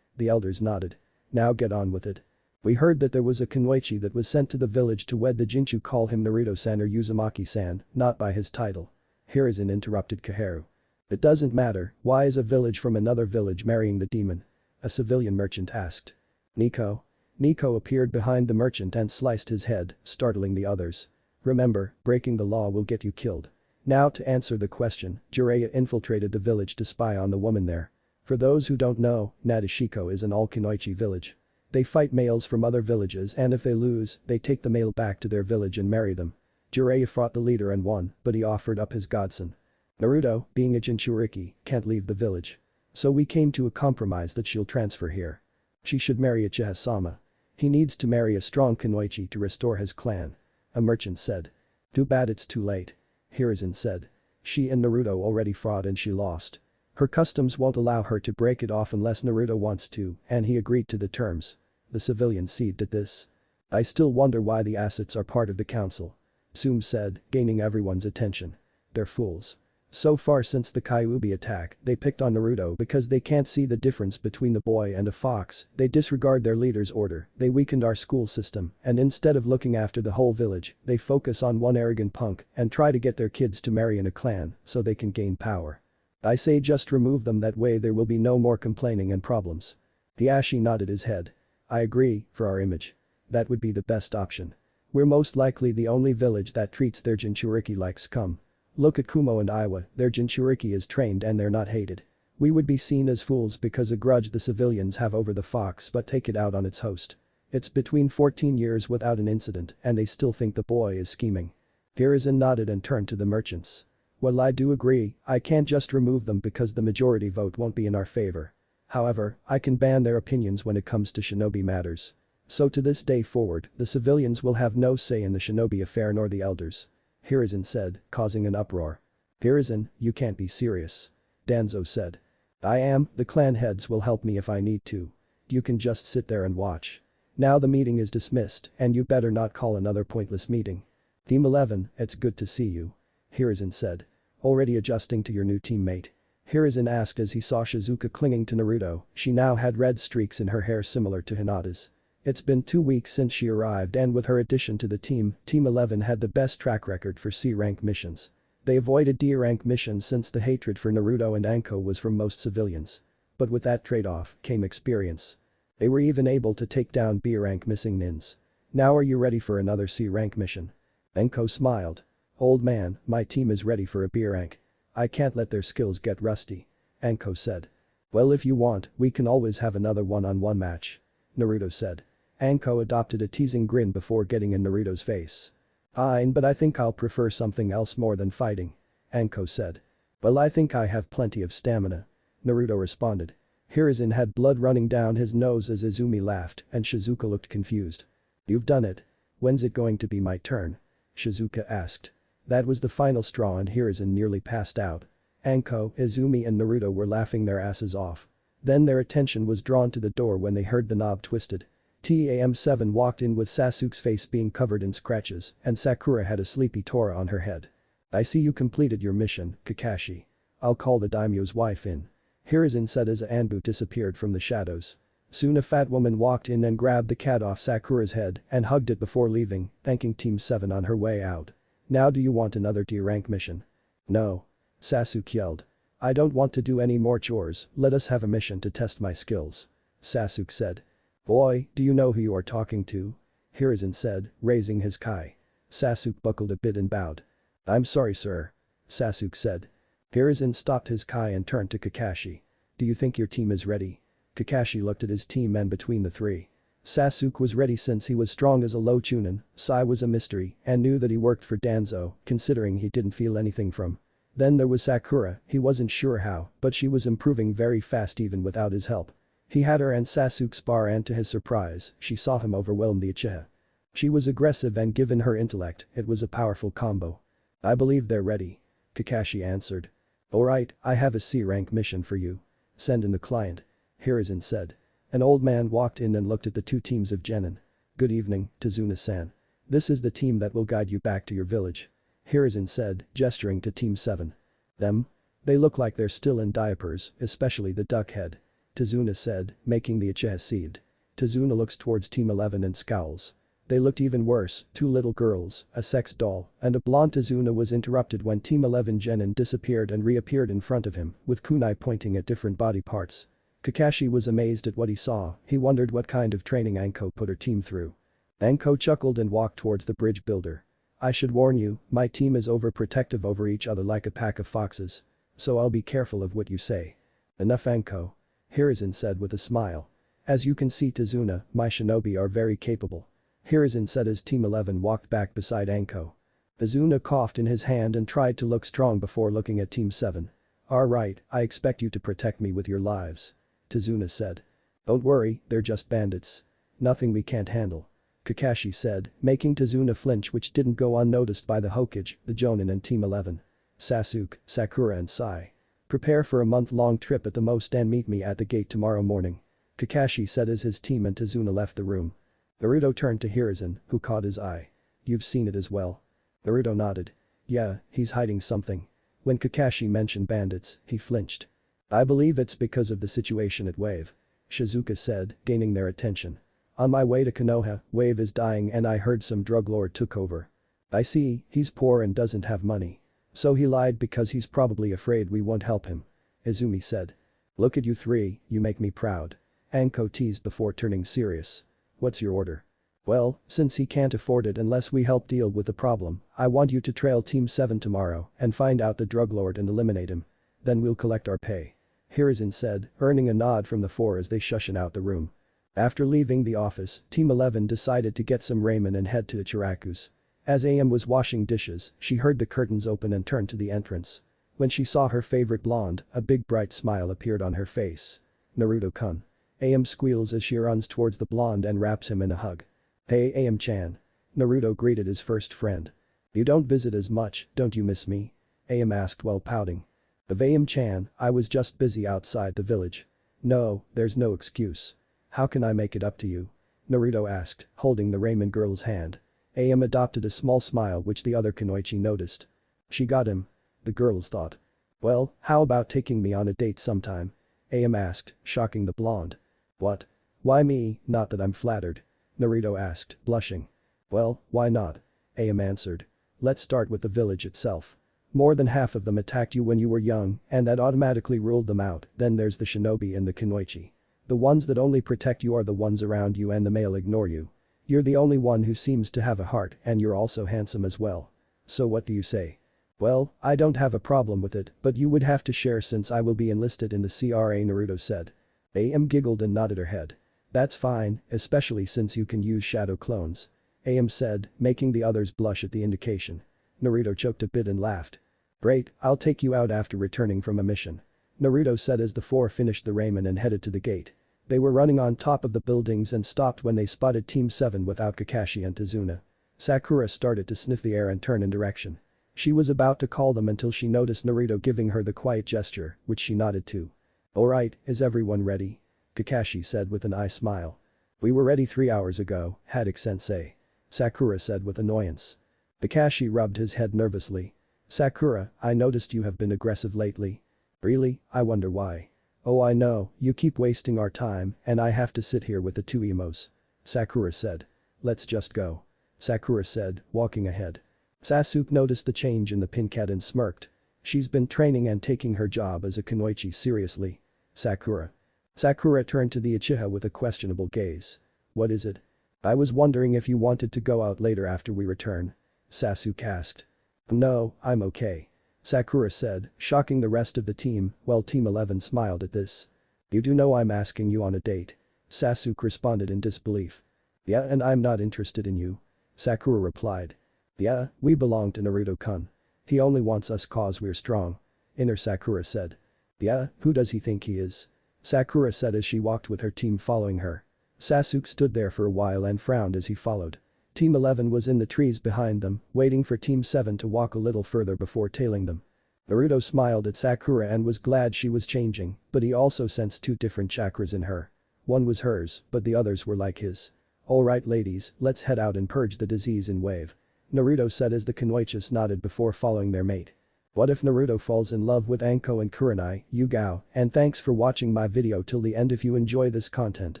The elders nodded. Now get on with it. We heard that there was a kunoichi that was sent to the village to wed the Jinchu, call him Naruto-san or Uzumaki-san, not by his title. Hiruzen interrupted Kaharu. It doesn't matter, why is a village from another village marrying the demon? A civilian merchant asked. Nico? Nico appeared behind the merchant and sliced his head, startling the others. Remember, breaking the law will get you killed. Now to answer the question, Jiraiya infiltrated the village to spy on the woman there. For those who don't know, Nadeshiko is an all-kunoichi village. They fight males from other villages and if they lose, they take the male back to their village and marry them. Jiraiya fought the leader and won, but he offered up his godson. Naruto, being a Jinchuriki, can't leave the village. So we came to a compromise that she'll transfer here. She should marry Uchiha-sama. He needs to marry a strong kunoichi to restore his clan. A merchant said. Too bad it's too late. Hiruzen said. She and Naruto already fought and she lost. Her customs won't allow her to break it off unless Naruto wants to, and he agreed to the terms. The civilian seethed at this. I still wonder why the assets are part of the council. Tsume said, gaining everyone's attention. They're fools. So far since the Kyuubi attack, they picked on Naruto because they can't see the difference between the boy and a fox, they disregard their leader's order, they weakened our school system, and instead of looking after the whole village, they focus on one arrogant punk and try to get their kids to marry in a clan so they can gain power. I say just remove them, that way there will be no more complaining and problems. Hiashi nodded his head. I agree, for our image. That would be the best option. We're most likely the only village that treats their Jinchuriki like scum. Look at Kumo and Iwa, their Jinchuriki is trained and they're not hated. We would be seen as fools because a grudge the civilians have over the fox but take it out on its host. It's between 14 years without an incident and they still think the boy is scheming. Hiruzen nodded and turned to the merchants. Well, I do agree, I can't just remove them because the majority vote won't be in our favor. However, I can ban their opinions when it comes to shinobi matters. So to this day forward, the civilians will have no say in the shinobi affair nor the elders. Hiruzen said, causing an uproar. Hiruzen, you can't be serious. Danzo said. I am, the clan heads will help me if I need to. You can just sit there and watch. Now the meeting is dismissed and you better not call another pointless meeting. Team 11, it's good to see you. Hiruzen said. Already adjusting to your new teammate? Hiruzen asked as he saw Shizuka clinging to Naruto, she now had red streaks in her hair similar to Hinata's. It's been 2 weeks since she arrived and with her addition to the team, Team 11 had the best track record for C-rank missions. They avoided D-rank missions since the hatred for Naruto and Anko was from most civilians. But with that trade-off came experience. They were even able to take down B-rank missing nins. Now are you ready for another C-rank mission? Anko smiled. Old man, my team is ready for a B-rank. I can't let their skills get rusty. Anko said. Well, if you want, we can always have another one-on-one match. Naruto said. Anko adopted a teasing grin before getting in Naruto's face. Fine, but I think I'll prefer something else more than fighting. Anko said. Well, I think I have plenty of stamina. Naruto responded. Hiruzen had blood running down his nose as Izumi laughed and Shizuka looked confused. You've done it. When's it going to be my turn? Shizuka asked. That was the final straw and Hiruzen nearly passed out. Anko, Izumi and Naruto were laughing their asses off. Then their attention was drawn to the door when they heard the knob twisted. TAM7 walked in with Sasuke's face being covered in scratches and Sakura had a sleepy Tora on her head. I see you completed your mission, Kakashi. I'll call the daimyo's wife in. Hiruzen said as Anbu disappeared from the shadows. Soon a fat woman walked in and grabbed the cat off Sakura's head and hugged it before leaving, thanking Team 7 on her way out. Now do you want another D-rank mission? No. Sasuke yelled. I don't want to do any more chores, let us have a mission to test my skills. Sasuke said. Boy, do you know who you are talking to? Hiruzen said, raising his kai. Sasuke buckled a bit and bowed. I'm sorry sir. Sasuke said. Hiruzen stopped his kai and turned to Kakashi. Do you think your team is ready? Kakashi looked at his team and between the three. Sasuke was ready since he was strong as a low chunin, Sai was a mystery and knew that he worked for Danzo, considering he didn't feel anything from. Then there was Sakura, he wasn't sure how, but she was improving very fast even without his help. He had her and Sasuke spar and to his surprise, she saw him overwhelm the Uchiha. She was aggressive and given her intellect, it was a powerful combo. I believe they're ready. Kakashi answered. Alright, I have a C-rank mission for you. Send in the client. Hiruzen said. An old man walked in and looked at the two teams of genin. Good evening, Tazuna-san. This is the team that will guide you back to your village. Hiruzen said, gesturing to Team 7. Them? They look like they're still in diapers, especially the duck head. Tazuna said, making the Uchiha seethe. Tazuna looks towards Team 11 and scowls. They looked even worse, 2 little girls, a sex doll, and a blonde. Tazuna was interrupted when Team 11 Genin disappeared and reappeared in front of him, with kunai pointing at different body parts. Kakashi was amazed at what he saw, he wondered what kind of training Anko put her team through. Anko chuckled and walked towards the bridge builder. I should warn you, my team is overprotective over each other like a pack of foxes. So I'll be careful of what you say. Enough, Anko. Hiruzen said with a smile. As you can see, Tazuna, my shinobi are very capable. Hiruzen said as Team 11 walked back beside Anko. Tazuna coughed in his hand and tried to look strong before looking at Team 7. Alright, I expect you to protect me with your lives. Tazuna said. Don't worry, they're just bandits. Nothing we can't handle. Kakashi said, making Tazuna flinch, which didn't go unnoticed by the Hokage, the Jonin and Team 11. Sasuke, Sakura and Sai. Prepare for a month-long trip at the most and meet me at the gate tomorrow morning. Kakashi said as his team and Tazuna left the room. Naruto turned to Hiruzen, who caught his eye. You've seen it as well. Naruto nodded. Yeah, he's hiding something. When Kakashi mentioned bandits, he flinched. I believe it's because of the situation at Wave. Shizuka said, gaining their attention. On my way to Konoha, Wave is dying and I heard some drug lord took over. I see, he's poor and doesn't have money. So he lied because he's probably afraid we won't help him. Izumi said. Look at you three, you make me proud. Anko teased before turning serious. What's your order? Well, since he can't afford it unless we help deal with the problem, I want you to trail Team 7 tomorrow and find out the drug lord and eliminate him. Then we'll collect our pay. Hiruzen said, earning a nod from the four as they shushed out the room. After leaving the office, Team 11 decided to get some ramen and head to Ichiraku's. As AM was washing dishes, she heard the curtains open and turned to the entrance. When she saw her favorite blonde, a big bright smile appeared on her face. Naruto-kun. AM squeals as she runs towards the blonde and wraps him in a hug. Hey AM-chan. Naruto greeted his first friend. You don't visit as much, don't you miss me? AM asked while pouting. Of AM-chan, I was just busy outside the village. No, there's no excuse. How can I make it up to you? Naruto asked, holding the ramen girl's hand. AM adopted a small smile which the other kunoichi noticed. She got him. The girls thought. Well, how about taking me on a date sometime? AM asked, shocking the blonde. What? Why me, not that I'm flattered. Naruto asked, blushing. Well, why not? AM answered. Let's start with the village itself. More than half of them attacked you when you were young and that automatically ruled them out, then there's the shinobi and the kunoichi. The ones that only protect you are the ones around you and the male ignore you. You're the only one who seems to have a heart and you're also handsome as well. So what do you say? Well, I don't have a problem with it, but you would have to share since I will be enlisted in the CRA, Naruto said. AM giggled and nodded her head. That's fine, especially since you can use shadow clones. AM said, making the others blush at the indication. Naruto choked a bit and laughed. Great, I'll take you out after returning from a mission. Naruto said as the four finished the ramen and headed to the gate. They were running on top of the buildings and stopped when they spotted Team 7 without Kakashi and Tazuna. Sakura started to sniff the air and turn in direction. She was about to call them until she noticed Naruto giving her the quiet gesture, which she nodded to. Alright, is everyone ready? Kakashi said with an eye smile. We were ready 3 hours ago, Haddock-sensei. Sakura said with annoyance. Kakashi rubbed his head nervously. Sakura, I noticed you have been aggressive lately. Really, I wonder why. Oh I know, you keep wasting our time and I have to sit here with the two emos. Sakura said. Let's just go. Sakura said, walking ahead. Sasuke noticed the change in the pin cat and smirked. She's been training and taking her job as a kunoichi seriously. Sakura. Sakura turned to the Uchiha with a questionable gaze. What is it? I was wondering if you wanted to go out later after we return. Sasuke asked. No, I'm okay. Sakura said, shocking the rest of the team, while Team 11 smiled at this. You do know I'm asking you on a date. Sasuke responded in disbelief. Yeah, and I'm not interested in you. Sakura replied. Yeah, we belong to Naruto-kun. He only wants us cause we're strong. Inner Sakura said. Yeah, who does he think he is? Sakura said as she walked with her team following her. Sasuke stood there for a while and frowned as he followed. Team 11 was in the trees behind them, waiting for Team 7 to walk a little further before tailing them. Naruto smiled at Sakura and was glad she was changing, but he also sensed two different chakras in her. One was hers, but the others were like his. Alright ladies, let's head out and purge the disease in wave. Naruto said as the Konoichis nodded before following their mate. What if Naruto falls in love with Anko and kurenai, yugao, and thanks for watching my video till the end. If you enjoy this content,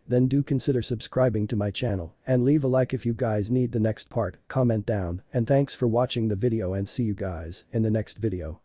then do consider subscribing to my channel and leave a like if you guys need the next part, comment down, and thanks for watching the video and see you guys in the next video.